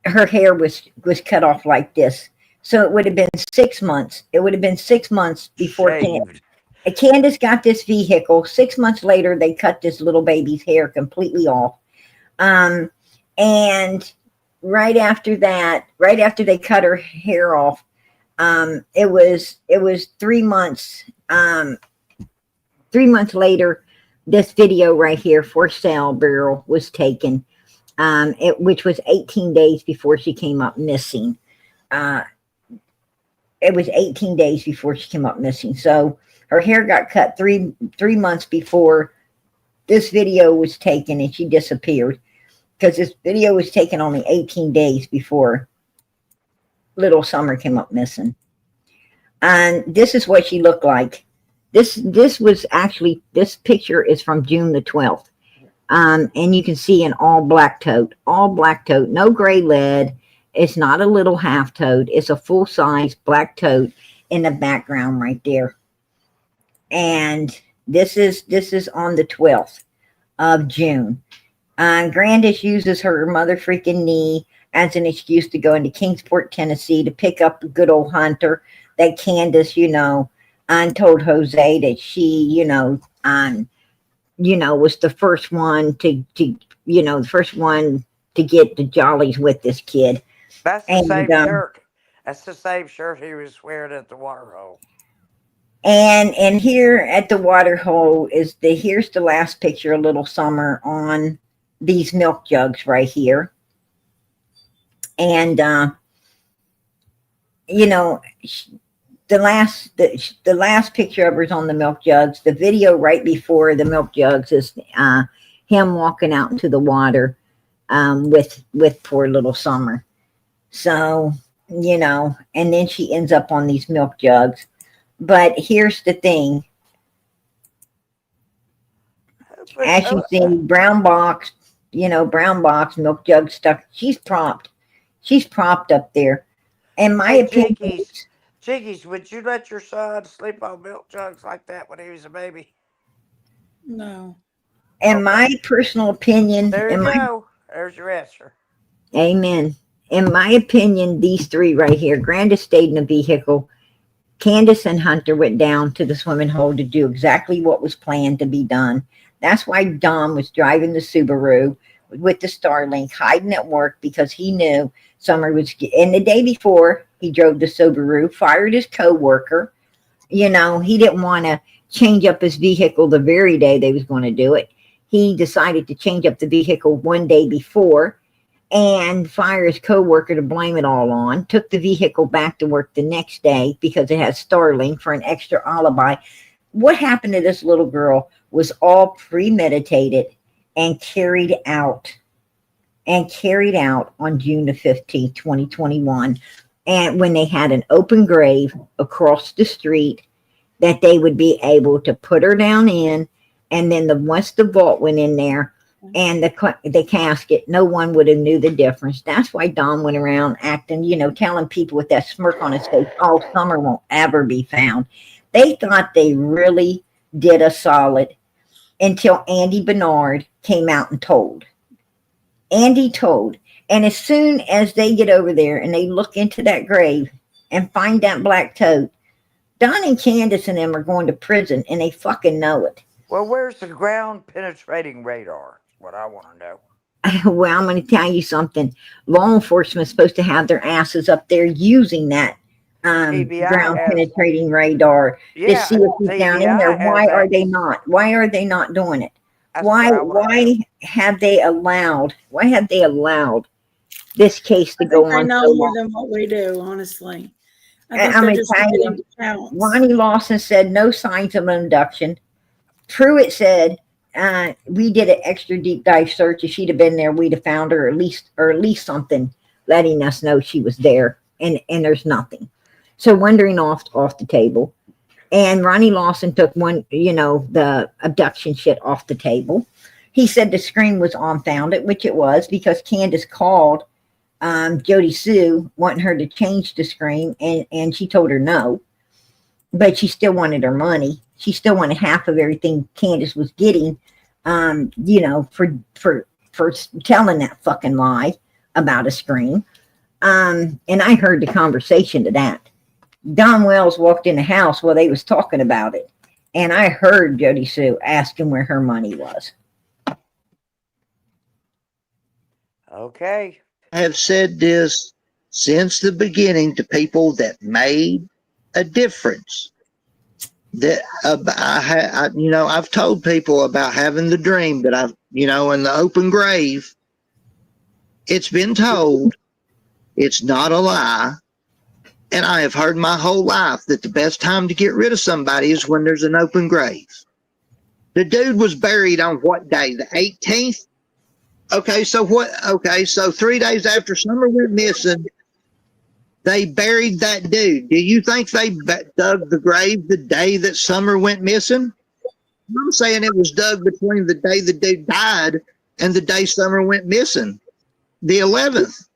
hair was cut off like this. So it would have been 6 months. It would have been 6 months before Candus got this vehicle. 6 months later, they cut this little baby's hair completely off. And right after that, right after they cut her hair off, it was 3 months. 3 months later, this video right here, for sale barrel, was taken, which was 18 days before she came up missing. It was 18 days before she came up missing. So her hair got cut 3 months before this video was taken, and she disappeared because this video was taken only 18 days before little Summer came up missing. And this is what she looked like. This was actually, this picture is from June the 12th. And you can see an all black tote, no gray lead. It's not a little half tote. It's a full size black tote in the background right there. And this is on the 12th of June. Grandis uses her mother freaking knee as an excuse to go into Kingsport, Tennessee to pick up a good old hunter that Candus, told Jose that she, was the first one to get the jollies with this kid. That's the same shirt. That's the same shirt he was wearing at the water hole. And here at the water hole here's the last picture of little Summer on these milk jugs right here. And the last picture of her is on the milk jugs. The video right before the milk jugs is him walking out into the water. with poor little Summer. So, and then she ends up on these milk jugs. But here's the thing. But As you see, brown box, brown box, milk jug stuck. She's propped. She's propped up there. In my hey, opinion, Jinkies, would you let your son sleep on milk jugs like that when he was a baby? No. in Okay. my personal opinion, There you go. There's your answer. amen. In my opinion, these three right here, Grandis stayed in a vehicle. Candus and Hunter went down to the swimming hole to do exactly what was planned to be done. That's why Dom was driving the Subaru with the Starlink, hiding at work because he knew Summer was. And the day before, he drove the Subaru, fired his co-worker. He didn't want to change up his vehicle the very day they was going to do it. He decided to change up the vehicle one day before and fire his co-worker to blame it all on, took the vehicle back to work the next day because it has Starlink for an extra alibi. What happened to this little girl was all premeditated and carried out on June the 15th, 2021. And when they had an open grave across the street that they would be able to put her down in, and then once the vault went in there, and the casket, no one would have knew the difference. That's why Dom went around acting, telling people with that smirk on his face, "Oh, Summer won't ever be found." They thought they really did a solid until Andy Bernard came out and told. Andy told. And as soon as they get over there and they look into that grave and find that black tote, Don and Candus and them are going to prison, and they fucking know it. Well, where's the ground penetrating radar? What I want to know. Well, I'm going to tell you something. Law enforcement is supposed to have their asses up there using that ground penetrating radar to see if he's down in there. Why are they not? Why are they not doing it? Why have they allowed this case to go on? They know more than what we do, honestly. I'm going to tell you, Ronnie Lawson said no signs of an abduction. Pruitt said, we did an extra deep dive search. If she'd have been there, we'd have found her, or at least something letting us know she was there. And there's nothing. So wondering off the table. And Ronnie Lawson took the abduction shit off the table. He said the screen was unfounded, which it was, because Candus called Jody Sue wanting her to change the screen, and she told her no. But she still wanted her money. She still wanted half of everything Candus was getting, for telling that fucking lie about a screen. And I heard the conversation to that. Don Wells walked in the house while they was talking about it. And I heard Jody Sue asking where her money was. Okay. I have said this since the beginning to people that made a difference. That I've told people about having the dream that I've, in the open grave. It's been told. It's not a lie. And I have heard my whole life that the best time to get rid of somebody is when there's an open grave. The dude was buried on what day? The 18th? Okay, so 3 days after Summer went missing, they buried that dude. Do you think they dug the grave the day that Summer went missing? I'm saying it was dug between the day the dude died and the day Summer went missing, the 11th.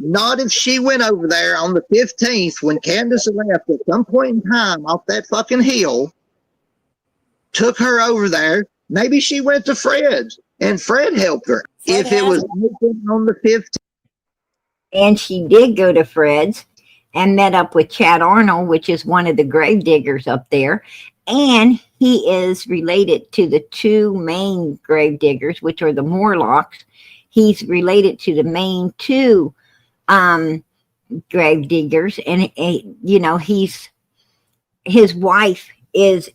Not if she went over there on the 15th when Candus left at some point in time off that fucking hill, took her over there. Maybe she went to Fred's and Fred helped her. If it was on the 15th. And she did go to Fred's and met up with Chad Arnold, which is one of the grave diggers up there. And he is related to the two main grave diggers, which are the Morlocks. He's related to the main two grave diggers, and his wife is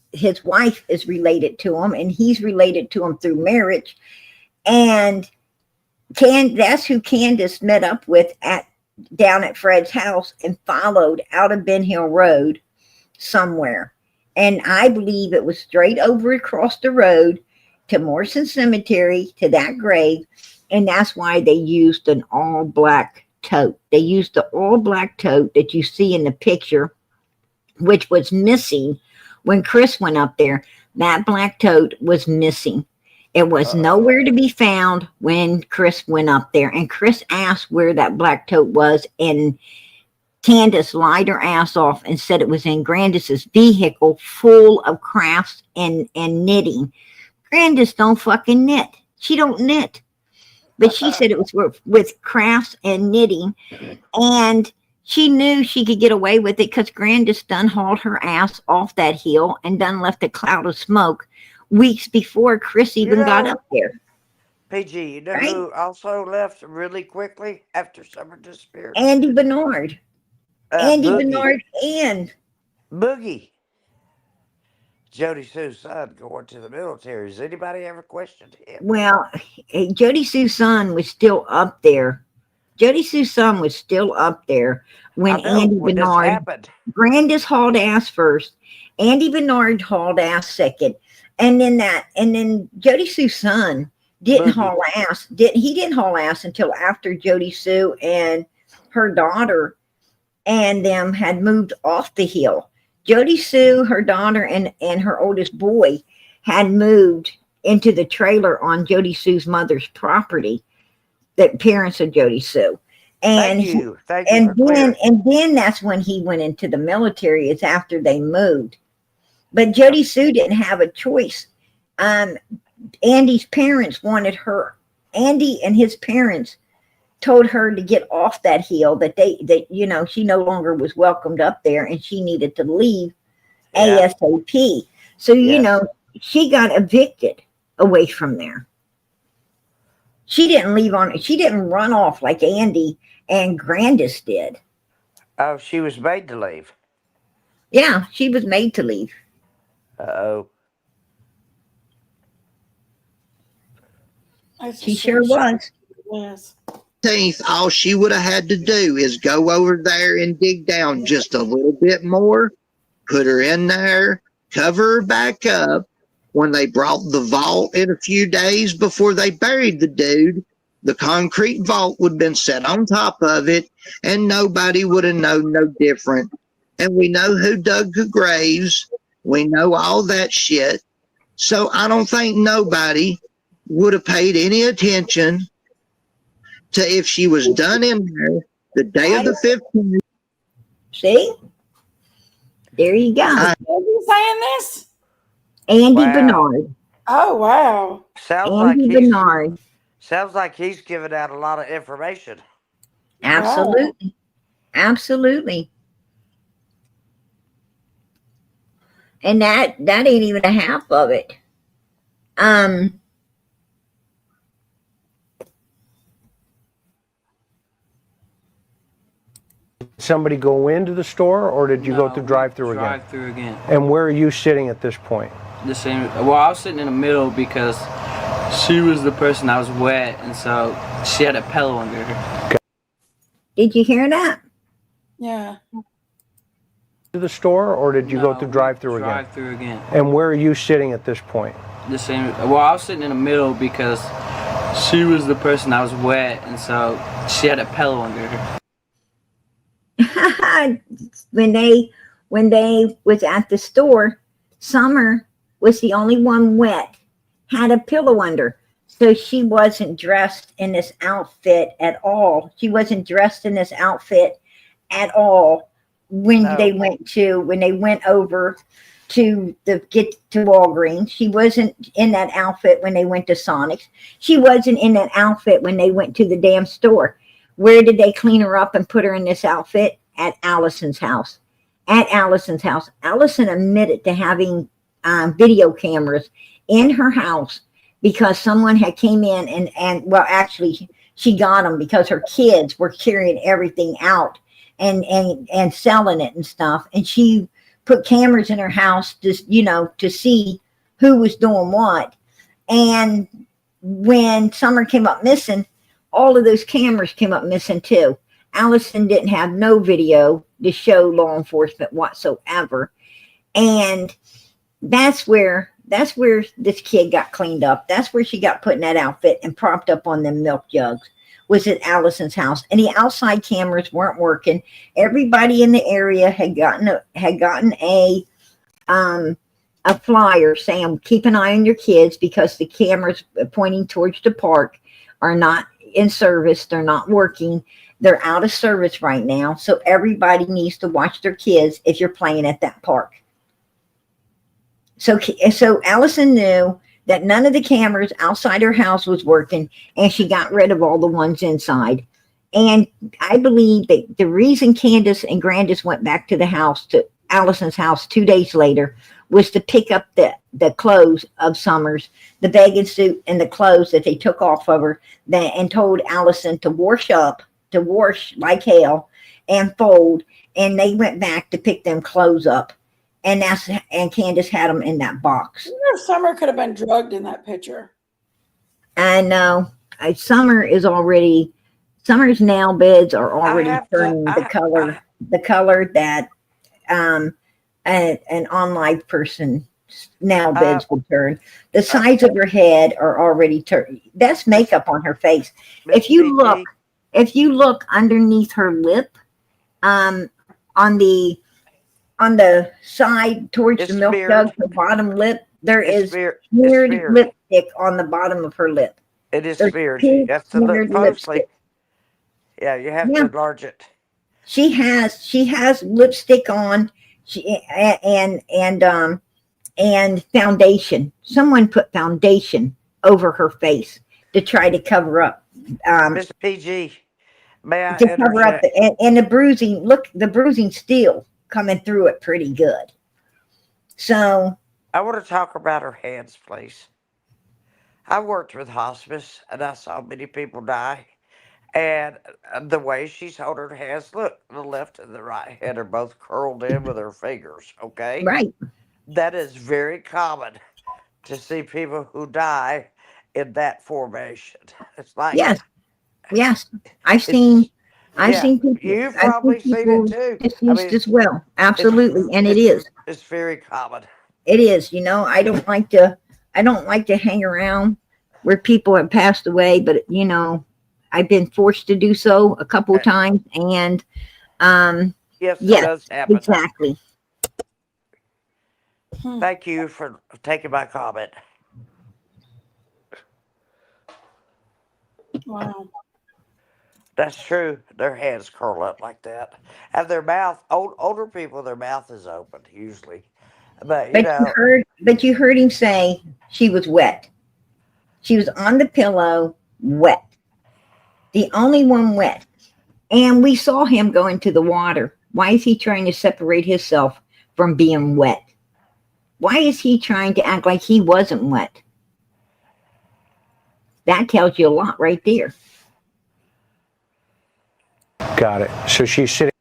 related to him, and he's related to him through marriage. And that's who Candus met up with down at Fred's house and followed out of Ben Hill Road somewhere. And I believe it was straight over across the road to Morrison Cemetery, to that grave. and that's why they used an all black tote. They used the all black tote that you see in the picture, which was missing when Chris went up there. That black tote was missing. It was nowhere to be found when Chris went up there. And Chris asked where that black tote was, and Candus lied her ass off and said it was in Grandis's vehicle full of crafts and knitting. Grandis don't fucking knit. She don't knit. But she said it was with crafts and knitting. And she knew she could get away with it because Grandis done hauled her ass off that hill and done left a cloud of smoke weeks before Chris even got up there. PG, you know Right? who also left really quickly after Summer disappeared? Andy Bernard. Andy Boogie. Bernard and Boogie. Jody Sue's son going to the military. Has anybody ever questioned him? well, Jody Sue's son was still up there. Jody Sue's son was still up there when I know, Andy when this Bernard, happened. Grandis hauled ass first, Andy Bernard hauled ass second, and then Jody Sue's son didn't Boogie. haul ass. He didn't haul ass until after Jody Sue and her daughter and them had moved off the hill. Jody Sue, her daughter, and her oldest boy had moved into the trailer on Jody Sue's mother's property, the parents of Jody Sue. And Thank you. Thank you and for clearing. then that's when he went into the military. It's after they moved. But Jody Sue didn't have a choice. Andy's parents wanted her. Andy and his parents told her to get off that hill, that she no longer was welcomed up there and she needed to leave ASAP. So, she got evicted away from there. She didn't run off like Andy and Grandis did. Oh, she was made to leave. Yeah, she was made to leave. Uh-oh. She sure was. Yes. All she would have had to do is go over there and dig down just a little bit more, put her in there, cover her back up. When they brought the vault in a few days before they buried the dude, the concrete vault would have been set on top of it, and nobody would have known no different. And we know who dug the graves. We know all that shit. So I don't think nobody would have paid any attention to if she was done in there the day of the 15th. See? There you go. Are you saying this? Andy Wow. Bernard. Oh, wow. Andy Bernard. Sounds like he's giving out a lot of information. Absolutely. Absolutely. And that ain't even a half of it. Somebody go into the store, or did you go through drive-through again? Drive-through again. And where are you sitting at this point? The same. Well, I was sitting in the middle because she was the person that was wet, and so she had a pillow under her. Did you hear that? Yeah. To the store, or did you go through drive-through again? Drive-through again. And where are you sitting at this point? The same. Well, I was sitting in the middle because she was the person that was wet, and so she had a pillow under her. when they was at the store, Summer was the only one wet, had a pillow under. So she wasn't dressed in this outfit at all. She wasn't dressed in this outfit at all when they went over to get to Walgreens. She wasn't in that outfit when they went to Sonic's. She wasn't in that outfit when they went to the damn store. Where did they clean her up and put her in this outfit? At Allison's house. At Allison's house. Allison admitted to having video cameras in her house because someone had came in and well, actually, she got them because her kids were carrying everything out and selling it and stuff. And she put cameras in her house just, to see who was doing what. And when Summer came up missing, all of those cameras came up missing too. Allison didn't have no video to show law enforcement whatsoever. And that's where That's where this kid got cleaned up. That's where she got put in that outfit and propped up on them milk jugs. Was at Allison's house, and the outside cameras weren't working. Everybody in the area had gotten a flyer saying, keep an eye on your kids because the cameras pointing towards the park are not in service. They're not working. They're out of service right now. So everybody needs to watch their kids if you're playing at that park. So Allison knew that none of the cameras outside her house was working, and she got rid of all the ones inside. And I believe that the reason Candus and Grandis went back to the house, to Allison's house 2 days later, was to pick up the clothes of Summers, the bathing suit and the clothes that they took off of her, and told Allison to wash like hell and fold. And they went back to pick them clothes up. And Candus had them in that box. Summer could have been drugged in that picture. I know. Summer's nail beds are already turning the color that an on-live person's nail beds would turn. The sides of her head are already turned. That's makeup on her face. If you look underneath her lip, on the side towards the milk jug, the bottom lip, there is smeared lipstick on the bottom of her lip. It is smeared. You have to look closely. Yeah, you have to enlarge it. She has lipstick on, and foundation. Someone put foundation over her face to try to cover up. Miss PG, may I to cover up and the bruising? Look, the bruising still coming through it pretty good. So I want to talk about her hands, please. I worked with hospice and I saw many people die. And the way she's holding her hands, look, the left and the right hand are both curled in with her fingers, okay? Right. That is very common to see people who die in that formation. It's like... Yes. I've seen people. You've probably seen it too. Deceased as well. Absolutely. And it is. It's very common. It is. I don't like to hang around where people have passed away, but I've been forced to do so a couple of times, and yes, it does happen. Exactly. Thank you for taking my comment. Wow. That's true. Their hands curl up like that. And their mouth, older people, their mouth is open usually. But you heard him say she was wet. She was on the pillow, wet. The only one wet. And we saw him go into the water. Why is he trying to separate himself from being wet? Why is he trying to act like he wasn't wet? That tells you a lot right there. Got it. So she's sitting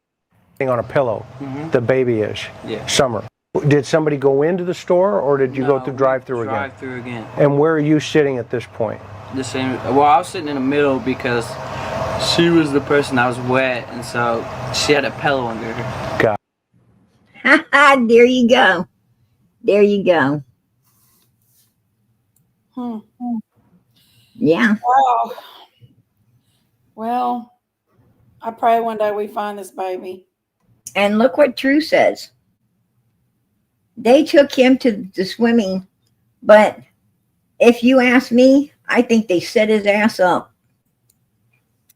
on a pillow. Mm-hmm. The baby is. Yeah. Summer. Did somebody go into the store, or did you go through drive-through again? Drive-through again. And where are you sitting at this point? The same. Well, I was sitting in the middle because she was the person that was wet, and so she had a pillow under her. Got it. There you go. There you go. Yeah. Wow. Well, I pray one day we find this baby. And look what True says. They took him to the swimming, but if you ask me, I think they set his ass up.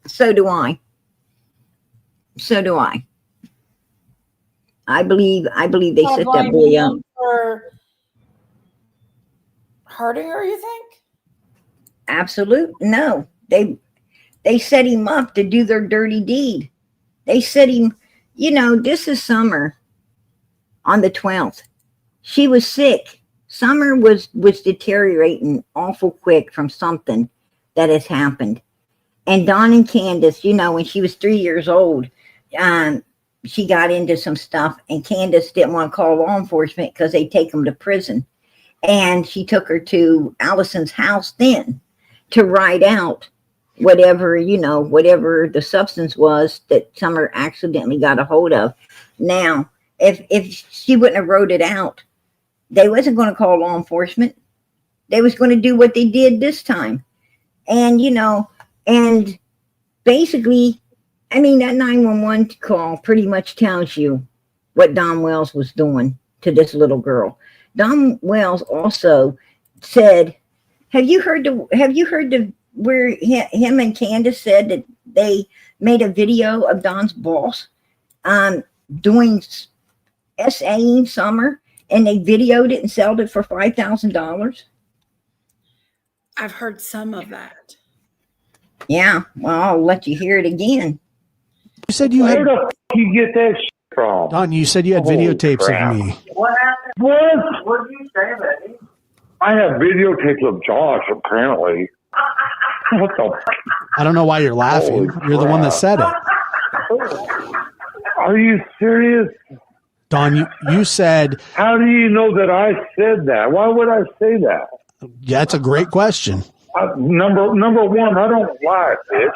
So do I. I believe they set that boy up. For hurting her, you think? Absolutely. No. They set him up to do their dirty deed. They set him, this is Summer on the 12th. She was sick. Summer was deteriorating awful quick from something that has happened. And Dawn and Candus, when she was 3 years old, she got into some stuff, and Candus didn't want to call law enforcement because they'd take them to prison. And she took her to Allison's house then to ride out whatever the substance was that Summer accidentally got a hold of. Now, if she wouldn't have rode it out, They wasn't going to call law enforcement. They was going to do what they did this time. And, and basically, I mean, that 911 call pretty much tells you what Don Wells was doing to this little girl. Don Wells also said, have you heard where him and Candus said that they made a video of Don's boss doing SAing Summer, and they videoed it and sold it for $5,000? I've heard some of that. Yeah, well, I'll let you hear it again. You said you Where had, the f you get that shit from? Don, you said you had Holy videotapes crap. of me. What happened? What? What did you say, Betty? I have videotapes of Josh, apparently. What the f? I don't know why you're laughing. Holy You're the one that crap. said it. Are you serious? Don, you said, How do you know that I said that? Why would I say that? yeah, that's a great question. Number one, I don't lie, bitch.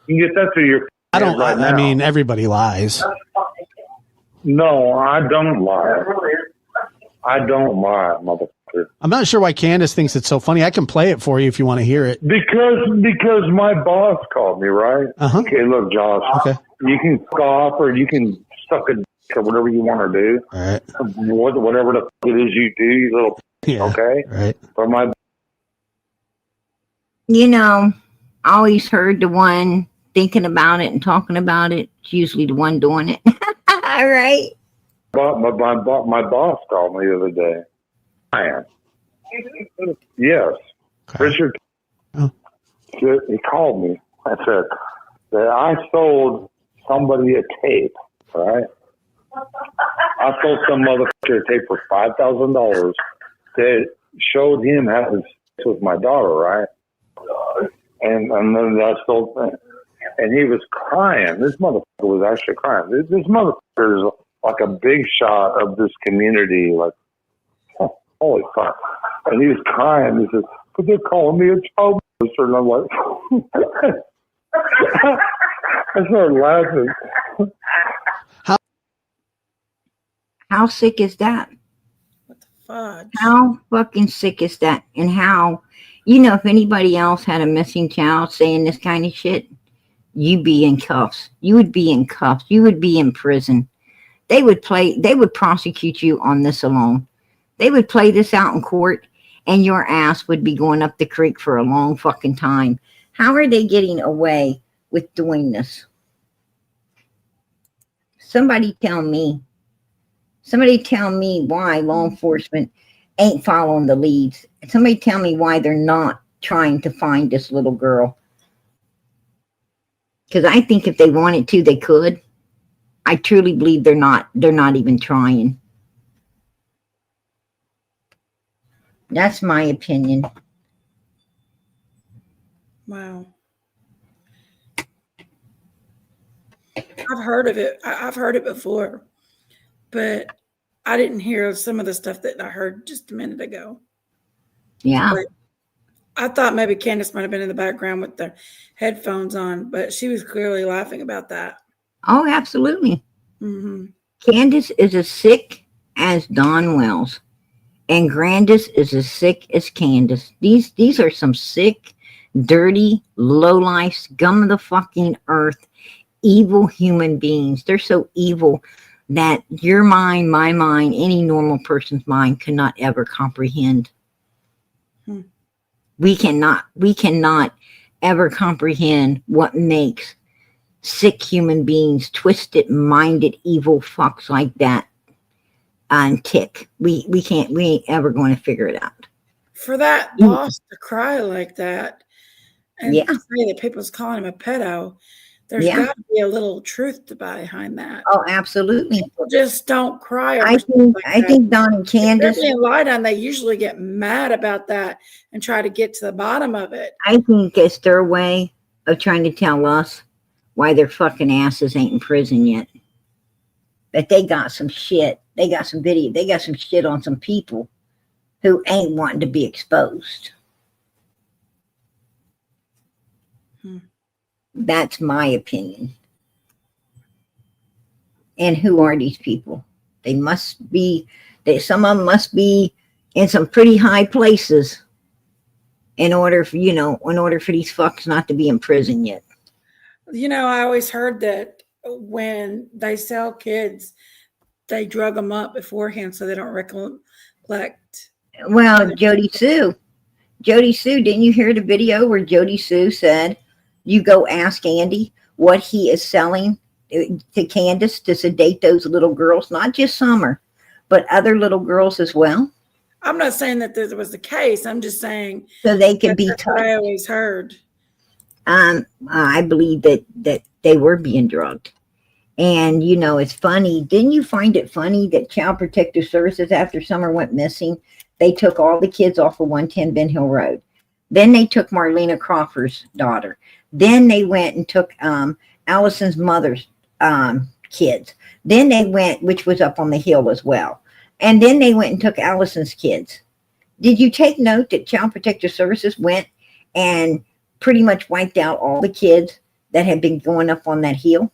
You can get that through your I don't, right I now. mean, everybody lies. No, I don't lie. I don't lie, motherfucker. I'm not sure why Candace thinks it's so funny. I can play it for you if you want to hear it. Because my boss called me, right? Uh-huh. Okay, look, Josh. Okay. You can scoff or you can suck a dick or whatever you want to do. All right. Whatever the f- it is you do, you little Yeah. okay? Right. But my I always heard the one thinking about it and talking about it. It's usually the one doing it. All right. my boss called me the other day. I am. Yes. Okay. Richard. Oh. He called me. I said that I sold somebody a tape, right? I sold some motherfucker a tape for $5,000 that showed him having sex with my daughter, right? And then I sold, and he was crying. This motherfucker was actually crying. This motherfucker is like a big shot of this community. Like, oh, holy fuck! And he was crying. He says, "But they're calling me a child molester," and I'm like, I started laughing. How sick is that? What the fudge? How fucking sick is that? And how, if anybody else had a missing child saying this kind of shit, you'd be in cuffs. You would be in cuffs. You would be in prison. They would prosecute you on this alone. They would play this out in court, and your ass would be going up the creek for a long fucking time. How are they getting away with doing this? Somebody tell me why law enforcement ain't following the leads. Somebody tell me why they're not trying to find this little girl. Because I think if they wanted to, they could. I truly believe they're not even trying. That's my opinion. Wow. I've heard of it. I've heard it before, but I didn't hear some of the stuff that I heard just a minute ago. Yeah. But I thought maybe Candace might have been in the background with the headphones on, but she was clearly laughing about that. Oh, absolutely. Mm-hmm. Candus is as sick as Don Wells, and Grandis is as sick as Candus. These are some sick, dirty, low-life, scum of the fucking earth, evil human beings. They're so evil that your mind, my mind, any normal person's mind cannot ever comprehend. We cannot ever comprehend what makes sick human beings, twisted minded, evil fucks like that tick. We ain't ever going to figure it out. For that boss to cry like that and Yeah. say that people's calling him a pedo, there's Yeah. got to be a little truth behind that. Oh, absolutely. People just don't cry over I stuff like that. think Don and If they're Candace, being lied on, they usually get mad about that and try to get to the bottom of it. I think it's their way of trying to tell us why their fucking asses ain't in prison yet. That they got some shit. They got some video. They got some shit on some people who ain't wanting to be exposed. That's my opinion. And who are these people? They must be Some of them must be in some pretty high places in order for, in order for these fucks not to be in prison yet. I always heard that when they sell kids, they drug them up beforehand so they don't recollect. Well, Jody Sue, didn't you hear the video where Jody Sue said, you go ask Andy what he is selling to Candus to sedate those little girls, not just Summer, but other little girls as well? I'm not saying that this was the case. I'm just saying so they could be that's what I always heard. I believe that they were being drugged. And, it's funny. Didn't you find it funny that Child Protective Services, after Summer went missing, they took all the kids off of 110 Ben Hill Road. Then they took Marlena Crawford's daughter. Then they went and took Allison's mother's kids. Then they went, which was up on the hill as well. And then they went and took Allison's kids. Did you take note that Child Protective Services went and pretty much wiped out all the kids that had been going up on that hill?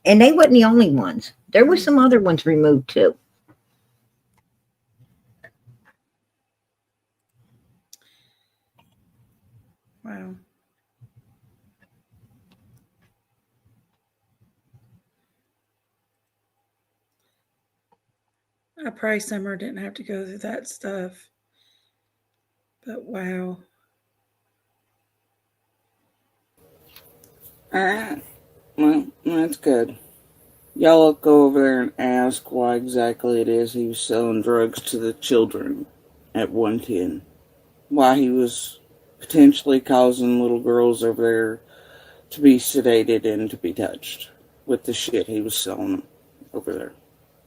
And they weren't the only ones. There were some other ones removed too. Wow. I pray Summer didn't have to go through that stuff. But wow. Alright. Well, that's good. Y'all go over there and ask why exactly it is he was selling drugs to the children at 110. Why he was potentially causing little girls over there to be sedated and to be touched with the shit he was selling them over there.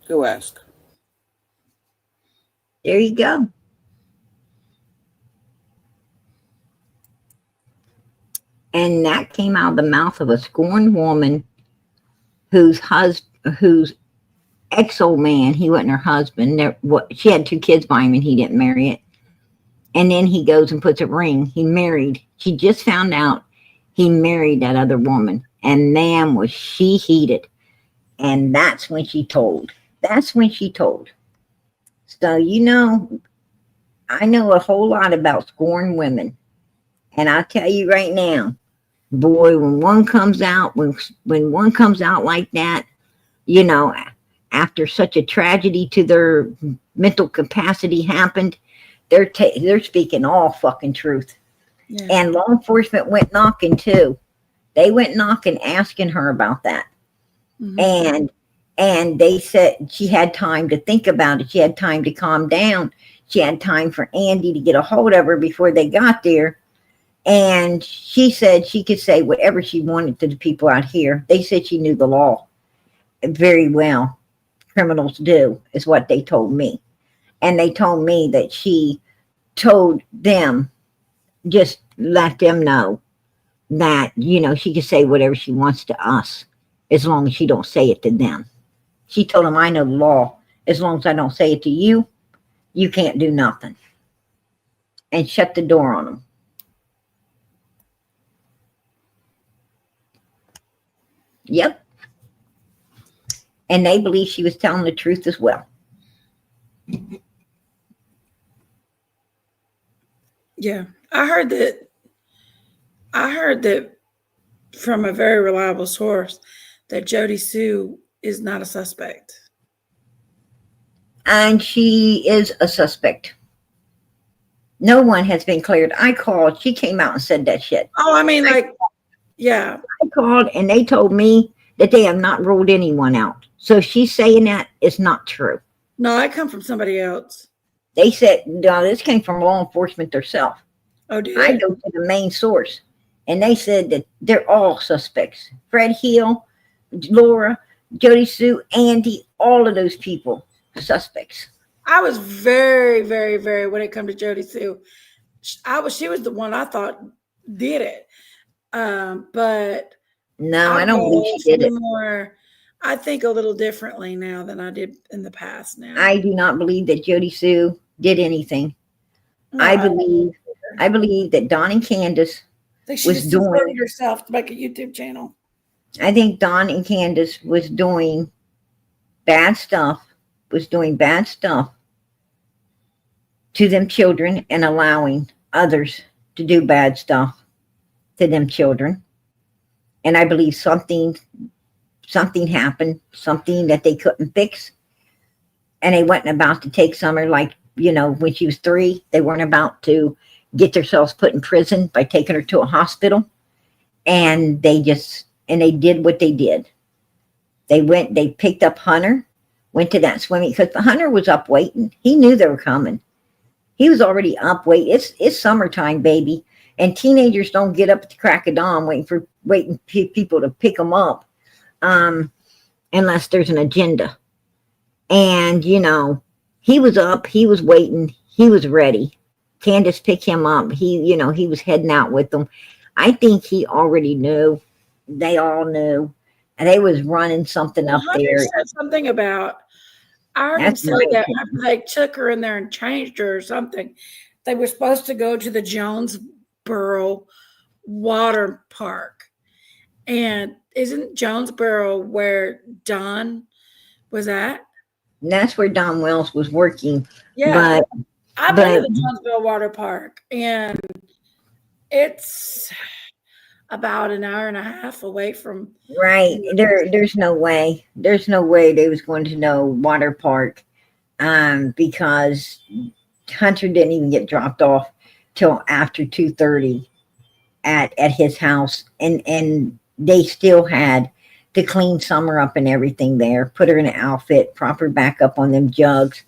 Go ask. There you go. And that came out of the mouth of a scorned woman whose ex-old man, he wasn't her husband. She had 2 kids by him and he didn't marry it. And then he goes and puts a ring. He married. She just found out he married that other woman. And man, was she heated. And that's when she told. So, I know a whole lot about scorned women. And I'll tell you right now, boy, when one comes out, when one comes out like that, after such a tragedy to their mental capacity happened, they're speaking all fucking truth. Yeah. And law enforcement went knocking too. They went knocking, asking her about that. Mm-hmm. And they said she had time to think about it. She had time to calm down. She had time for Andy to get a hold of her before they got there. And she said she could say whatever she wanted to the people out here. They said she knew the law very well. Criminals do, is what they told me. And they told me that she told them, just let them know that, she could say whatever she wants to us, as long as she don't say it to them. She told them, I know the law. As long as I don't say it to you, you can't do nothing. And shut the door on them. Yep. And they believe she was telling the truth as well. Yeah. I heard that from a very reliable source that Jody Sue is not a suspect. And she is a suspect. No one has been cleared. I called. She came out and said that shit. Oh, I mean, yeah. I called and they told me that they have not ruled anyone out. So she's saying that is not true. No, I come from somebody else. They said, no, this came from law enforcement themselves. Oh, did I go to the main source. And they said that they're all suspects. Fred Hill, Laura, Jody Sue, Andy, all of those people, suspects. I was very, very, very, when it comes to Jody Sue, she was the one I thought did it. But no, I don't believe she did it. More, I think a little differently now than I did in the past now. I do not believe that Jody Sue did anything. No, I believe that Dawn and Candus was doing herself to make a YouTube channel. I think Dawn and Candus was doing bad stuff, to them children and allowing others to do bad stuff to them children. And I believe something happened, something that they couldn't fix. And they wasn't about to take Summer, like, you know, when she was 3, they weren't about to get themselves put in prison by taking her to a hospital. And they did what they did. They picked up Hunter, went to that swimming, because the Hunter was up waiting. He knew they were coming. He was already up waiting. It's summertime, baby. And teenagers don't get up at the crack of dawn waiting for people to pick them up, unless there's an agenda. And, you know, he was up, he was waiting, he was ready. Candus picked him up. He was heading out with them. I think he already knew. They all knew. And they was running something up there. Said something about, I heard him say that after they took her in there and changed her or something. They were supposed to go to the Jonesboro water park. And isn't Jonesboro where Don was at? And that's where Don Wells was working. Yeah. I've been to the Jonesboro water park, and it's about an hour and a half away from. Right. There's no way. There's no way they was going to know water park, because Hunter didn't even get dropped off till after 2:30 at his house, and they still had to clean Summer up and everything there, put her in an outfit, prop her back up on them jugs,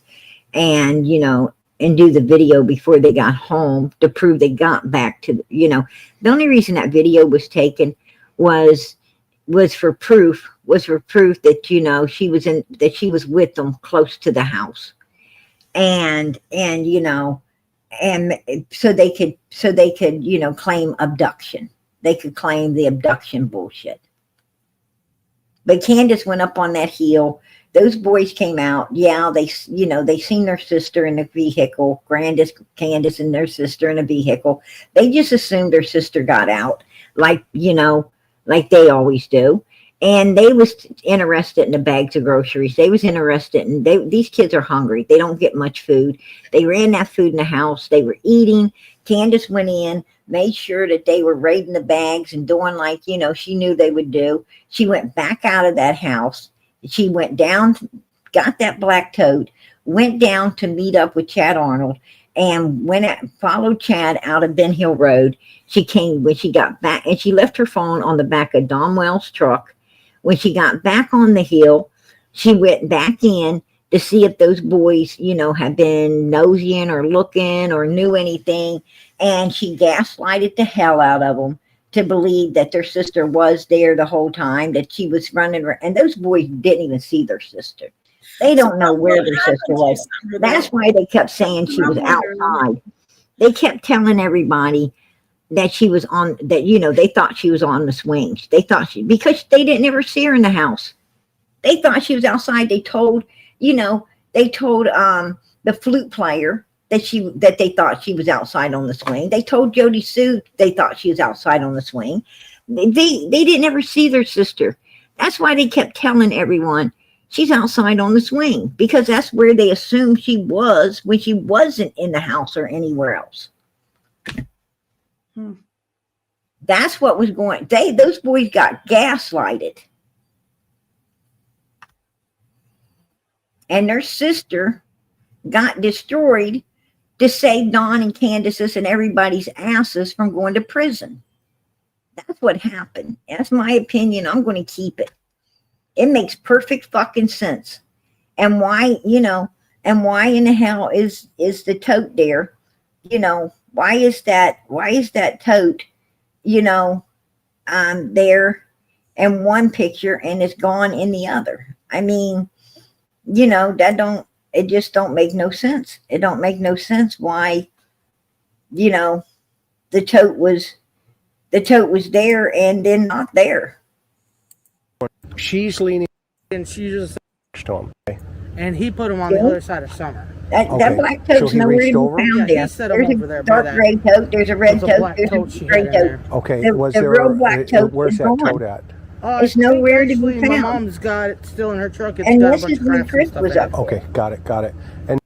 and, you know, and do the video before they got home to prove they got back to, you know. The only reason that video was taken was for proof that, you know, she was with them close to the house. And, you know, and so they could, you know, claim abduction. They could claim the abduction bullshit. But Candus went up on that hill. Those boys came out. Yeah, they seen their sister in the vehicle. Candus and their sister in a vehicle. They just assumed their sister got out, like, you know, like they always do. And they was interested in the bags of groceries. They was interested in, these kids are hungry. They don't get much food. They ran that food in the house. They were eating. Candus went in, made sure that they were raiding the bags and doing like, you know, she knew they would do. She went back out of that house. She went down, got that black Tote, went down to meet up with Chad Arnold, and followed Chad out of Ben Hill Road. When she got back, and she left her phone on the back of Don Wells' truck. When she got back on the hill, she went back in to see if those boys, you know, had been nosying or looking or knew anything. And she gaslighted the hell out of them to believe that their sister was there the whole time, that she was running around. And those boys didn't even see their sister. They don't know where their sister was. That's why they kept saying she was outside. They kept telling everybody that she was on, that, you know, they thought she was on the swings. They thought because they didn't ever see her in the house. They thought she was outside. They told the flute player that they thought she was outside on the swing. They told Jody Sue they thought she was outside on the swing. They didn't ever see their sister. That's why they kept telling everyone she's outside on the swing, because that's where they assumed she was when she wasn't in the house or anywhere else. That's what was going. Those boys got gaslighted. And their sister got destroyed to save Don and Candus's and everybody's asses from going to prison. That's what happened. That's my opinion. I'm going to keep it. It makes perfect fucking sense. And why, you know, and why in the hell is the Tote there? You know, why is that Tote, you know, there in one picture and it's gone in the other? I mean, you know, it just don't make no sense. It don't make no sense why, you know, the Tote was there and then not there. She's leaning And she just, to him. Okay. and he put him on the other side of Summer. That Okay. black Tote's So he nowhere reached to over? be found Yeah, there. he set him There's over a there by dark that. gray Tote. There's a red There's a Tote. black There's Tote a she gray had in Tote. there. Okay. The Was real there? black Tote Where's is that gone. Tote at? It's I think nowhere to be actually my found. mom's got it still in her truck. It's And got a this bunch is of when cramps and Chris stuff was in up it. Okay. Got it. And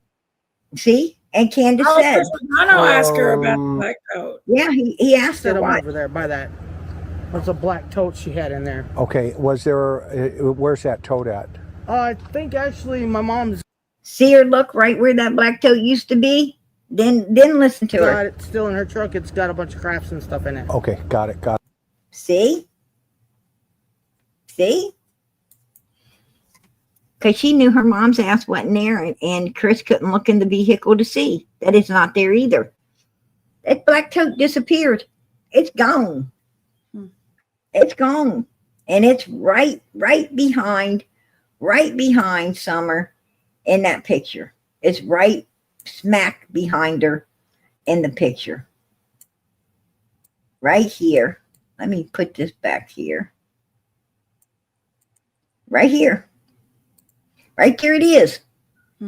See? And Candus Oh, said, Bono asked her about the Um, black coat. yeah, he asked Set her them why. over there by that. There's a black tote she had in there. Okay, was there? Where's that tote at? I think actually my mom's See her look right where that black tote used to be? Then listen to her. got it still in her truck. It's got a bunch of crafts and stuff in it. Okay, got it. See? See? Because she knew her mom's ass wasn't there, and Chris couldn't look in the vehicle to see that it's not there either. That black tote disappeared. It's gone. It's gone. And it's right behind Summer in that picture. It's right smack behind her in the picture. Right here. Let me put this back here. Right here. Right there it is.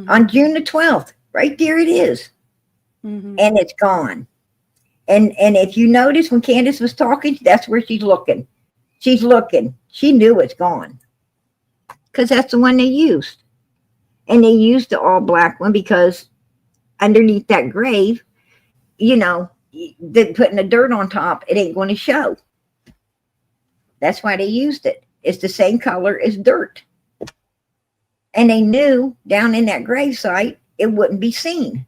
On June the 12th. Right there it is. And it's gone. And if you notice when Candus was talking, that's where she's looking. She's looking. She knew it's gone. Because that's the one they used. And they used the all black one because underneath that grave, you know, they're putting the dirt on top, it ain't going to show. That's why they used it. It's the same color as dirt. And they knew down in that grave site, it wouldn't be seen.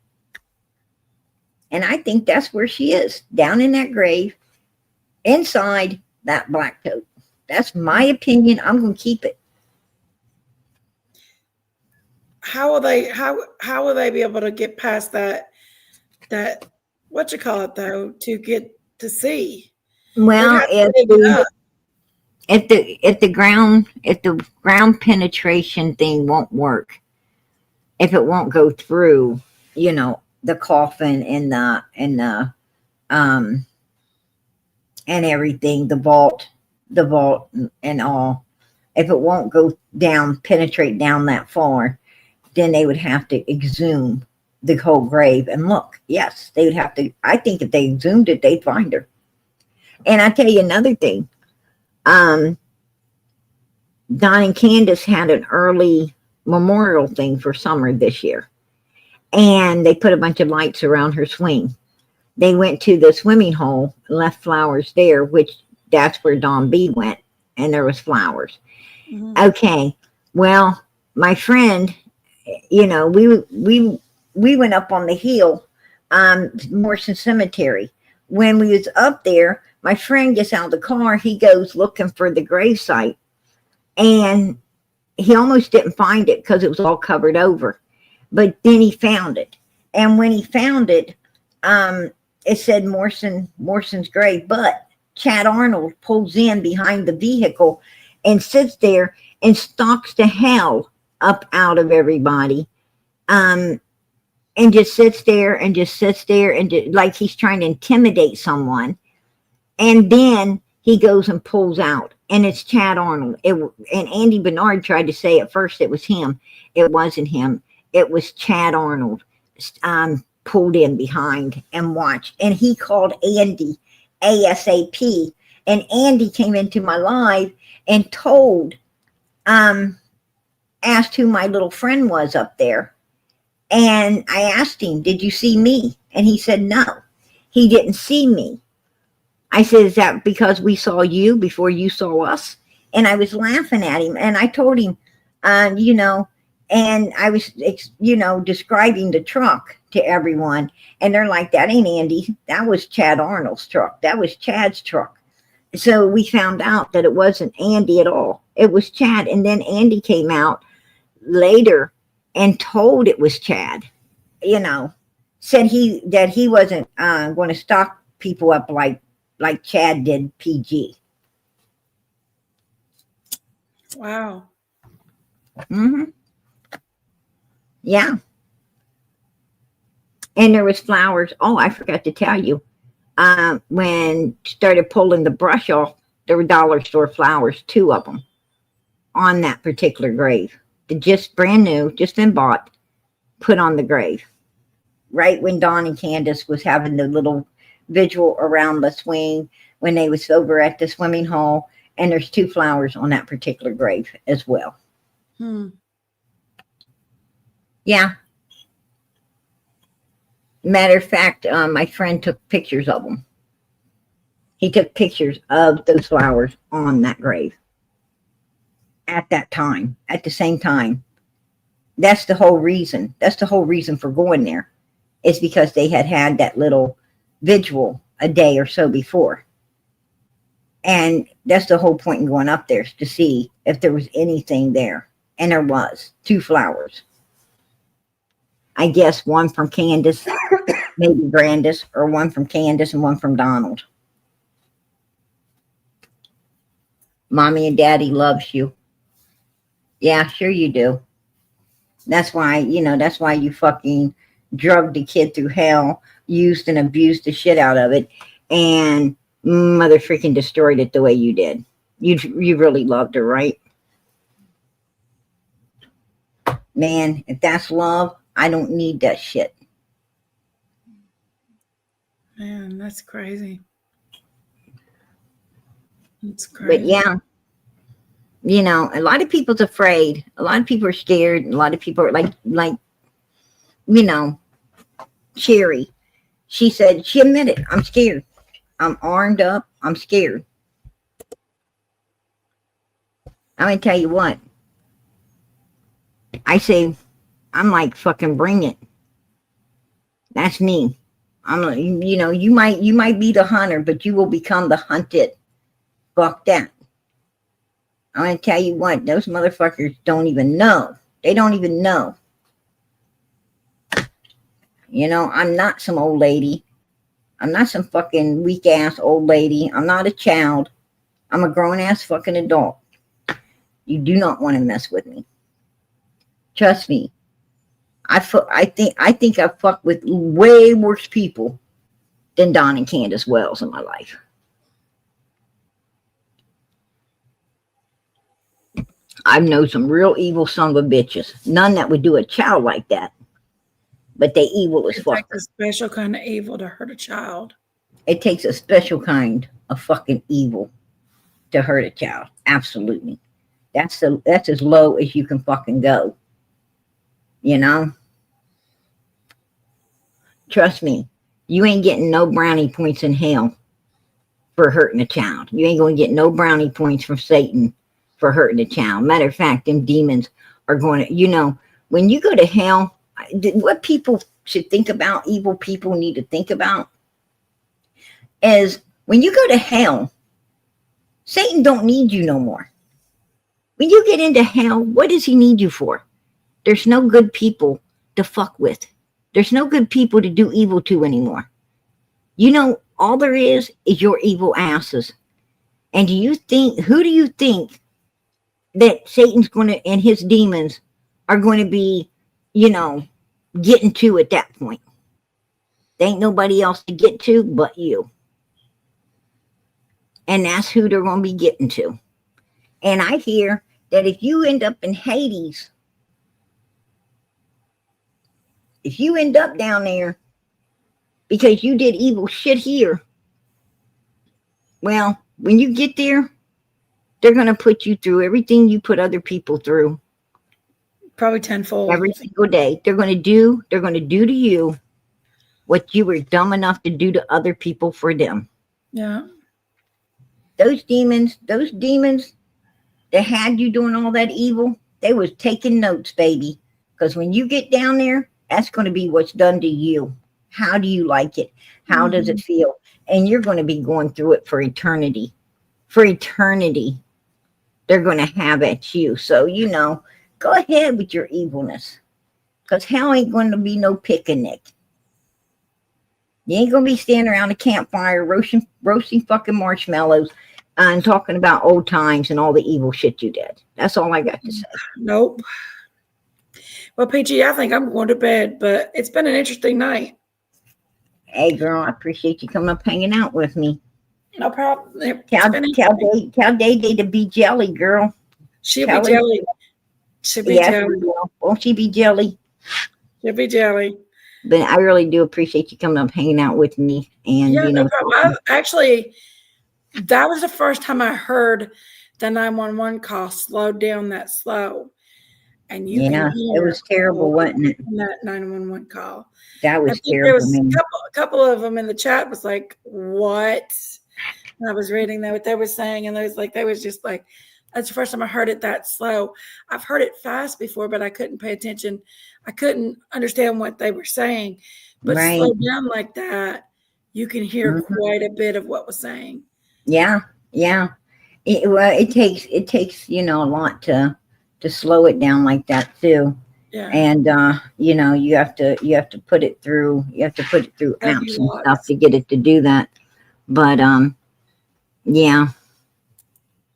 And I think that's where she is, down in that grave, inside that black tote. That's my opinion. I'm going to keep it. How will they be able to get past that what you call it though, to get to see? Well, if the ground penetration thing won't work, if it won't go through, you know, the coffin and everything, the vault and all, if it won't go down, penetrate down that far, then they would have to exhume the whole grave and look. Yes, they would have to. I think if they exhumed it, they'd find her. And I tell you another thing. Don and Candus had an early memorial thing for Summer this year. And they put a bunch of lights around her swing. They went to the swimming hole and left flowers there, which that's where Don B went. And there was flowers. Okay. Well, my friend, you know, we went up on the hill, Morrison Cemetery. When we was up there, my friend gets out of the car. He goes looking for the gravesite, and he almost didn't find it because it was all covered over. But then he found it, and when he found it, it said Morrison's grave. But Chad Arnold pulls in behind the vehicle and sits there and stalks the hell up out of everybody, and just sits there and like he's trying to intimidate someone. And then he goes and pulls out, and it's Chad Arnold. And Andy Bernard tried to say at first it was him. It wasn't him. It was Chad Arnold pulled in behind and watched. And he called Andy ASAP. And Andy came into my live and asked who my little friend was up there. And I asked him, did you see me? And he said, no, he didn't see me. I said, is that because we saw you before you saw us? And I was laughing at him. And I told him, you know, and I was, you know, describing the truck to everyone. And they're like, that ain't Andy. That was Chad Arnold's truck. That was Chad's truck. So we found out that it wasn't Andy at all. It was Chad. And then Andy came out later and told it was Chad, you know, said that he wasn't going to stock people up like Chad did PG. Wow. Yeah. And there was flowers. Oh, I forgot to tell you. When started pulling the brush off, there were dollar store flowers, 2 of them on that particular grave. Just brand new, just been bought, put on the grave. Right when Don and Candus was having the little vigil around the swing, when they was over at the swimming hole, and there's 2 flowers on that particular grave as well. Yeah. Matter of fact, my friend took pictures of them. He took pictures of those flowers on that grave at that time, at the same time. That's the whole reason. That's the whole reason for going there, is because they had that little vigil a day or so before. And that's the whole point in going up there, is to see if there was anything there. And there was 2 flowers. I guess one from Candus, maybe Grandis, or one from Candus and one from Donald. Mommy and Daddy loves you. Yeah, sure you do. That's why, that's why you fucking drugged the kid through hell, used and abused the shit out of it, and mother freaking destroyed it the way you did. You really loved her, right? Man, if that's love, I don't need that shit. Man, that's crazy. That's crazy. But yeah, a lot of people's afraid. A lot of people are scared. A lot of people are like, Sherry. She said, she admitted, I'm scared. I'm armed up. I'm scared. I'm going to tell you what. I say, I'm like, fucking bring it. That's me. I'm like, you might be the hunter, but you will become the hunted. Fuck that. I'm going to tell you what, those motherfuckers don't even know. They don't even know. I'm not some old lady. I'm not some fucking weak ass old lady. I'm not a child. I'm a grown ass fucking adult. You do not want to mess with me. Trust me. I think I've fucked with way worse people than Don and Candus Wells in my life. I've known some real evil son of a bitches. None that would do a child like that. But they evil as fuck. It takes a special kind of evil to hurt a child. It takes a special kind of fucking evil to hurt a child. Absolutely. That's as low as you can fucking go. Trust me. You ain't getting no brownie points in hell for hurting a child. You ain't going to get no brownie points from Satan for hurting a child. Matter of fact, them demons are going to, when you go to hell, what people should think about, evil people need to think about, is when you go to hell, Satan don't need you no more. When you get into hell, what does he need you for? There's no good people to fuck with. There's no good people to do evil to anymore. All there is your evil asses. And who do you think that Satan's going to, and his demons are going to be, getting to at that point? There ain't nobody else to get to but you. And that's who they're going to be getting to. And I hear that if you end up in Hades, if you end up down there because you did evil shit here, well, when you get there, they're going to put you through everything you put other people through. Probably tenfold. Every single day. They're going to do to you what you were dumb enough to do to other people for them. Yeah. Those demons that had you doing all that evil, they was taking notes, baby. Because when you get down there, that's going to be what's done to you. How do you like it? How does it feel? And you're going to be going through it for eternity. For eternity. They're going to have at you. So, go ahead with your evilness. Because hell ain't going to be no picnic. You ain't going to be standing around a campfire roasting fucking marshmallows and talking about old times and all the evil shit you did. That's all I got to say. Nope. Well, PG, I think I'm going to bed, but it's been an interesting night. Hey, girl, I appreciate you coming up hanging out with me. No problem. Tell Day Day to be jelly, girl. She'll be jelly. She'll be jelly. Won't she be jelly? She'll be jelly. But I really do appreciate you coming up hanging out with me. And no problem. Actually, that was the first time I heard the 911 call slowed down that slow. and you can Yeah, it hear was terrible, wasn't it? in that 911 call. That I was think there terrible, was man. a couple of them in the chat was like, what? And I was reading that what they were saying, and they was just like, that's the first time I heard it that slow. I've heard it fast before, but I couldn't pay attention. I couldn't understand what they were saying. But Right. slowed down like that, you can hear quite a bit of what was saying. Yeah, yeah. It takes a lot to slow it down like that too. Yeah. And you have to put it through apps and stuff to get it to do that. But yeah.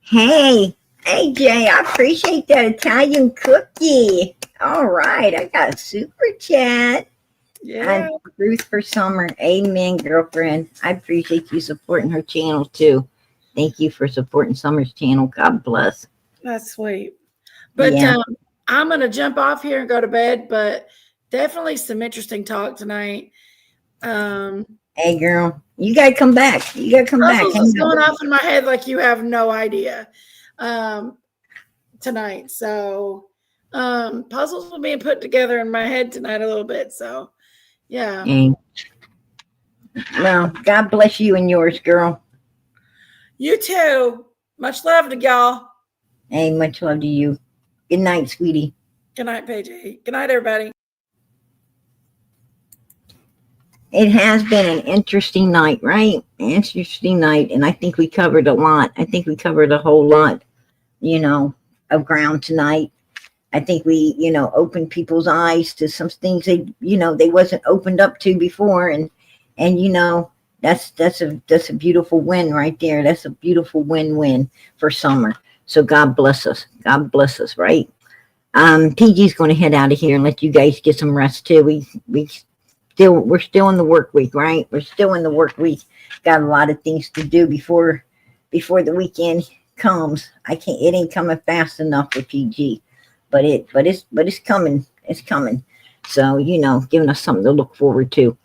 Hey Jay, I appreciate that Italian cookie. All right, I got a super chat. Yeah. And Ruth for Summer. Amen, girlfriend. I appreciate you supporting her channel too. Thank you for supporting Summer's channel. God bless. That's sweet. But Yeah. I'm going to jump off here and go to bed, but definitely some interesting talk tonight. Hey, girl, you got to come back. You got to come back. Puzzles is going off in my head like you have no idea tonight. So puzzles are being put together in my head tonight a little bit. So, yeah. Hey. Well, God bless you and yours, girl. You too. Much love to y'all. Hey, much love to you. Good night, sweetie. Good night, Paige. Good night, everybody. It has been an interesting night, right? Interesting night. And I think we covered a lot. I think we covered a whole lot, of ground tonight. I think we, opened people's eyes to some things they wasn't opened up to before. And that's a beautiful win right there. That's a beautiful win-win for Summer. So God bless us. God bless us, right? PG's going to head out of here and let you guys get some rest too. We're still in the work week, right? We're still in the work week. Got a lot of things to do before the weekend comes. It ain't coming fast enough for PG, but it's coming. It's coming. So, giving us something to look forward to.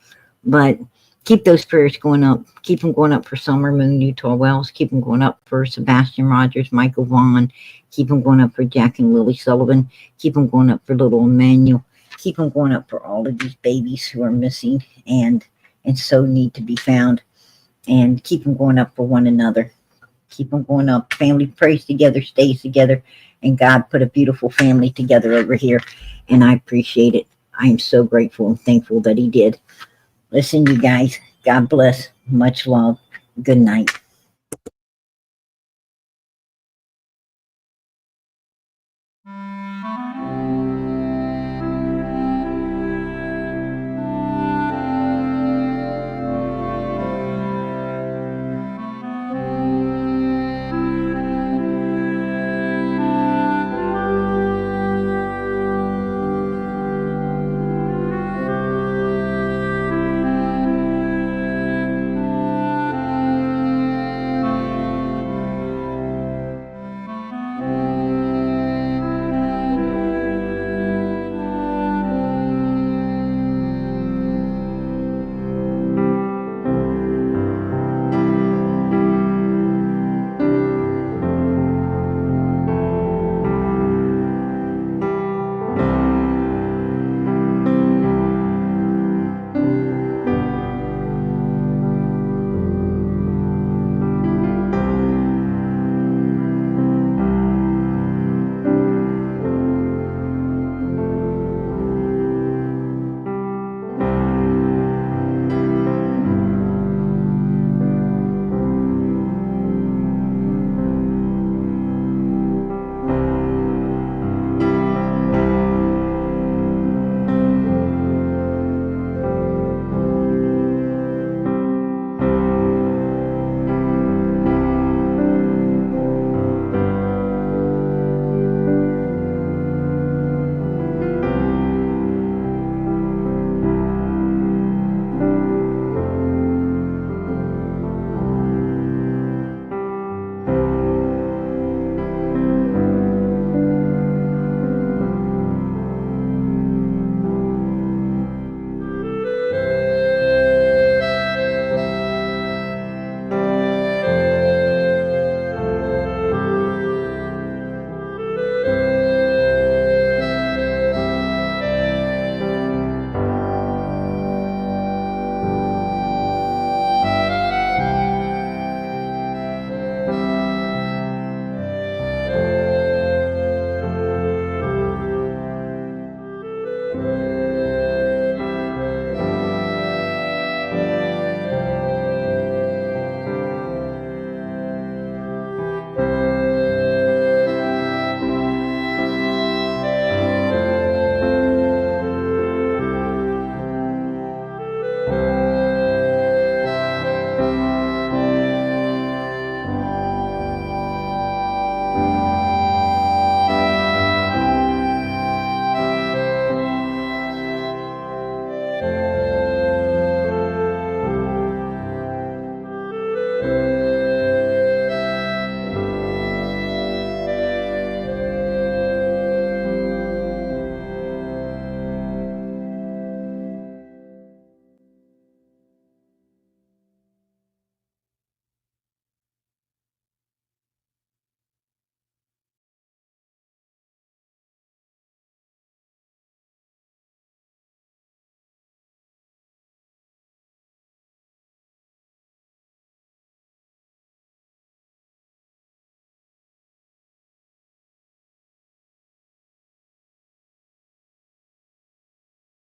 But keep those prayers going up. Keep them going up for Summer Moon, Utah Wells. Keep them going up for Sebastian Rogers, Michael Vaughn. Keep them going up for Jack and Lily Sullivan. Keep them going up for little Emmanuel. Keep them going up for all of these babies who are missing and so need to be found. And keep them going up for one another. Keep them going up. Family prays together, stays together. And God put a beautiful family together over here. And I appreciate it. I am so grateful and thankful that he did. Listen, you guys, God bless. Much love. Good night.